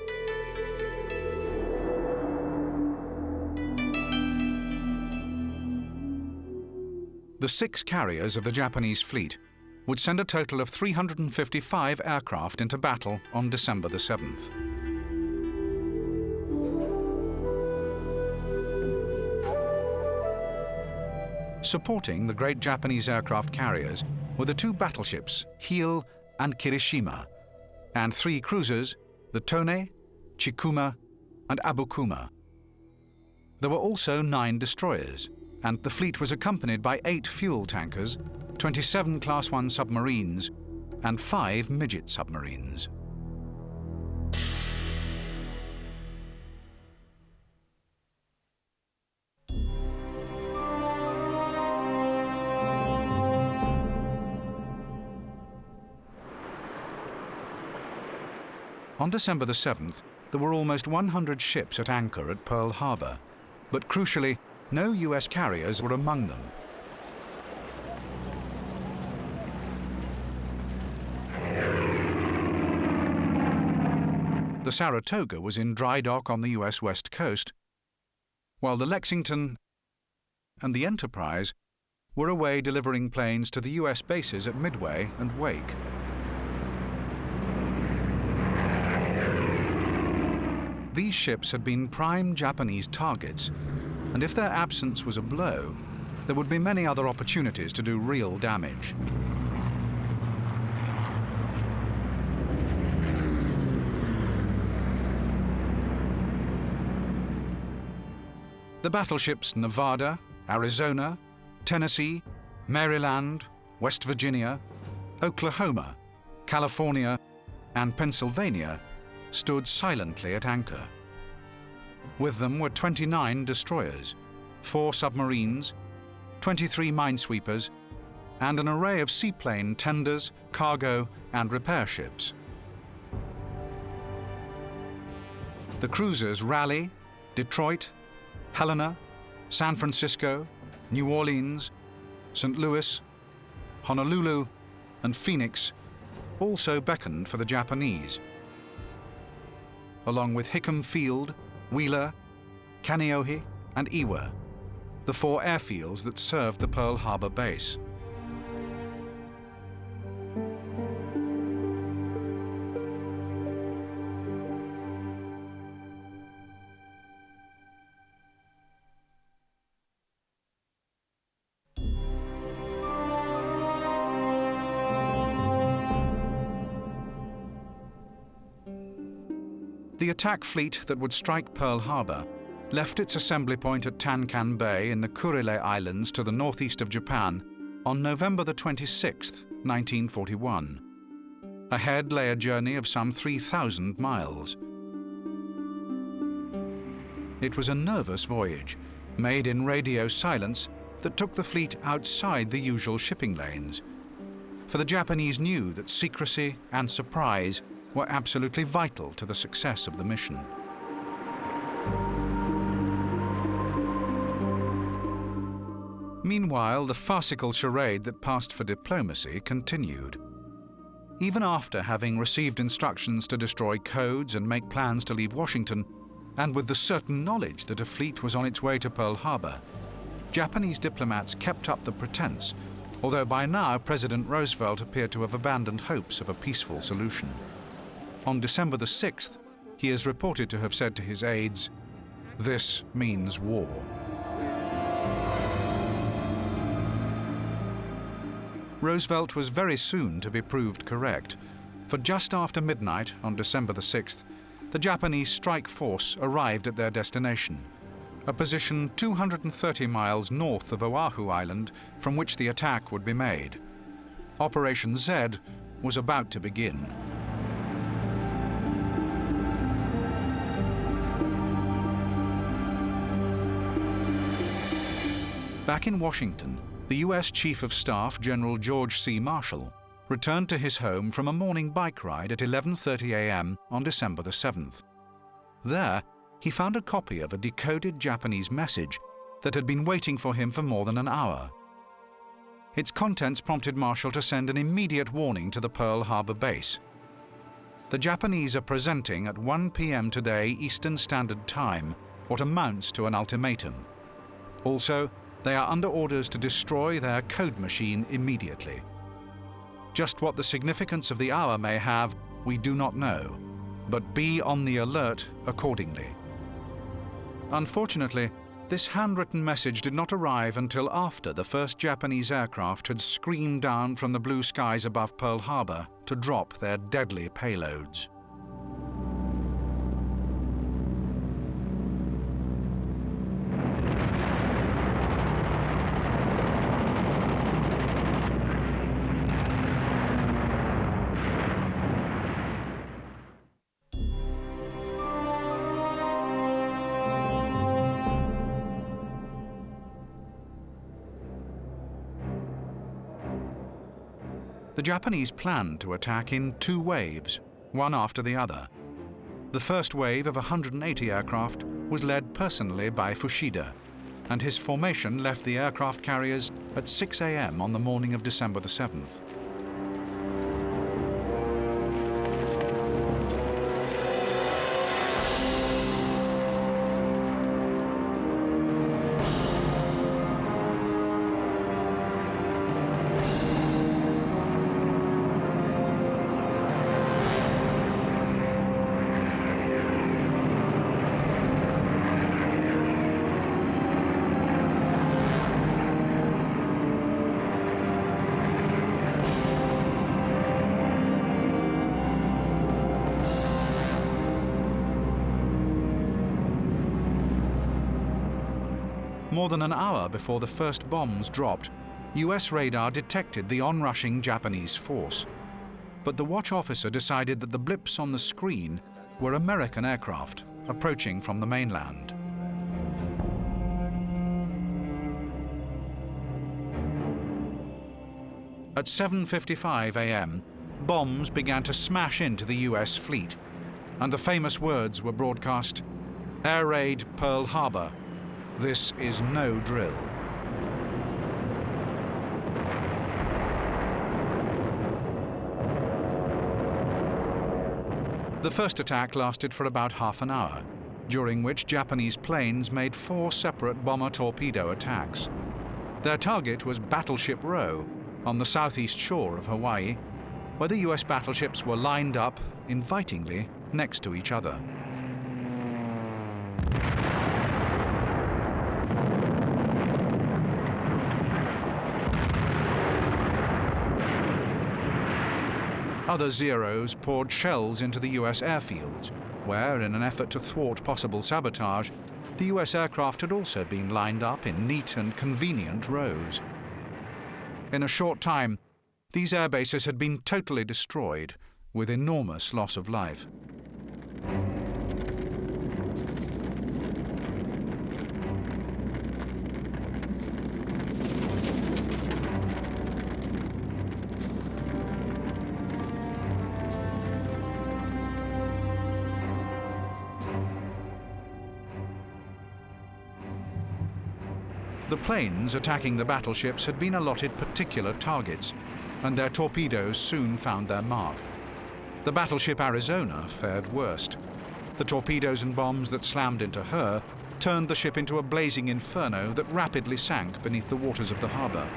The 6 carriers of the Japanese fleet would send a total of 355 aircraft into battle on December the 7th. Supporting the great Japanese aircraft carriers were the 2 battleships, Heel and Kirishima, and 3 cruisers, the Tone, Chikuma, and Abukuma. There were also 9 destroyers, and the fleet was accompanied by 8 fuel tankers, 27 Class 1 submarines, and 5 midget submarines. On December the 7th, there were almost 100 ships at anchor at Pearl Harbor, but crucially, no US carriers were among them. The Saratoga was in dry dock on the US West Coast, while the Lexington and the Enterprise were away delivering planes to the US bases at Midway and Wake. These ships had been prime Japanese targets, and if their absence was a blow, there would be many other opportunities to do real damage. The battleships Nevada, Arizona, Tennessee, Maryland, West Virginia, Oklahoma, California, and Pennsylvania stood silently at anchor. With them were 29 destroyers, 4 submarines, 23 minesweepers, and an array of seaplane tenders, cargo, and repair ships. The cruisers Raleigh, Detroit, Helena, San Francisco, New Orleans, St. Louis, Honolulu, and Phoenix also beckoned for the Japanese, along with Hickam Field, Wheeler, Kaneohe, and Iwo, the 4 airfields that served the Pearl Harbor base. The attack fleet that would strike Pearl Harbor left its assembly point at Tankan Bay in the Kurile Islands to the northeast of Japan on November the 26th, 1941. Ahead lay a journey of some 3,000 miles. It was a nervous voyage, made in radio silence, that took the fleet outside the usual shipping lanes. For the Japanese knew that secrecy and surprise were absolutely vital to the success of the mission. Meanwhile, the farcical charade that passed for diplomacy continued. Even after having received instructions to destroy codes and make plans to leave Washington, and with the certain knowledge that a fleet was on its way to Pearl Harbor, Japanese diplomats kept up the pretense, although by now President Roosevelt appeared to have abandoned hopes of a peaceful solution. On December the 6th, he is reported to have said to his aides, "This means war." Roosevelt was very soon to be proved correct, for just after midnight on December the 6th, the Japanese strike force arrived at their destination, a position 230 miles north of Oahu Island from which the attack would be made. Operation Z was about to begin. Back in Washington, the U.S. Chief of Staff, General George C. Marshall, returned to his home from a morning bike ride at 11:30 a.m. on December the 7th. There, he found a copy of a decoded Japanese message that had been waiting for him for more than an hour. Its contents prompted Marshall to send an immediate warning to the Pearl Harbor base. The Japanese are presenting at 1 p.m. today Eastern Standard Time what amounts to an ultimatum. Also, they are under orders to destroy their code machine immediately. Just what the significance of the hour may have, we do not know, but be on the alert accordingly. Unfortunately, this handwritten message did not arrive until after the first Japanese aircraft had screamed down from the blue skies above Pearl Harbor to drop their deadly payloads. The Japanese planned to attack in 2 waves, one after the other. The first wave of 180 aircraft was led personally by Fushida, and his formation left the aircraft carriers at 6 a.m. on the morning of December the 7th. More than an hour before the first bombs dropped, US radar detected the onrushing Japanese force. But the watch officer decided that the blips on the screen were American aircraft approaching from the mainland. At 7:55 a.m., bombs began to smash into the US fleet, and the famous words were broadcast, "Air raid Pearl Harbor. This is no drill." The first attack lasted for about half an hour, during which Japanese planes made 4 separate bomber torpedo attacks. Their target was Battleship Row on the southeast shore of Hawaii, where the US battleships were lined up invitingly next to each other. Other Zeros poured shells into the US airfields, where, in an effort to thwart possible sabotage, the US aircraft had also been lined up in neat and convenient rows. In a short time, these air bases had been totally destroyed, with enormous loss of life. The planes attacking the battleships had been allotted particular targets, and their torpedoes soon found their mark. The battleship Arizona fared worst. The torpedoes and bombs that slammed into her turned the ship into a blazing inferno that rapidly sank beneath the waters of the harbor.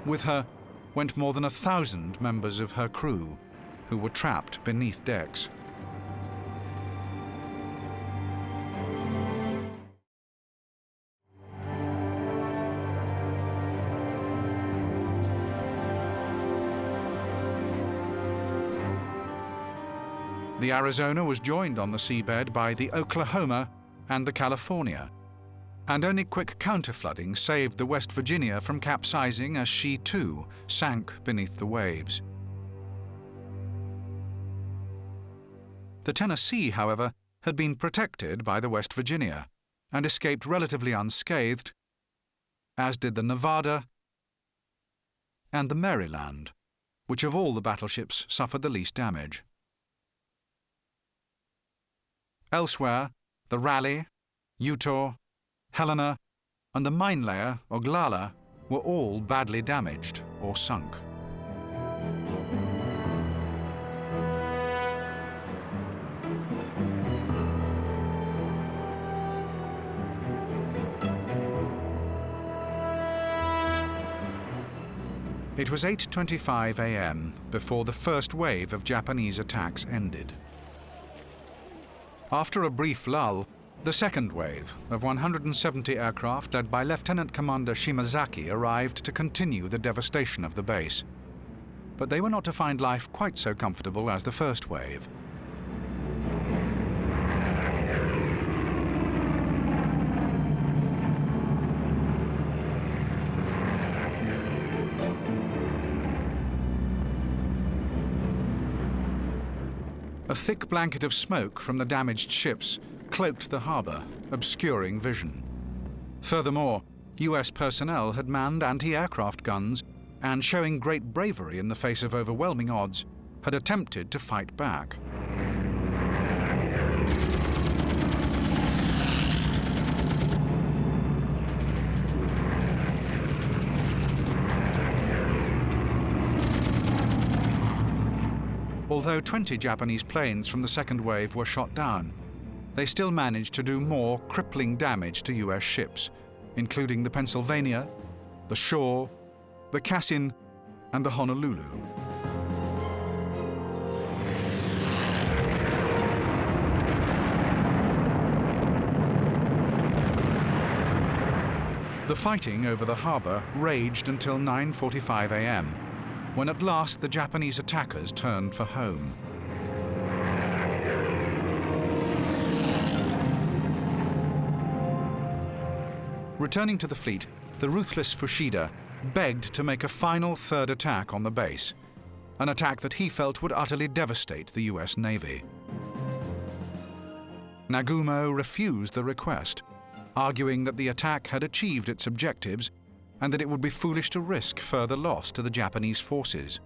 With her went more than 1,000 members of her crew, who were trapped beneath decks. The Arizona was joined on the seabed by the Oklahoma and the California, and only quick counterflooding saved the West Virginia from capsizing as she too sank beneath the waves. The Tennessee, however, had been protected by the West Virginia and escaped relatively unscathed, as did the Nevada and the Maryland, which of all the battleships suffered the least damage. Elsewhere, the Raleigh, Utah, Helena, and the mine layer, Oglala, were all badly damaged or sunk. It was 8:25 a.m. before the first wave of Japanese attacks ended. After a brief lull, the second wave of 170 aircraft led by Lieutenant Commander Shimazaki arrived to continue the devastation of the base. But they were not to find life quite so comfortable as the first wave. A thick blanket of smoke from the damaged ships cloaked the harbour, obscuring vision. Furthermore, US personnel had manned anti-aircraft guns and, showing great bravery in the face of overwhelming odds, had attempted to fight back. Although 20 Japanese planes from the second wave were shot down, they still managed to do more crippling damage to US ships, including the Pennsylvania, the Shaw, the Cassin, and the Honolulu. The fighting over the harbour raged until 9:45 a.m., when at last the Japanese attackers turned for home. Returning to the fleet, the ruthless Fushida begged to make a final third attack on the base, an attack that he felt would utterly devastate the US Navy. Nagumo refused the request, arguing that the attack had achieved its objectives and that it would be foolish to risk further loss to the Japanese forces.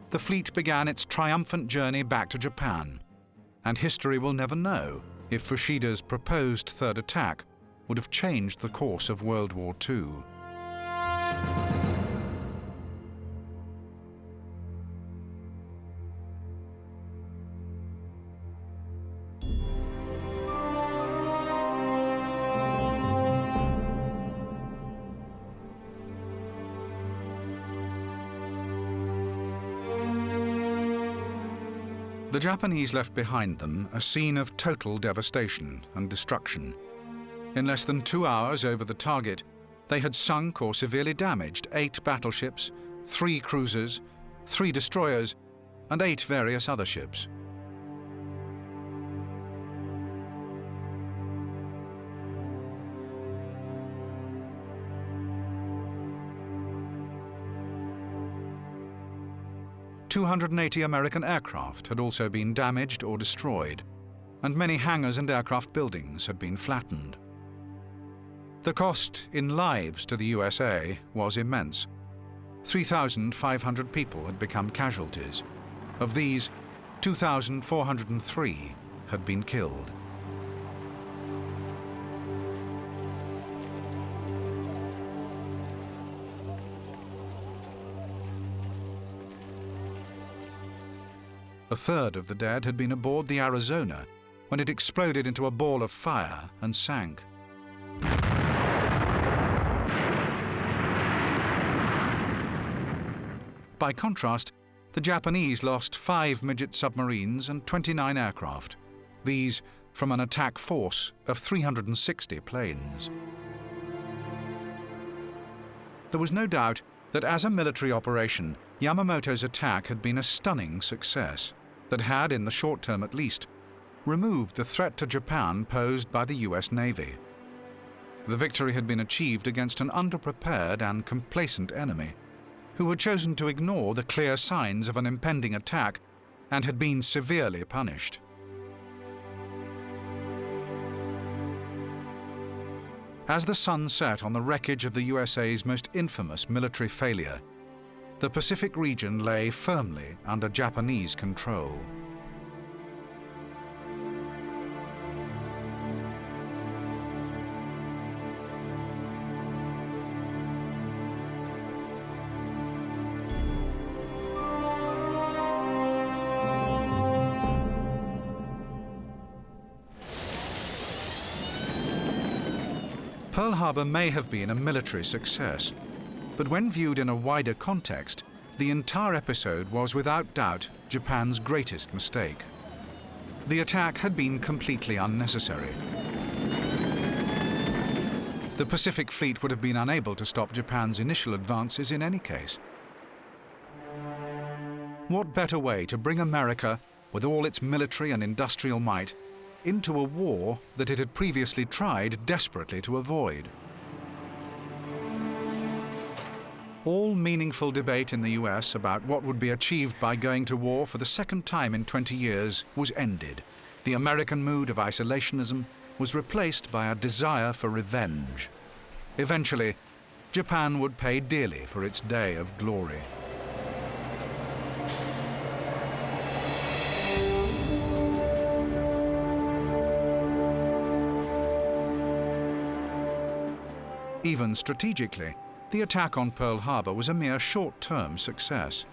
The fleet began its triumphant journey back to Japan, and history will never know if Fushida's proposed third attack would have changed the course of World War II. The Japanese left behind them a scene of total devastation and destruction. In less than 2 hours over the target, they had sunk or severely damaged 8 battleships, 3 cruisers, 3 destroyers, and 8 various other ships. "280 American aircraft had also been damaged or destroyed, and many hangars and aircraft buildings had been flattened. The cost in lives to the USA was immense. 3,500 people had become casualties. Of these, 2,403 had been killed. A third of the dead had been aboard the Arizona when it exploded into a ball of fire and sank. By contrast, the Japanese lost 5 midget submarines and 29 aircraft, these from an attack force of 360 planes. There was no doubt that as a military operation, Yamamoto's attack had been a stunning success that had, in the short term at least, removed the threat to Japan posed by the US Navy. The victory had been achieved against an underprepared and complacent enemy who had chosen to ignore the clear signs of an impending attack and had been severely punished. As the sun set on the wreckage of the USA's most infamous military failure, the Pacific region lay firmly under Japanese control. Pearl Harbor may have been a military success, But when viewed in a wider context, the entire episode was without doubt Japan's greatest mistake. The attack had been completely unnecessary. The Pacific Fleet would have been unable to stop Japan's initial advances in any case. What better way to bring America, with all its military and industrial might, into a war that it had previously tried desperately to avoid? All meaningful debate in the US about what would be achieved by going to war for the second time in 20 years was ended. The American mood of isolationism was replaced by a desire for revenge. Eventually, Japan would pay dearly for its day of glory. Even strategically, the attack on Pearl Harbor was a mere short-term success.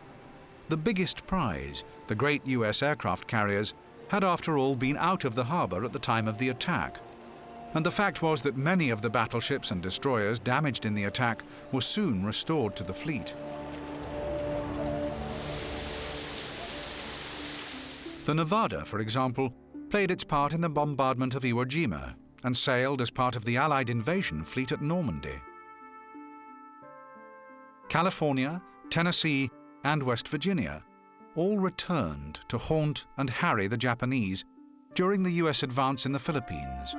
The biggest prize, the great US aircraft carriers, had after all been out of the harbor at the time of the attack. And the fact was that many of the battleships and destroyers damaged in the attack were soon restored to the fleet. The Nevada, for example, played its part in the bombardment of Iwo Jima and sailed as part of the Allied invasion fleet at Normandy. California, Tennessee, and West Virginia all returned to haunt and harry the Japanese during the US advance in the Philippines.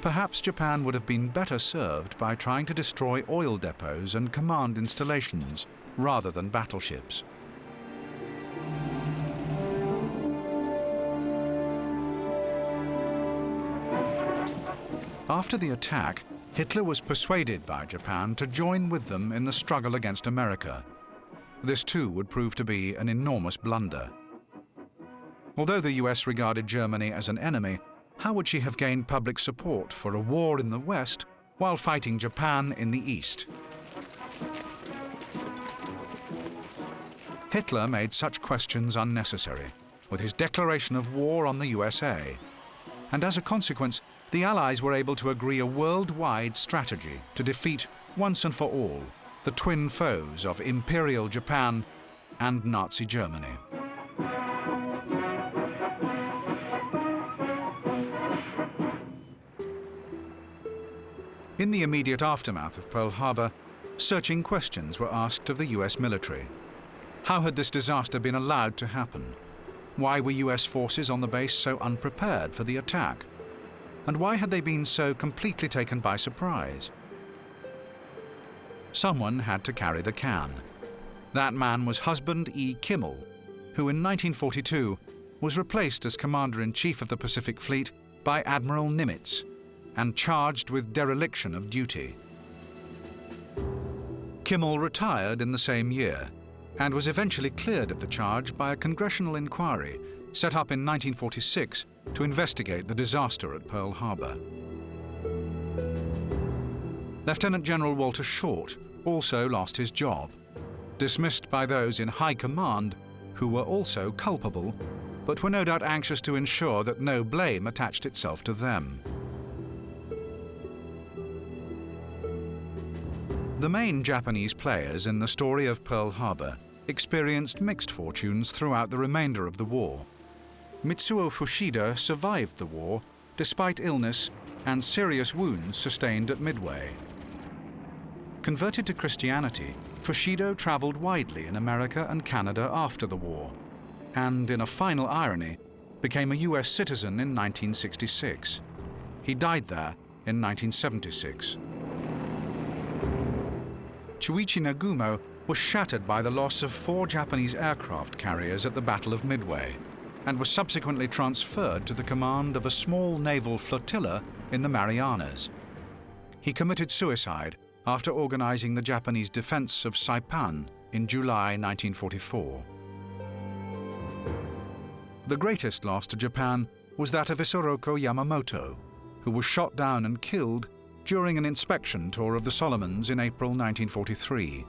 Perhaps Japan would have been better served by trying to destroy oil depots and command installations rather than battleships. After the attack, Hitler was persuaded by Japan to join with them in the struggle against America. This too would prove to be an enormous blunder. Although the US regarded Germany as an enemy, how would she have gained public support for a war in the West while fighting Japan in the East? Hitler made such questions unnecessary with his declaration of war on the USA, and as a consequence, the Allies were able to agree a worldwide strategy to defeat, once and for all, the twin foes of Imperial Japan and Nazi Germany. In the immediate aftermath of Pearl Harbor, searching questions were asked of the US military. How had this disaster been allowed to happen? Why were US forces on the base so unprepared for the attack? And why had they been so completely taken by surprise? Someone had to carry the can. That man was Husband E. Kimmel, who in 1942 was replaced as Commander-in-Chief of the Pacific Fleet by Admiral Nimitz and charged with dereliction of duty. Kimmel retired in the same year and was eventually cleared of the charge by a congressional inquiry set up in 1946 to investigate the disaster at Pearl Harbor. Lieutenant General Walter Short also lost his job, dismissed by those in high command who were also culpable, but were no doubt anxious to ensure that no blame attached itself to them. The main Japanese players in the story of Pearl Harbor experienced mixed fortunes throughout the remainder of the war. Mitsuo Fushida survived the war despite illness and serious wounds sustained at Midway. Converted to Christianity, Fushida traveled widely in America and Canada after the war, and in a final irony, became a US citizen in 1966. He died there in 1976. Chuichi Nagumo was shattered by the loss of 4 Japanese aircraft carriers at the Battle of Midway, and was subsequently transferred to the command of a small naval flotilla in the Marianas. He committed suicide after organizing the Japanese defense of Saipan in July 1944. The greatest loss to Japan was that of Isoroku Yamamoto, who was shot down and killed during an inspection tour of the Solomons in April 1943.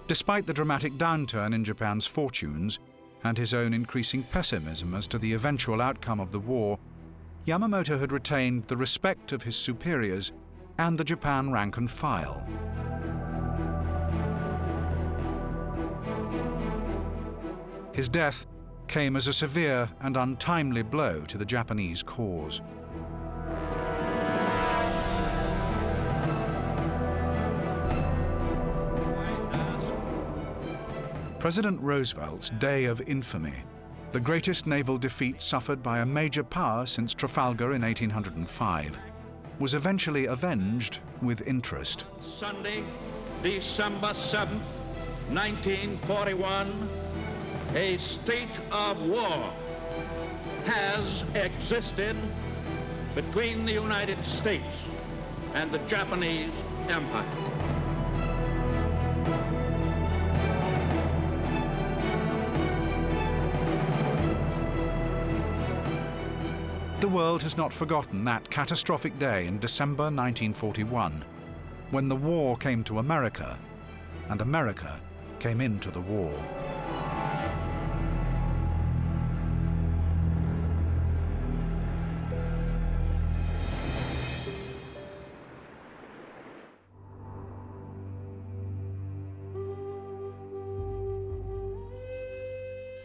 Despite the dramatic downturn in Japan's fortunes and his own increasing pessimism as to the eventual outcome of the war, Yamamoto had retained the respect of his superiors and the Japan rank and file. His death came as a severe and untimely blow to the Japanese cause. President Roosevelt's day of infamy, the greatest naval defeat suffered by a major power since Trafalgar in 1805, was eventually avenged with interest. Sunday, December 7th, 1941, a state of war has existed between the United States and the Japanese Empire. The world has not forgotten that catastrophic day in December 1941, when the war came to America, and America came into the war.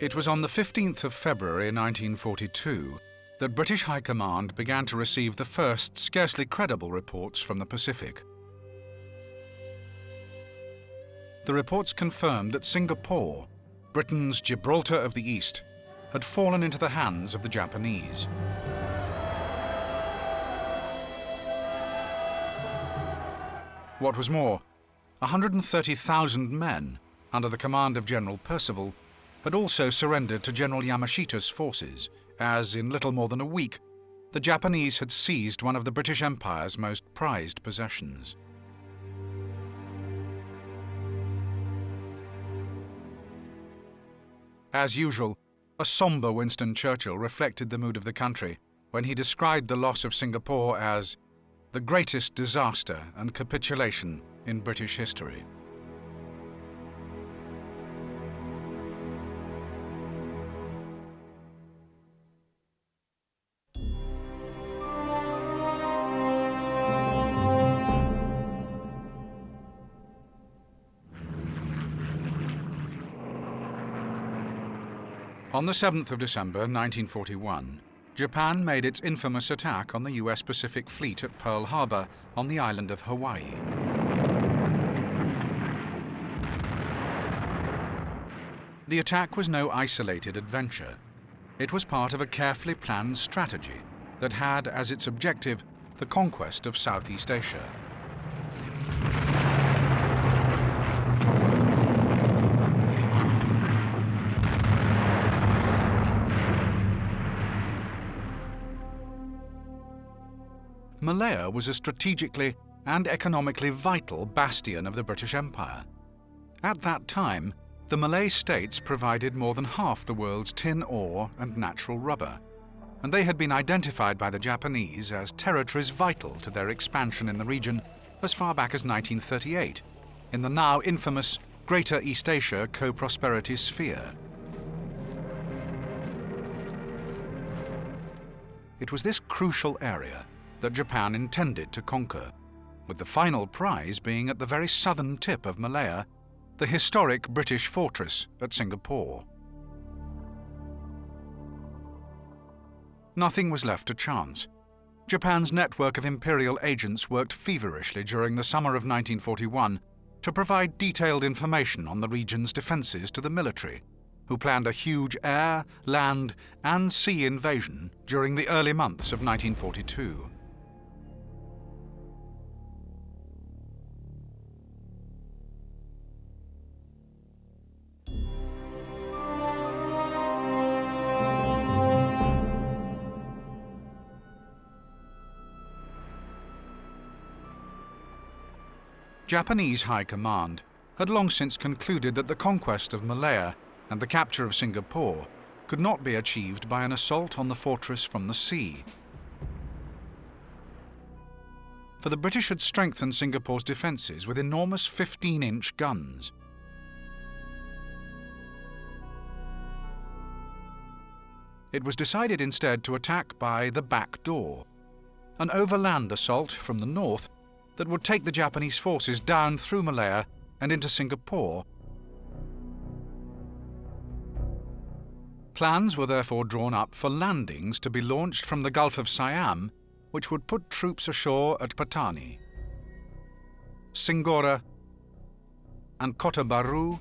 It was on the 15th of February 1942 that British High Command began to receive the first scarcely credible reports from the Pacific. The reports confirmed that Singapore, Britain's Gibraltar of the East, had fallen into the hands of the Japanese. What was more, 130,000 men, under the command of General Percival, had also surrendered to General Yamashita's forces, as in little more than a week, the Japanese had seized one of the British Empire's most prized possessions. As usual, a somber Winston Churchill reflected the mood of the country when he described the loss of Singapore as the greatest disaster and capitulation in British history. On the 7th of December 1941, Japan made its infamous attack on the US Pacific Fleet at Pearl Harbor on the island of Hawaii. The attack was no isolated adventure. It was part of a carefully planned strategy that had as its objective the conquest of Southeast Asia. Malaya was a strategically and economically vital bastion of the British Empire. At that time, the Malay states provided more than half the world's tin ore and natural rubber, and they had been identified by the Japanese as territories vital to their expansion in the region as far back as 1938, in the now infamous Greater East Asia Co-Prosperity Sphere. It was this crucial area that Japan intended to conquer, with the final prize being at the very southern tip of Malaya, the historic British fortress at Singapore. Nothing was left to chance. Japan's network of imperial agents worked feverishly during the summer of 1941 to provide detailed information on the region's defences to the military, who planned a huge air, land, and sea invasion during the early months of 1942. Japanese High Command had long since concluded that the conquest of Malaya and the capture of Singapore could not be achieved by an assault on the fortress from the sea. For the British had strengthened Singapore's defences with enormous 15-inch guns. it was decided instead to attack by the back door, an overland assault from the north that would take the Japanese forces down through Malaya and into Singapore. Plans were therefore drawn up for landings to be launched from the Gulf of Siam, which would put troops ashore at Patani, Singora, and Kota Baru.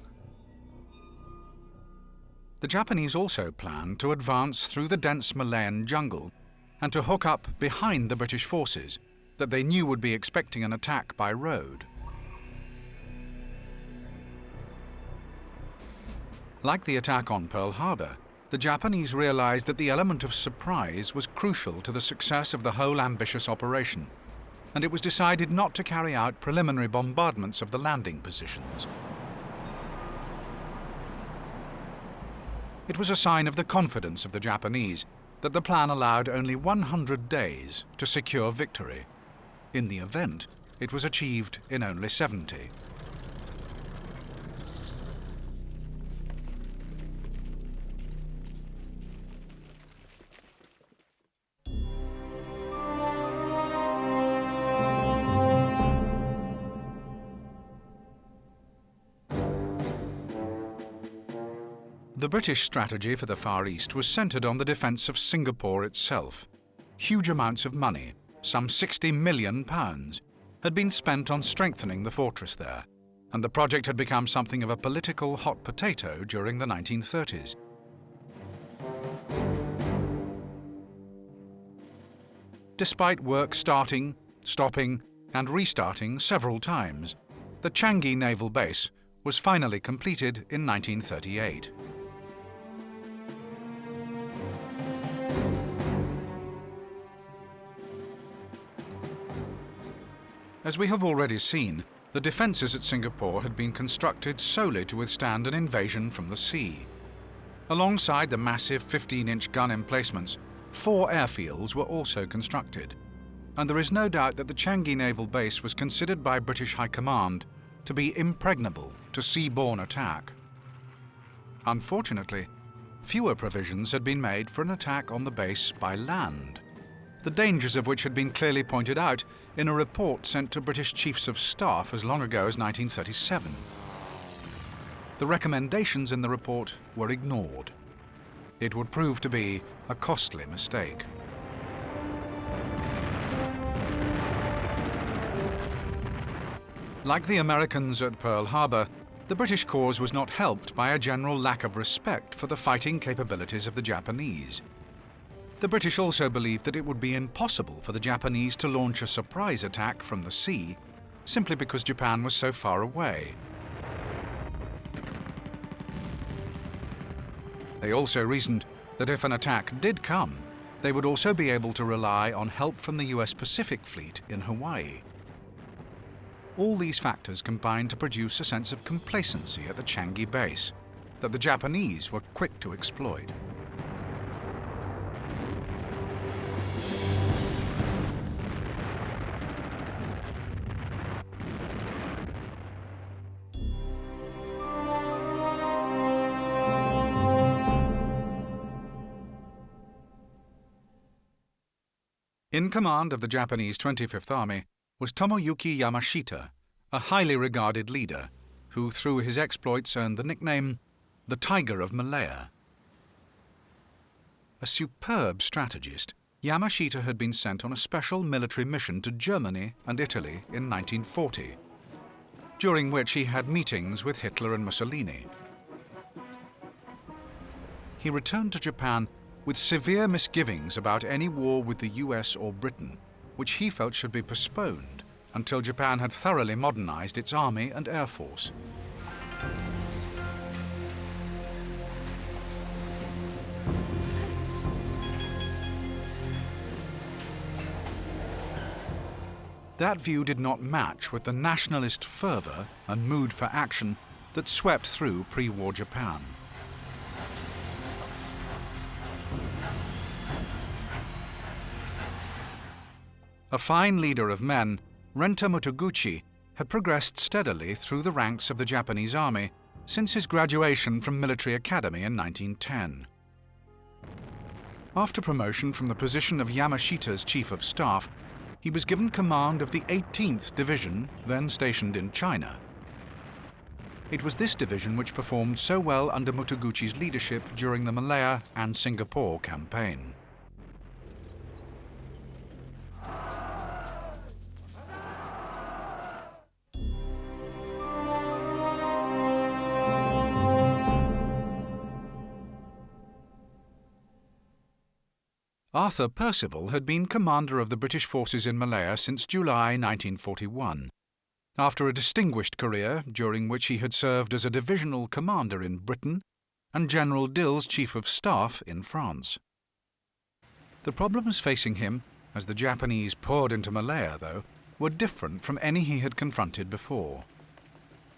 The Japanese also planned to advance through the dense Malayan jungle and to hook up behind the British forces that they knew would be expecting an attack by road. Like the attack on Pearl Harbor, the Japanese realized that the element of surprise was crucial to the success of the whole ambitious operation, and it was decided not to carry out preliminary bombardments of the landing positions. It was a sign of the confidence of the Japanese that the plan allowed only 100 days to secure victory. In the event, it was achieved in only 70. The British strategy for the Far East was centred on the defence of Singapore itself. Huge amounts of money, some £60 million, had been spent on strengthening the fortress there, and the project had become something of a political hot potato during the 1930s. Despite work starting, stopping, and restarting several times, the Changi naval base was finally completed in 1938. As we have already seen, the defences at Singapore had been constructed solely to withstand an invasion from the sea. Alongside the massive 15-inch gun emplacements, 4 airfields were also constructed, and there is no doubt that the Changi naval base was considered by British High Command to be impregnable to sea-borne attack. Unfortunately, fewer provisions had been made for an attack on the base by land, the dangers of which had been clearly pointed out in a report sent to British Chiefs of Staff as long ago as 1937. The recommendations in the report were ignored. It would prove to be a costly mistake. Like the Americans at Pearl Harbor, the British cause was not helped by a general lack of respect for the fighting capabilities of the Japanese. The British also believed that it would be impossible for the Japanese to launch a surprise attack from the sea, simply because Japan was so far away. They also reasoned that if an attack did come, they would also be able to rely on help from the US Pacific Fleet in Hawaii. All these factors combined to produce a sense of complacency at the Changi base that the Japanese were quick to exploit. In command of the Japanese 25th Army was Tomoyuki Yamashita, a highly regarded leader who, through his exploits, earned the nickname the Tiger of Malaya. A superb strategist, Yamashita had been sent on a special military mission to Germany and Italy in 1940, during which he had meetings with Hitler and Mussolini. He returned to Japan with severe misgivings about any war with the US or Britain, which he felt should be postponed until Japan had thoroughly modernized its army and air force. That view did not match with the nationalist fervor and mood for action that swept through pre-war Japan. A fine leader of men, Renta Motoguchi had progressed steadily through the ranks of the Japanese army since his graduation from military academy in 1910. After promotion from the position of Yamashita's Chief of Staff, he was given command of the 18th Division, then stationed in China. It was this division which performed so well under Motoguchi's leadership during the Malaya and Singapore campaign. Arthur Percival had been commander of the British forces in Malaya since July 1941, after a distinguished career during which he had served as a divisional commander in Britain and General Dill's Chief of Staff in France. The problems facing him, as the Japanese poured into Malaya, though, were different from any he had confronted before.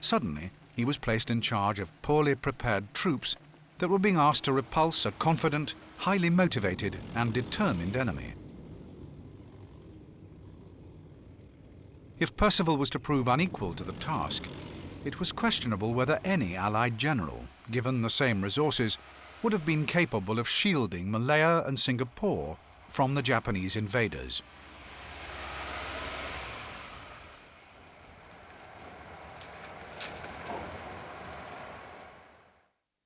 Suddenly, he was placed in charge of poorly prepared troops that were being asked to repulse a confident, highly motivated and determined enemy. If Percival was to prove unequal to the task, it was questionable whether any Allied general, given the same resources, would have been capable of shielding Malaya and Singapore from the Japanese invaders.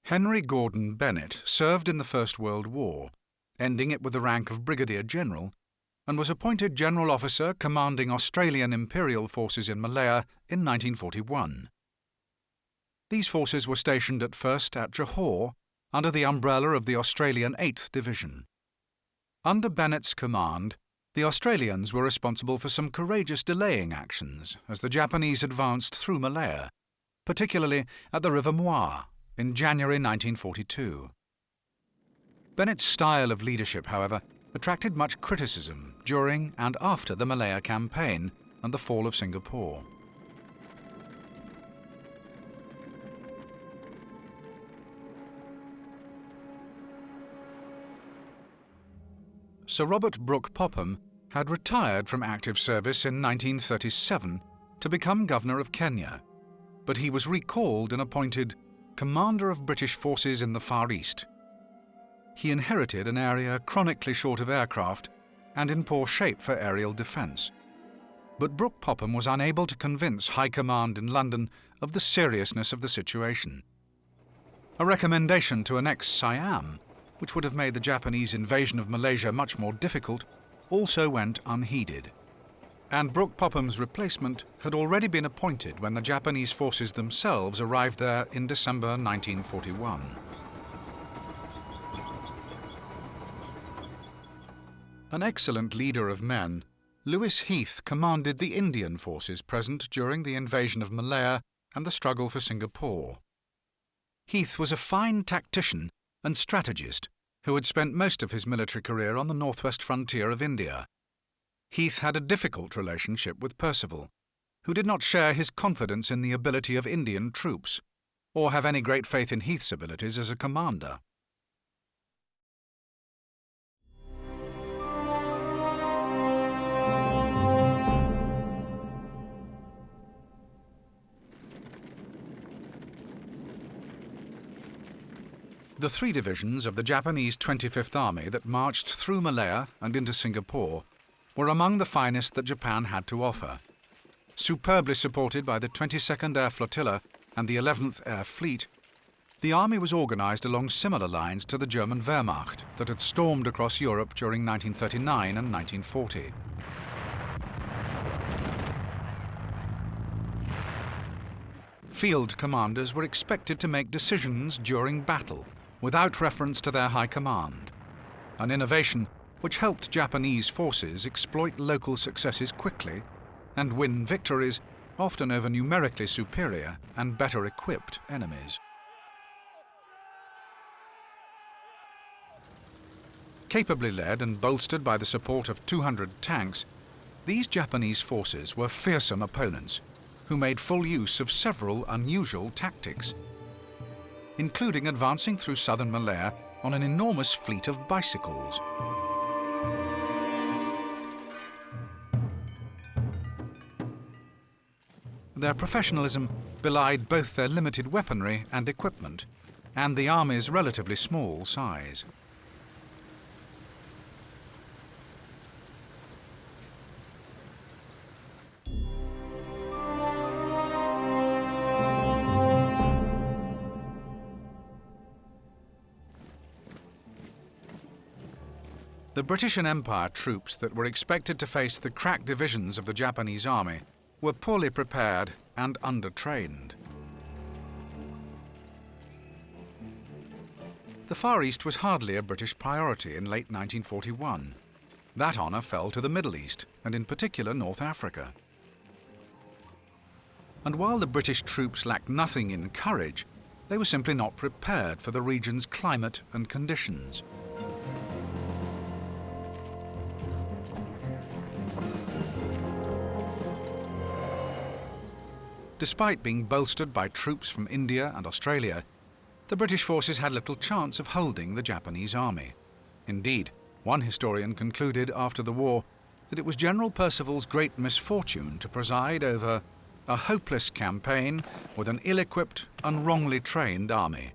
Henry Gordon Bennett served in the First World War, ending it with the rank of Brigadier General, and was appointed General Officer commanding Australian Imperial forces in Malaya in 1941. These forces were stationed at first at Johore under the umbrella of the Australian 8th Division. Under Bennett's command, the Australians were responsible for some courageous delaying actions as the Japanese advanced through Malaya, particularly at the River Mwar, in January 1942. Bennett's style of leadership, however, attracted much criticism during and after the Malaya campaign and the fall of Singapore. Sir Robert Brooke Popham had retired from active service in 1937 to become Governor of Kenya, but he was recalled and appointed Commander of British forces in the Far East. He inherited an area chronically short of aircraft and in poor shape for aerial defence. But Brooke Popham was unable to convince High Command in London of the seriousness of the situation. A recommendation to annex Siam, which would have made the Japanese invasion of Malaysia much more difficult, also went unheeded. And Brooke Popham's replacement had already been appointed when the Japanese forces themselves arrived there in December 1941. An excellent leader of men, Lewis Heath commanded the Indian forces present during the invasion of Malaya and the struggle for Singapore. Heath was a fine tactician and strategist who had spent most of his military career on the northwest frontier of India. Heath had a difficult relationship with Percival, who did not share his confidence in the ability of Indian troops, or have any great faith in Heath's abilities as a commander. The three divisions of the Japanese 25th Army that marched through Malaya and into Singapore were among the finest that Japan had to offer. Superbly supported by the 22nd Air Flotilla and the 11th Air Fleet, the army was organised along similar lines to the German Wehrmacht that had stormed across Europe during 1939 and 1940. Field commanders were expected to make decisions during battle without reference to their high command, an innovation which helped Japanese forces exploit local successes quickly and win victories often over numerically superior and better equipped enemies. Capably led and bolstered by the support of 200 tanks, these Japanese forces were fearsome opponents who made full use of several unusual tactics, including advancing through southern Malaya on an enormous fleet of bicycles. Their professionalism belied both their limited weaponry and equipment, and the army's relatively small size. The British and Empire troops that were expected to face the crack divisions of the Japanese army were poorly prepared and under-trained. The Far East was hardly a British priority in late 1941. That honour fell to the Middle East, and in particular North Africa. And while the British troops lacked nothing in courage, they were simply not prepared for the region's climate and conditions. Despite being bolstered by troops from India and Australia, the British forces had little chance of holding the Japanese army. Indeed, one historian concluded after the war that it was General Percival's great misfortune to preside over a hopeless campaign with an ill-equipped and wrongly trained army.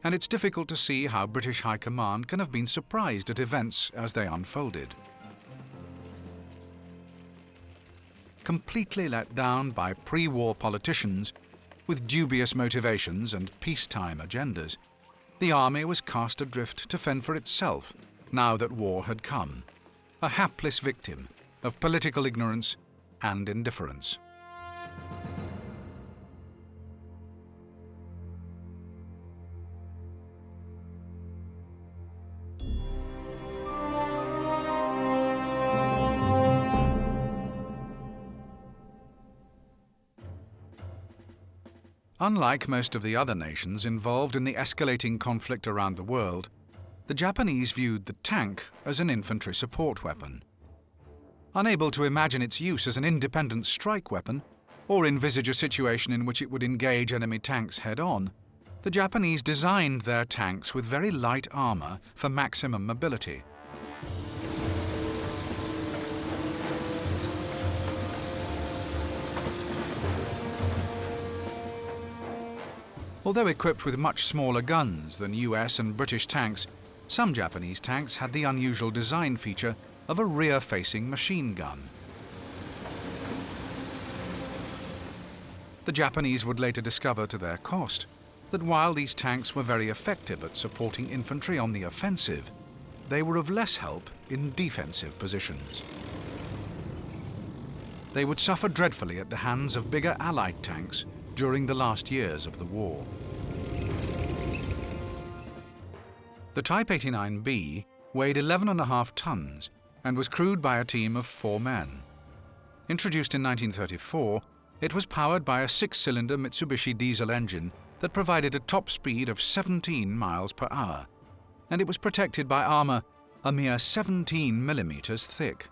And it's difficult to see how British High Command can have been surprised at events as they unfolded. Completely let down by pre-war politicians with dubious motivations and peacetime agendas, the army was cast adrift to fend for itself now that war had come, a hapless victim of political ignorance and indifference. Unlike most of the other nations involved in the escalating conflict around the world, the Japanese viewed the tank as an infantry support weapon. Unable to imagine its use as an independent strike weapon, or envisage a situation in which it would engage enemy tanks head-on, the Japanese designed their tanks with very light armour for maximum mobility. Although equipped with much smaller guns than US and British tanks, some Japanese tanks had the unusual design feature of a rear-facing machine gun. The Japanese would later discover to their cost that while these tanks were very effective at supporting infantry on the offensive, they were of less help in defensive positions. They would suffer dreadfully at the hands of bigger Allied tanks during the last years of the war. The Type 89B weighed 11.5 tons and was crewed by a team of 4 men. Introduced in 1934, it was powered by a 6-cylinder Mitsubishi diesel engine that provided a top speed of 17 miles per hour, and it was protected by armour a mere 17 millimeters thick.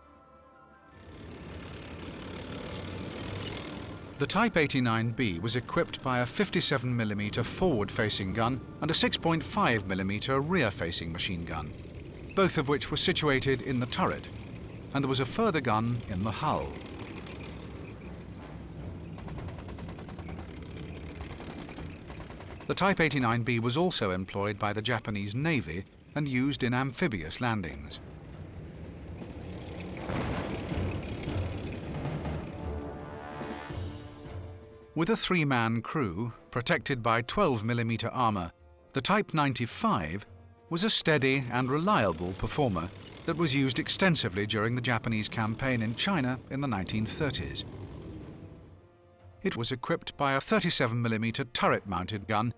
The Type 89B was equipped by a 57mm forward-facing gun and a 6.5mm rear-facing machine gun, both of which were situated in the turret, and there was a further gun in the hull. The Type 89B was also employed by the Japanese Navy and used in amphibious landings. With a 3-man crew, protected by 12mm armour, the Type 95 was a steady and reliable performer that was used extensively during the Japanese campaign in China in the 1930s. It was equipped by a 37mm turret-mounted gun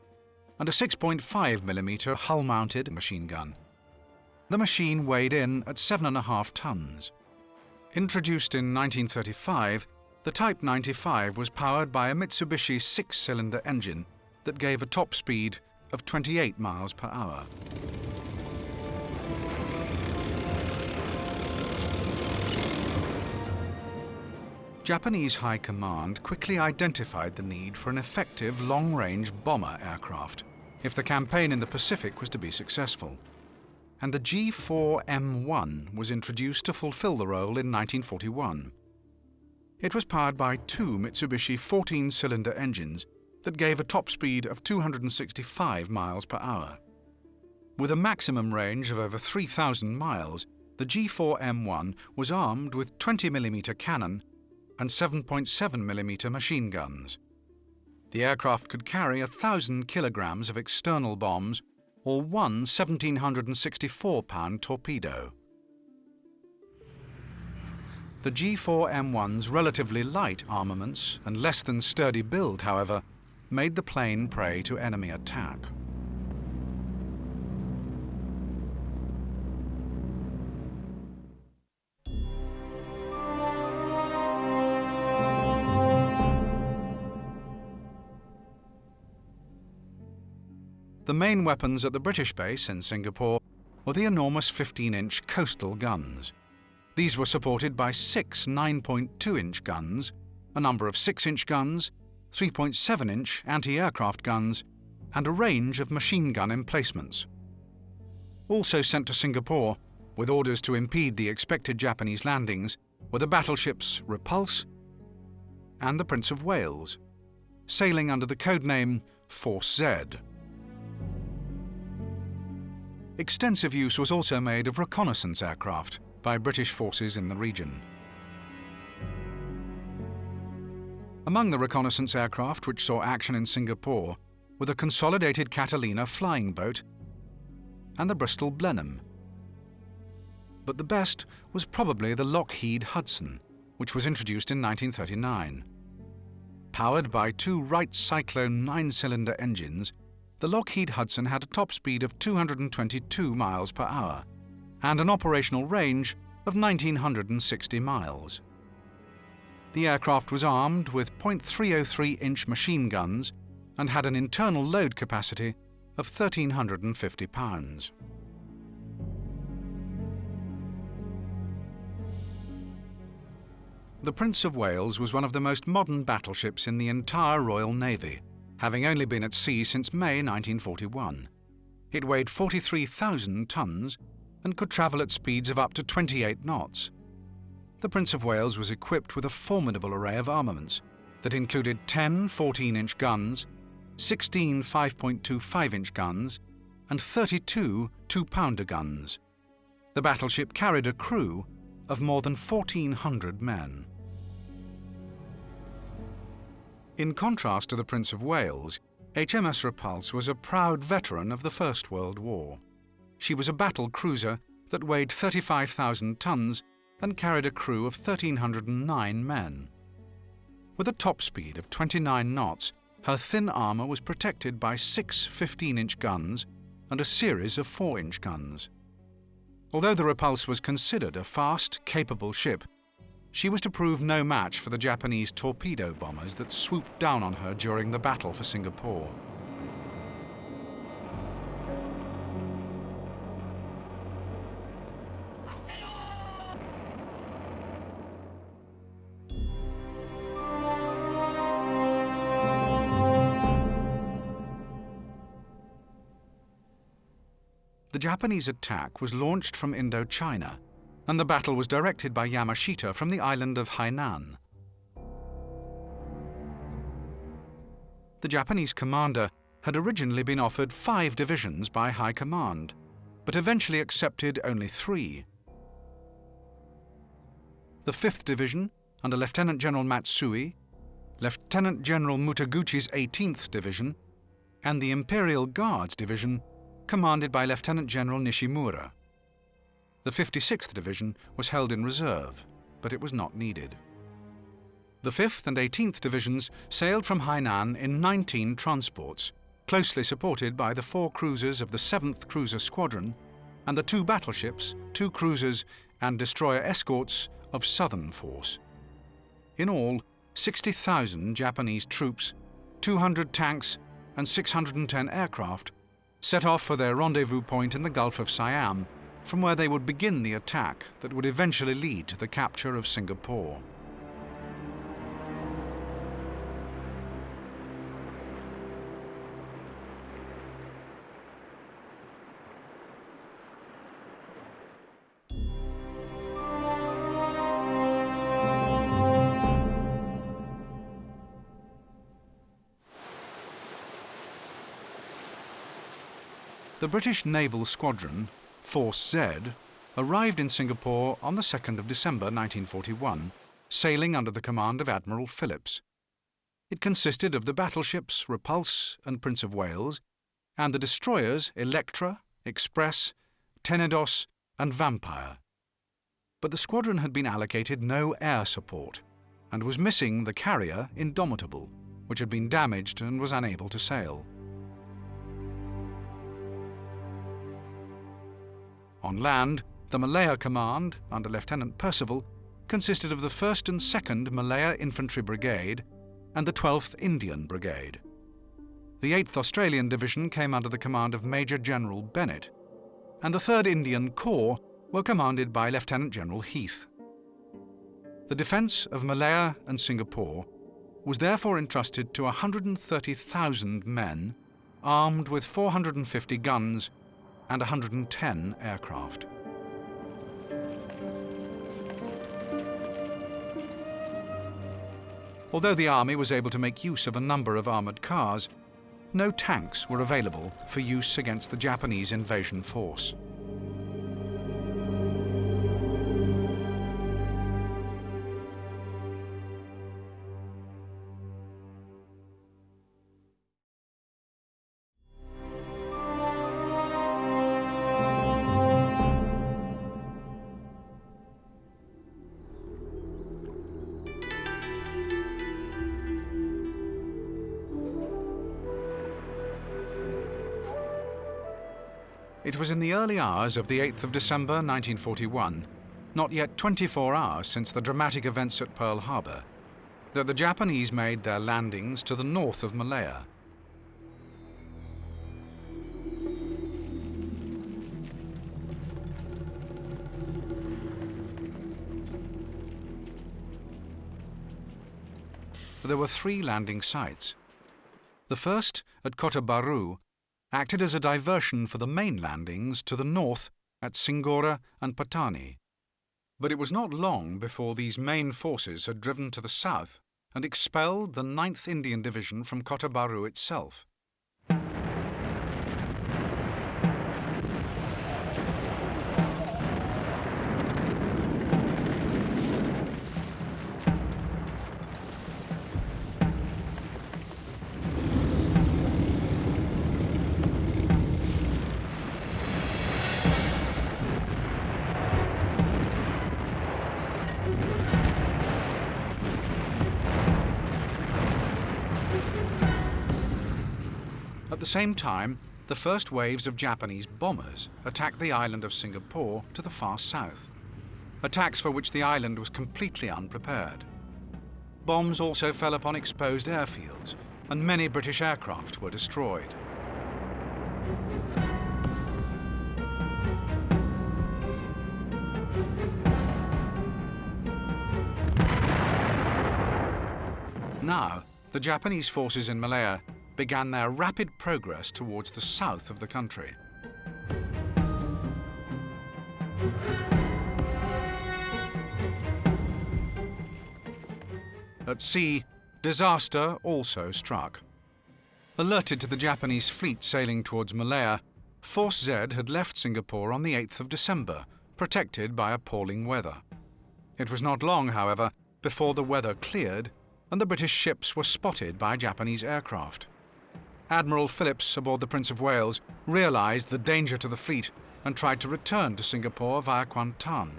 and a 6.5mm hull-mounted machine gun. The machine weighed in at 7.5 tons. Introduced in 1935, the Type 95 was powered by a Mitsubishi 6-cylinder engine that gave a top speed of 28 miles per hour. Japanese High Command quickly identified the need for an effective long-range bomber aircraft if the campaign in the Pacific was to be successful. And the G4M1 was introduced to fulfill the role in 1941. It was powered by 2 Mitsubishi 14-cylinder engines that gave a top speed of 265 miles per hour. With a maximum range of over 3,000 miles, the G4M1 was armed with 20mm cannon and 7.7mm machine guns. The aircraft could carry 1,000 kilograms of external bombs or one 1,764-pound torpedo. The G4M1's relatively light armaments and less than sturdy build, however, made the plane prey to enemy attack. The main weapons at the British base in Singapore were the enormous 15-inch coastal guns. These were supported by 6 9.2-inch guns, a number of 6-inch guns, 3.7-inch anti-aircraft guns, and a range of machine gun emplacements. Also sent to Singapore, with orders to impede the expected Japanese landings, were the battleships Repulse and the Prince of Wales, sailing under the codename Force Z. Extensive use was also made of reconnaissance aircraft by British forces in the region. Among the reconnaissance aircraft which saw action in Singapore were the Consolidated Catalina flying boat and the Bristol Blenheim. But the best was probably the Lockheed Hudson, which was introduced in 1939. Powered by 2 Wright Cyclone 9-cylinder engines, the Lockheed Hudson had a top speed of 222 miles per hour and an operational range of 1,960 miles. The aircraft was armed with .303-inch machine guns and had an internal load capacity of 1,350 pounds. The Prince of Wales was one of the most modern battleships in the entire Royal Navy, having only been at sea since May 1941. It weighed 43,000 tons and could travel at speeds of up to 28 knots. The Prince of Wales was equipped with a formidable array of armaments that included 10 14-inch guns, 16 5.25-inch guns, and 32 2-pounder guns. The battleship carried a crew of more than 1,400 men. In contrast to the Prince of Wales, HMS Repulse was a proud veteran of the First World War. She was a battle cruiser that weighed 35,000 tons and carried a crew of 1,309 men. With a top speed of 29 knots, her thin armour was protected by 6 15-inch guns and a series of 4-inch guns. Although the Repulse was considered a fast, capable ship, she was to prove no match for the Japanese torpedo bombers that swooped down on her during the battle for Singapore. The Japanese attack was launched from Indochina, and the battle was directed by Yamashita from the island of Hainan. The Japanese commander had originally been offered 5 divisions by High Command, but eventually accepted only 3. The 5th Division, under Lieutenant General Matsui, Lieutenant General Mutaguchi's 18th Division, and the Imperial Guards Division, commanded by Lieutenant General Nishimura. The 56th Division was held in reserve, but it was not needed. The 5th and 18th Divisions sailed from Hainan in 19 transports, closely supported by the 4 cruisers of the 7th Cruiser Squadron and the 2 battleships, 2 cruisers and destroyer escorts of Southern Force. In all, 60,000 Japanese troops, 200 tanks and 610 aircraft set off for their rendezvous point in the Gulf of Siam, from where they would begin the attack that would eventually lead to the capture of Singapore. The British Naval Squadron, Force Z, arrived in Singapore on the 2nd of December 1941, sailing under the command of Admiral Phillips. It consisted of the battleships Repulse and Prince of Wales, and the destroyers Electra, Express, Tenedos and Vampire. But the squadron had been allocated no air support and was missing the carrier Indomitable, which had been damaged and was unable to sail. On land, the Malaya Command, under Lieutenant Percival, consisted of the 1st and 2nd Malaya Infantry Brigade and the 12th Indian Brigade. The 8th Australian Division came under the command of Major General Bennett, and the 3rd Indian Corps were commanded by Lieutenant General Heath. The defence of Malaya and Singapore was therefore entrusted to 130,000 men, armed with 450 guns and 110 aircraft. Although the army was able to make use of a number of armoured cars, no tanks were available for use against the Japanese invasion force. It was in the early hours of the 8th of December 1941, not yet 24 hours since the dramatic events at Pearl Harbor, that the Japanese made their landings to the north of Malaya. There were 3 landing sites. The first, at Kota Bharu, acted as a diversion for the main landings to the north at Singora and Patani. But it was not long before these main forces had driven to the south and expelled the 9th Indian Division from Kota Bharu itself. At the same time, the first waves of Japanese bombers attacked the island of Singapore to the far south, attacks for which the island was completely unprepared. Bombs also fell upon exposed airfields, and many British aircraft were destroyed. Now, the Japanese forces in Malaya began their rapid progress towards the south of the country. At sea, disaster also struck. Alerted to the Japanese fleet sailing towards Malaya, Force Z had left Singapore on the 8th of December, protected by appalling weather. It was not long, however, before the weather cleared and the British ships were spotted by Japanese aircraft. Admiral Phillips aboard the Prince of Wales realised the danger to the fleet and tried to return to Singapore via Quantong.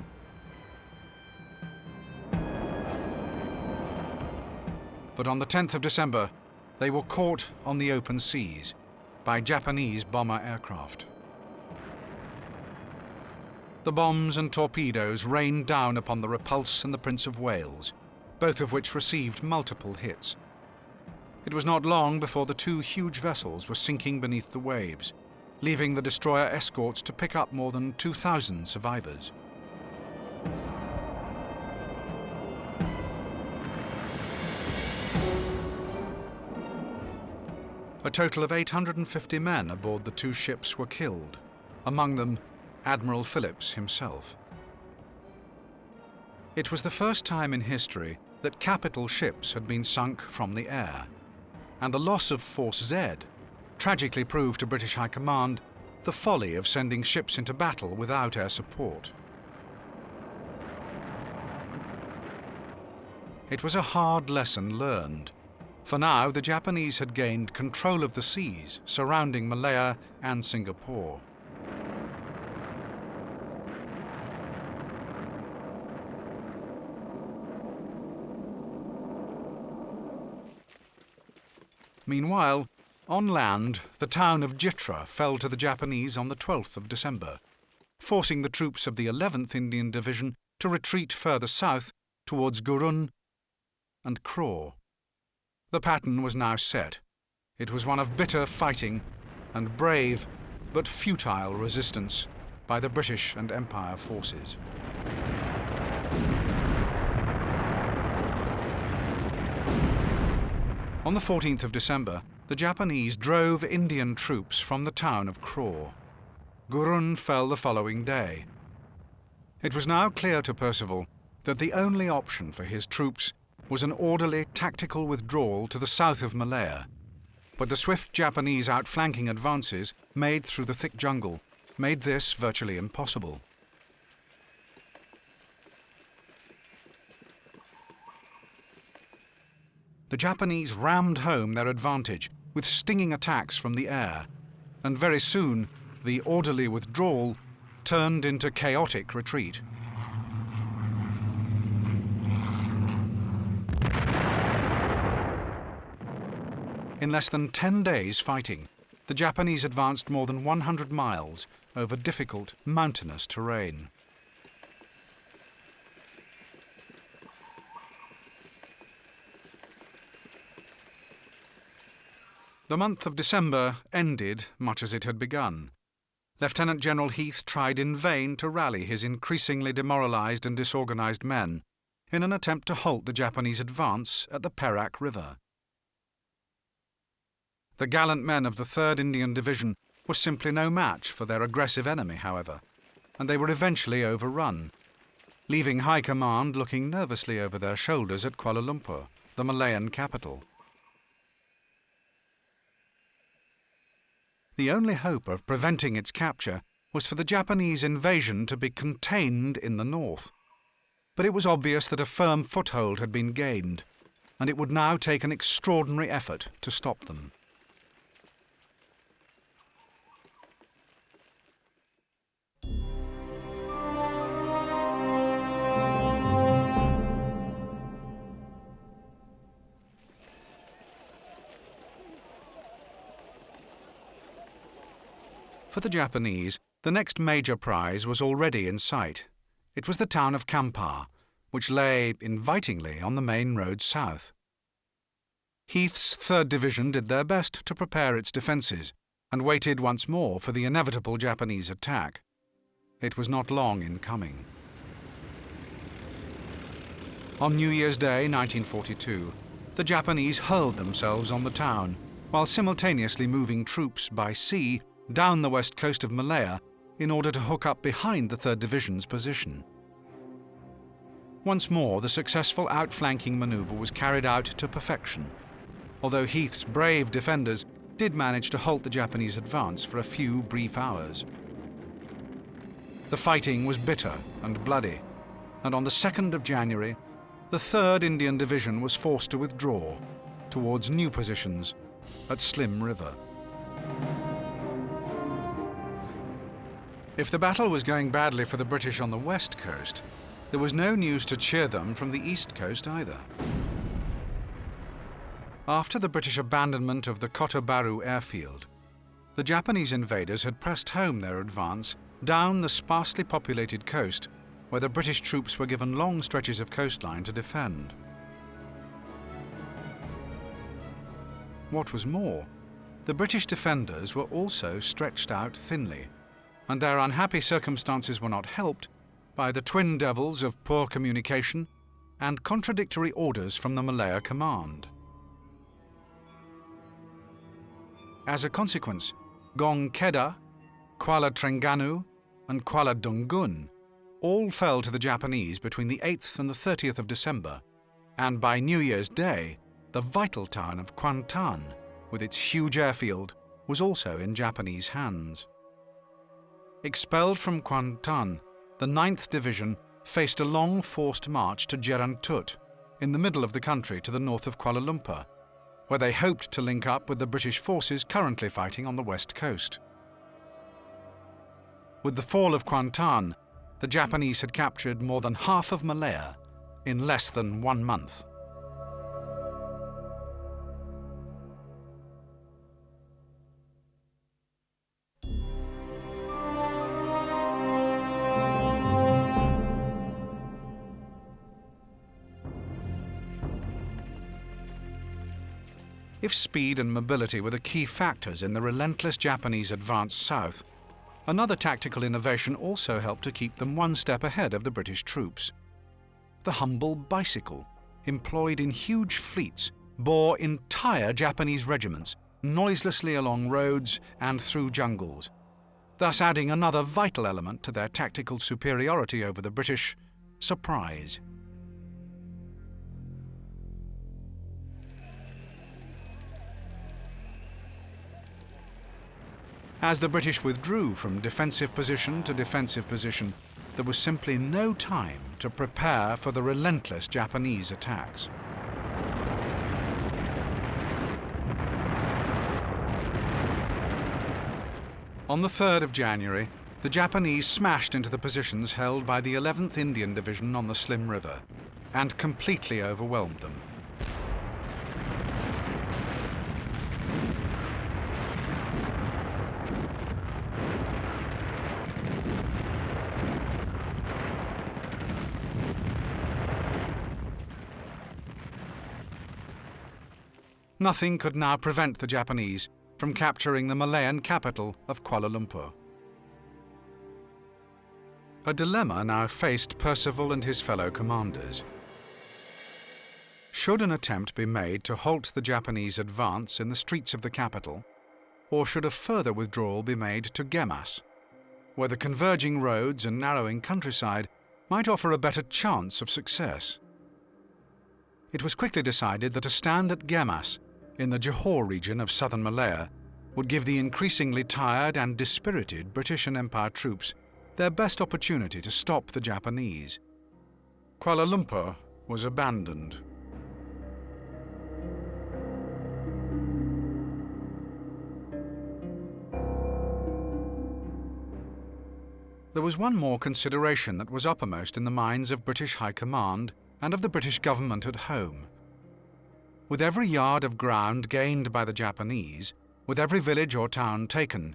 But on the 10th of December, they were caught on the open seas by Japanese bomber aircraft. The bombs and torpedoes rained down upon the Repulse and the Prince of Wales, both of which received multiple hits. It was not long before the 2 huge vessels were sinking beneath the waves, leaving the destroyer escorts to pick up more than 2,000 survivors. A total of 850 men aboard the 2 ships were killed, among them Admiral Phillips himself. It was the first time in history that capital ships had been sunk from the air, and the loss of Force Z tragically proved to British High Command the folly of sending ships into battle without air support. It was a hard lesson learned, For now, the Japanese had gained control of the seas surrounding Malaya and Singapore. Meanwhile, on land, the town of Jitra fell to the Japanese on the 12th of December, forcing the troops of the 11th Indian Division to retreat further south towards Gurun and Kraw. The pattern was now set. It was one of bitter fighting and brave but futile resistance by the British and Empire forces. On the 14th of December, the Japanese drove Indian troops from the town of Kraw. Gurun fell the following day. It was now clear to Percival that the only option for his troops was an orderly tactical withdrawal to the south of Malaya, but the swift Japanese outflanking advances made through the thick jungle made this virtually impossible. The Japanese rammed home their advantage with stinging attacks from the air, and very soon the orderly withdrawal turned into chaotic retreat. In less than 10 days' fighting, the Japanese advanced more than 100 miles over difficult, mountainous terrain. The month of December ended much as it had begun. Lieutenant General Heath tried in vain to rally his increasingly demoralized and disorganized men in an attempt to halt the Japanese advance at the Perak River. The gallant men of the 3rd Indian Division were simply no match for their aggressive enemy, however, and they were eventually overrun, leaving High Command looking nervously over their shoulders at Kuala Lumpur, the Malayan capital. The only hope of preventing its capture was for the Japanese invasion to be contained in the north. But it was obvious that a firm foothold had been gained, and it would now take an extraordinary effort to stop them. For the Japanese, the next major prize was already in sight. It was the town of Kampar, which lay invitingly on the main road south. Heath's 3rd Division did their best to prepare its defences and waited once more for the inevitable Japanese attack. It was not long in coming. On New Year's Day, 1942, the Japanese hurled themselves on the town, while simultaneously moving troops by sea down the west coast of Malaya in order to hook up behind the 3rd Division's position. Once more, the successful outflanking manoeuvre was carried out to perfection, although Heath's brave defenders did manage to halt the Japanese advance for a few brief hours. The fighting was bitter and bloody, and on the 2nd of January, the 3rd Indian Division was forced to withdraw towards new positions at Slim River. If the battle was going badly for the British on the west coast, there was no news to cheer them from the east coast either. After the British abandonment of the Kotobaru airfield, the Japanese invaders had pressed home their advance down the sparsely populated coast, where the British troops were given long stretches of coastline to defend. What was more, the British defenders were also stretched out thinly, and their unhappy circumstances were not helped by the twin devils of poor communication and contradictory orders from the Malaya Command. As a consequence, Gong Kedah, Kuala Trengganu, and Kuala Dungun all fell to the Japanese between the 8th and the 30th of December, and by New Year's Day, the vital town of Quantong, with its huge airfield, was also in Japanese hands. Expelled from Quantong, the 9th Division faced a long forced march to Jerantut, in the middle of the country to the north of Kuala Lumpur, where they hoped to link up with the British forces currently fighting on the west coast. With the fall of Quantong, the Japanese had captured more than half of Malaya in less than 1 month. If speed and mobility were the key factors in the relentless Japanese advance south, another tactical innovation also helped to keep them one step ahead of the British troops. The humble bicycle, employed in huge fleets, bore entire Japanese regiments noiselessly along roads and through jungles, thus adding another vital element to their tactical superiority over the British: surprise. As the British withdrew from defensive position to defensive position, there was simply no time to prepare for the relentless Japanese attacks. On the 3rd of January, the Japanese smashed into the positions held by the 11th Indian Division on the Slim River and completely overwhelmed them. Nothing could now prevent the Japanese from capturing the Malayan capital of Kuala Lumpur. A dilemma now faced Percival and his fellow commanders. Should an attempt be made to halt the Japanese advance in the streets of the capital, or should a further withdrawal be made to Gemas, where the converging roads and narrowing countryside might offer a better chance of success? It was quickly decided that a stand at Gemas, in the Johor region of southern Malaya, would give the increasingly tired and dispirited British and Empire troops their best opportunity to stop the Japanese. Kuala Lumpur was abandoned. There was one more consideration that was uppermost in the minds of British High Command and of the British government at home. With every yard of ground gained by the Japanese, with every village or town taken,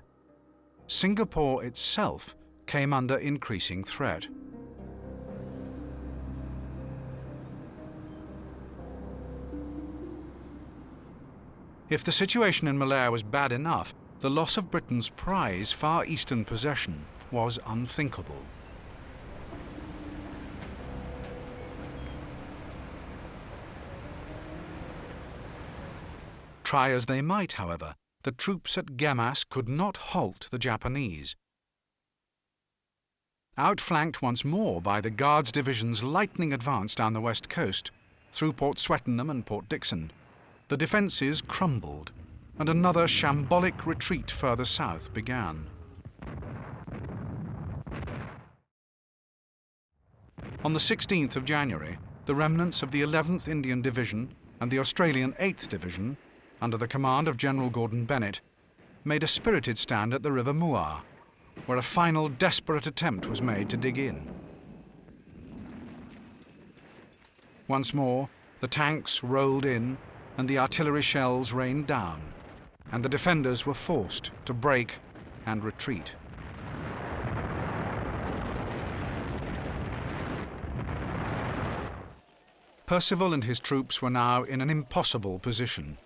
Singapore itself came under increasing threat. If the situation in Malaya was bad enough, the loss of Britain's prize Far Eastern possession was unthinkable. Try as they might, however, the troops at Gemas could not halt the Japanese. Outflanked once more by the Guards Division's lightning advance down the west coast, through Port Swettenham and Port Dickson, the defences crumbled, and another shambolic retreat further south began. On the 16th of January, the remnants of the 11th Indian Division and the Australian 8th Division, under the command of General Gordon Bennett, made a spirited stand at the River Muar, where a final desperate attempt was made to dig in. Once more, the tanks rolled in and the artillery shells rained down, and the defenders were forced to break and retreat. Percival and his troops were now in an impossible position.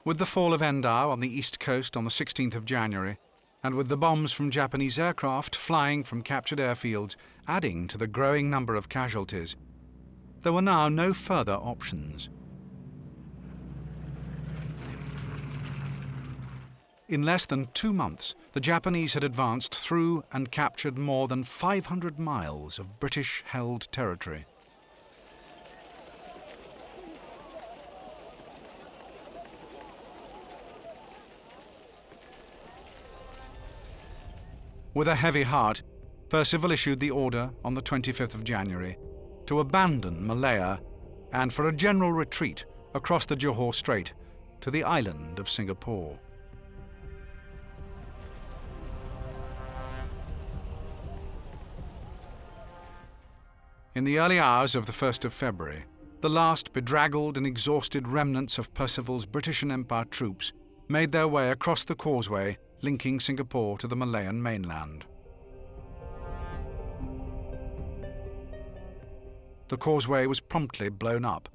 With the fall of Endau on the east coast on the 16th of January, and with the bombs from Japanese aircraft flying from captured airfields adding to the growing number of casualties, there were now no further options. In less than 2 months, the Japanese had advanced through and captured more than 500 miles of British-held territory. With a heavy heart, Percival issued the order on the 25th of January to abandon Malaya and for a general retreat across the Johor Strait to the island of Singapore. In the early hours of the 1st of February, the last bedraggled and exhausted remnants of Percival's British and Empire troops made their way across the causeway linking Singapore to the Malayan mainland. The causeway was promptly blown up,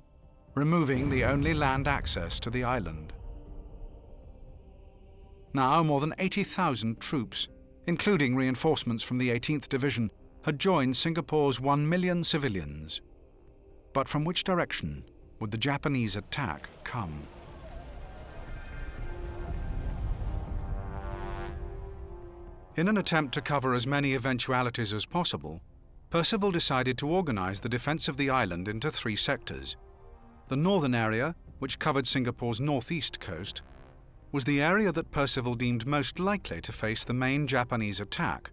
removing the only land access to the island. Now more than 80,000 troops, including reinforcements from the 18th Division, had joined Singapore's 1 million civilians. But from which direction would the Japanese attack come? In an attempt to cover as many eventualities as possible, Percival decided to organize the defense of the island into 3 sectors. The northern area, which covered Singapore's northeast coast, was the area that Percival deemed most likely to face the main Japanese attack,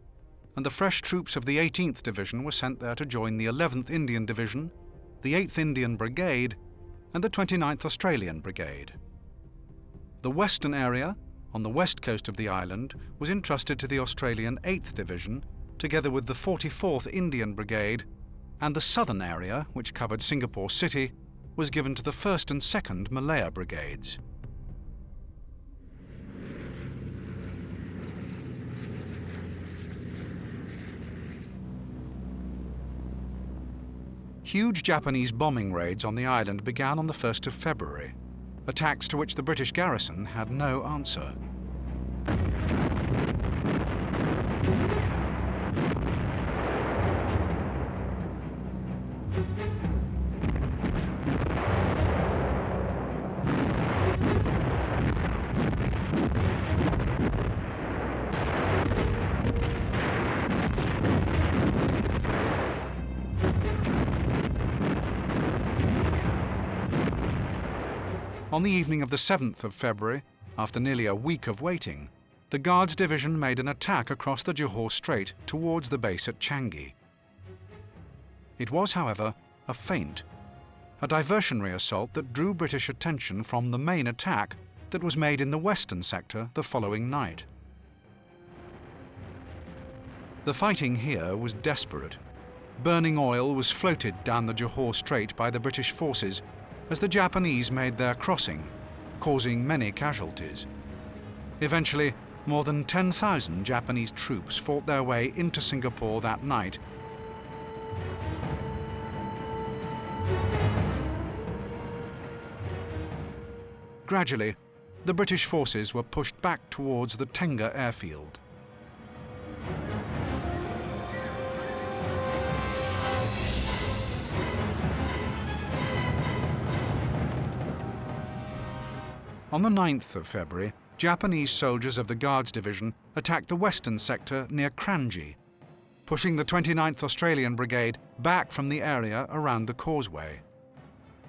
and the fresh troops of the 18th Division were sent there to join the 11th Indian Division, the 8th Indian Brigade, and the 29th Australian Brigade. The western area, on the west coast of the island, was entrusted to the Australian 8th Division, together with the 44th Indian Brigade, and the southern area, which covered Singapore City, was given to the 1st and 2nd Malaya Brigades. Huge Japanese bombing raids on the island began on the 1st of February, attacks to which the British garrison had no answer. On the evening of the 7th of February, after nearly a week of waiting, the Guards Division made an attack across the Johor Strait towards the base at Changi. It was, however, a feint, a diversionary assault that drew British attention from the main attack that was made in the western sector the following night. The fighting here was desperate. Burning oil was floated down the Johor Strait by the British forces as the Japanese made their crossing, causing many casualties. Eventually, more than 10,000 Japanese troops fought their way into Singapore that night. Gradually, the British forces were pushed back towards the Tengah airfield. On the 9th of February, Japanese soldiers of the Guards Division attacked the western sector near Kranji, pushing the 29th Australian Brigade back from the area around the causeway.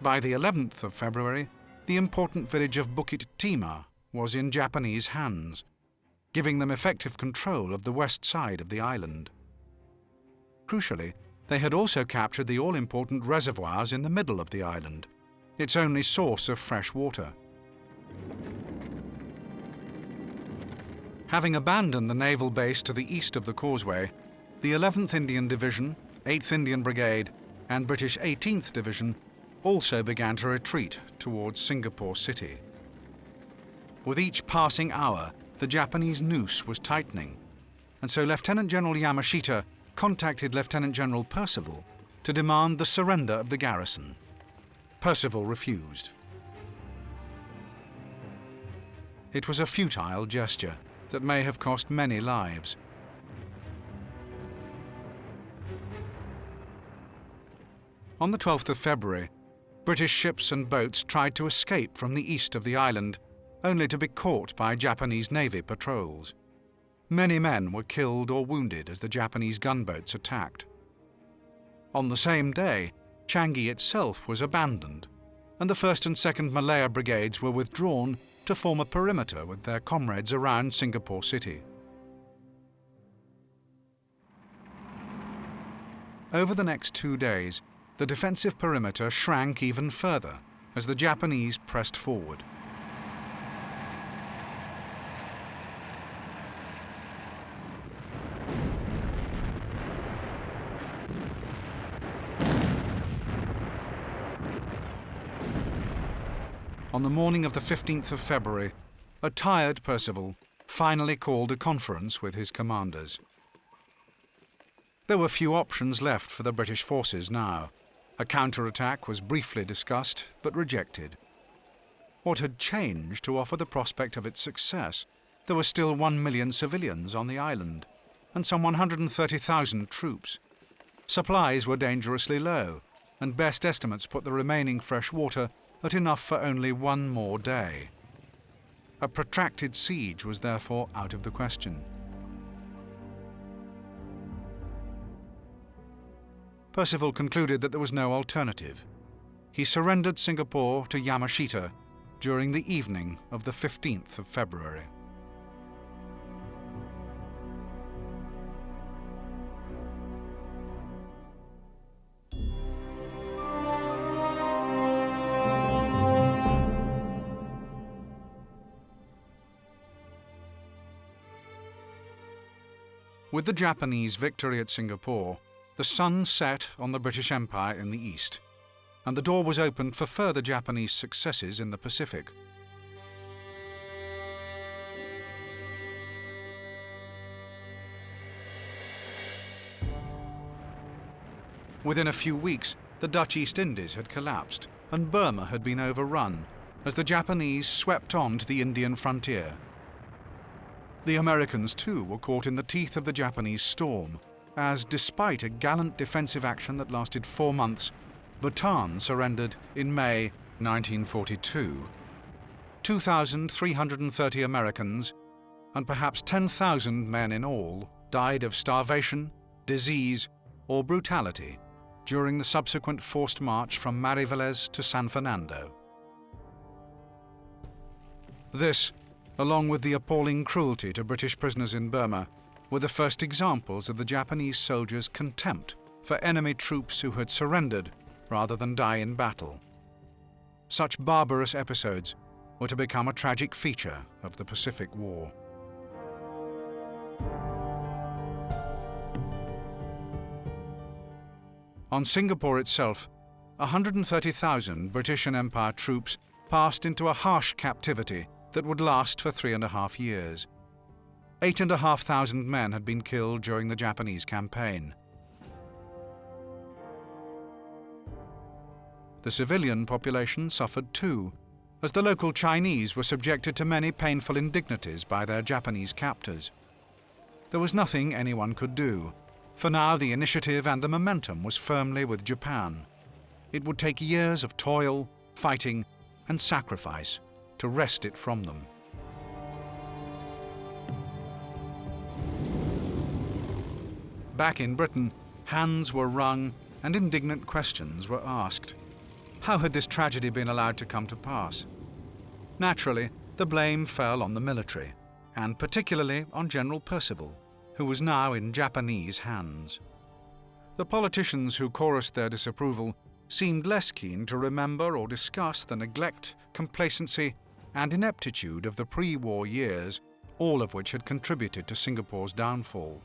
By the 11th of February, the important village of Bukit Timah was in Japanese hands, giving them effective control of the west side of the island. Crucially, they had also captured the all-important reservoirs in the middle of the island, its only source of fresh water. Having abandoned the naval base to the east of the causeway, the 11th Indian Division, 8th Indian Brigade, and British 18th Division also began to retreat towards Singapore City. With each passing hour, the Japanese noose was tightening, and so Lieutenant General Yamashita contacted Lieutenant General Percival to demand the surrender of the garrison. Percival refused. It was a futile gesture that may have cost many lives. On the 12th of February, British ships and boats tried to escape from the east of the island, only to be caught by Japanese Navy patrols. Many men were killed or wounded as the Japanese gunboats attacked. On the same day, Changi itself was abandoned, and the 1st and 2nd Malaya Brigades were withdrawn to form a perimeter with their comrades around Singapore City. Over the next 2 days, the defensive perimeter shrank even further as the Japanese pressed forward. on the morning of the 15th of February, a tired Percival finally called a conference with his commanders. There were few options left for the British forces now. A counterattack was briefly discussed, but rejected. What had changed to offer the prospect of its success? There were still 1 million civilians on the island, and some 130,000 troops. Supplies were dangerously low, and best estimates put the remaining fresh water at enough for only 1 more day. A protracted siege was therefore out of the question. Percival concluded that there was no alternative. He surrendered Singapore to Yamashita during the evening of the 15th of February. With the Japanese victory at Singapore, the sun set on the British Empire in the east, and the door was opened for further Japanese successes in the Pacific. Within a few weeks, the Dutch East Indies had collapsed, and Burma had been overrun, as the Japanese swept on to the Indian frontier. The Americans, too, were caught in the teeth of the Japanese storm, as, despite a gallant defensive action that lasted 4 months, Bataan surrendered in May 1942. 2,330 Americans, and perhaps 10,000 men in all, died of starvation, disease, or brutality during the subsequent forced march from Mariveles to San Fernando. This, along with the appalling cruelty to British prisoners in Burma, were the first examples of the Japanese soldiers' contempt for enemy troops who had surrendered rather than die in battle. Such barbarous episodes were to become a tragic feature of the Pacific War. On Singapore itself, 130,000 British and Empire troops passed into a harsh captivity that would last for 3.5 years. 8,500 men had been killed during the Japanese campaign. The civilian population suffered too, as the local Chinese were subjected to many painful indignities by their Japanese captors. There was nothing anyone could do, for now the initiative and the momentum was firmly with Japan. It would take years of toil, fighting, and sacrifice to wrest it from them. Back in Britain, hands were wrung and indignant questions were asked. How had this tragedy been allowed to come to pass? Naturally, the blame fell on the military, and particularly on General Percival, who was now in Japanese hands. The politicians who chorused their disapproval seemed less keen to remember or discuss the neglect, complacency, and ineptitude of the pre-war years, all of which had contributed to Singapore's downfall.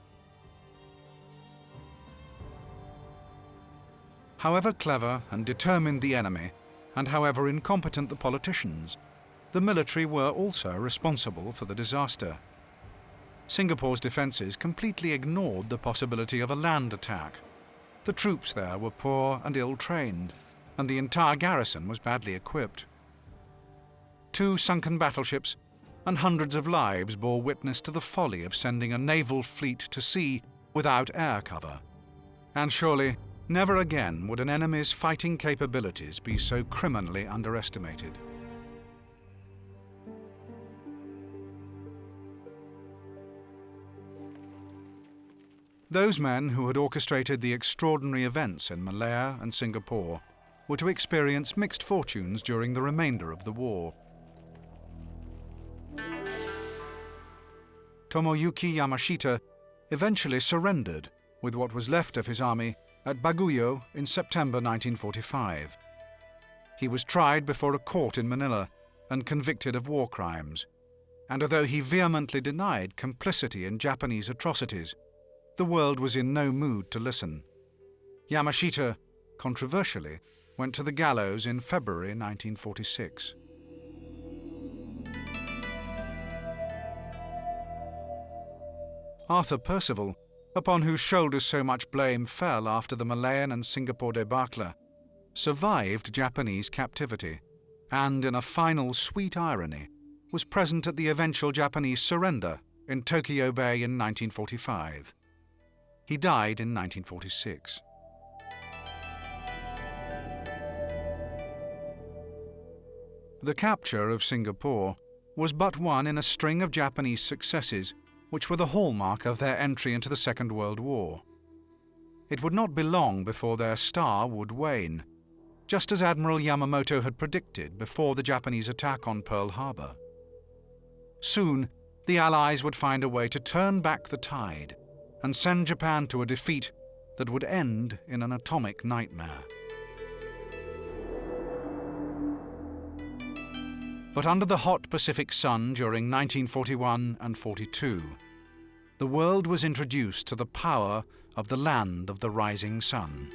However clever and determined the enemy, and however incompetent the politicians, the military were also responsible for the disaster. Singapore's defences completely ignored the possibility of a land attack. The troops there were poor and ill-trained, and the entire garrison was badly equipped. 2 sunken battleships and hundreds of lives bore witness to the folly of sending a naval fleet to sea without air cover. And surely, never again would an enemy's fighting capabilities be so criminally underestimated. Those men who had orchestrated the extraordinary events in Malaya and Singapore were to experience mixed fortunes during the remainder of the war. Tomoyuki Yamashita eventually surrendered with what was left of his army at Baguio in September 1945. He was tried before a court in Manila and convicted of war crimes, and although he vehemently denied complicity in Japanese atrocities, the world was in no mood to listen. Yamashita, controversially, went to the gallows in February 1946. Arthur Percival, upon whose shoulders so much blame fell after the Malayan and Singapore debacle, survived Japanese captivity, and in a final sweet irony, was present at the eventual Japanese surrender in Tokyo Bay in 1945. He died in 1946. The capture of Singapore was but one in a string of Japanese successes which were the hallmark of their entry into the Second World War. It would not be long before their star would wane, just as Admiral Yamamoto had predicted before the Japanese attack on Pearl Harbor. Soon, the Allies would find a way to turn back the tide and send Japan to a defeat that would end in an atomic nightmare. But under the hot Pacific sun during 1941 and 42, the world was introduced to the power of the land of the rising sun.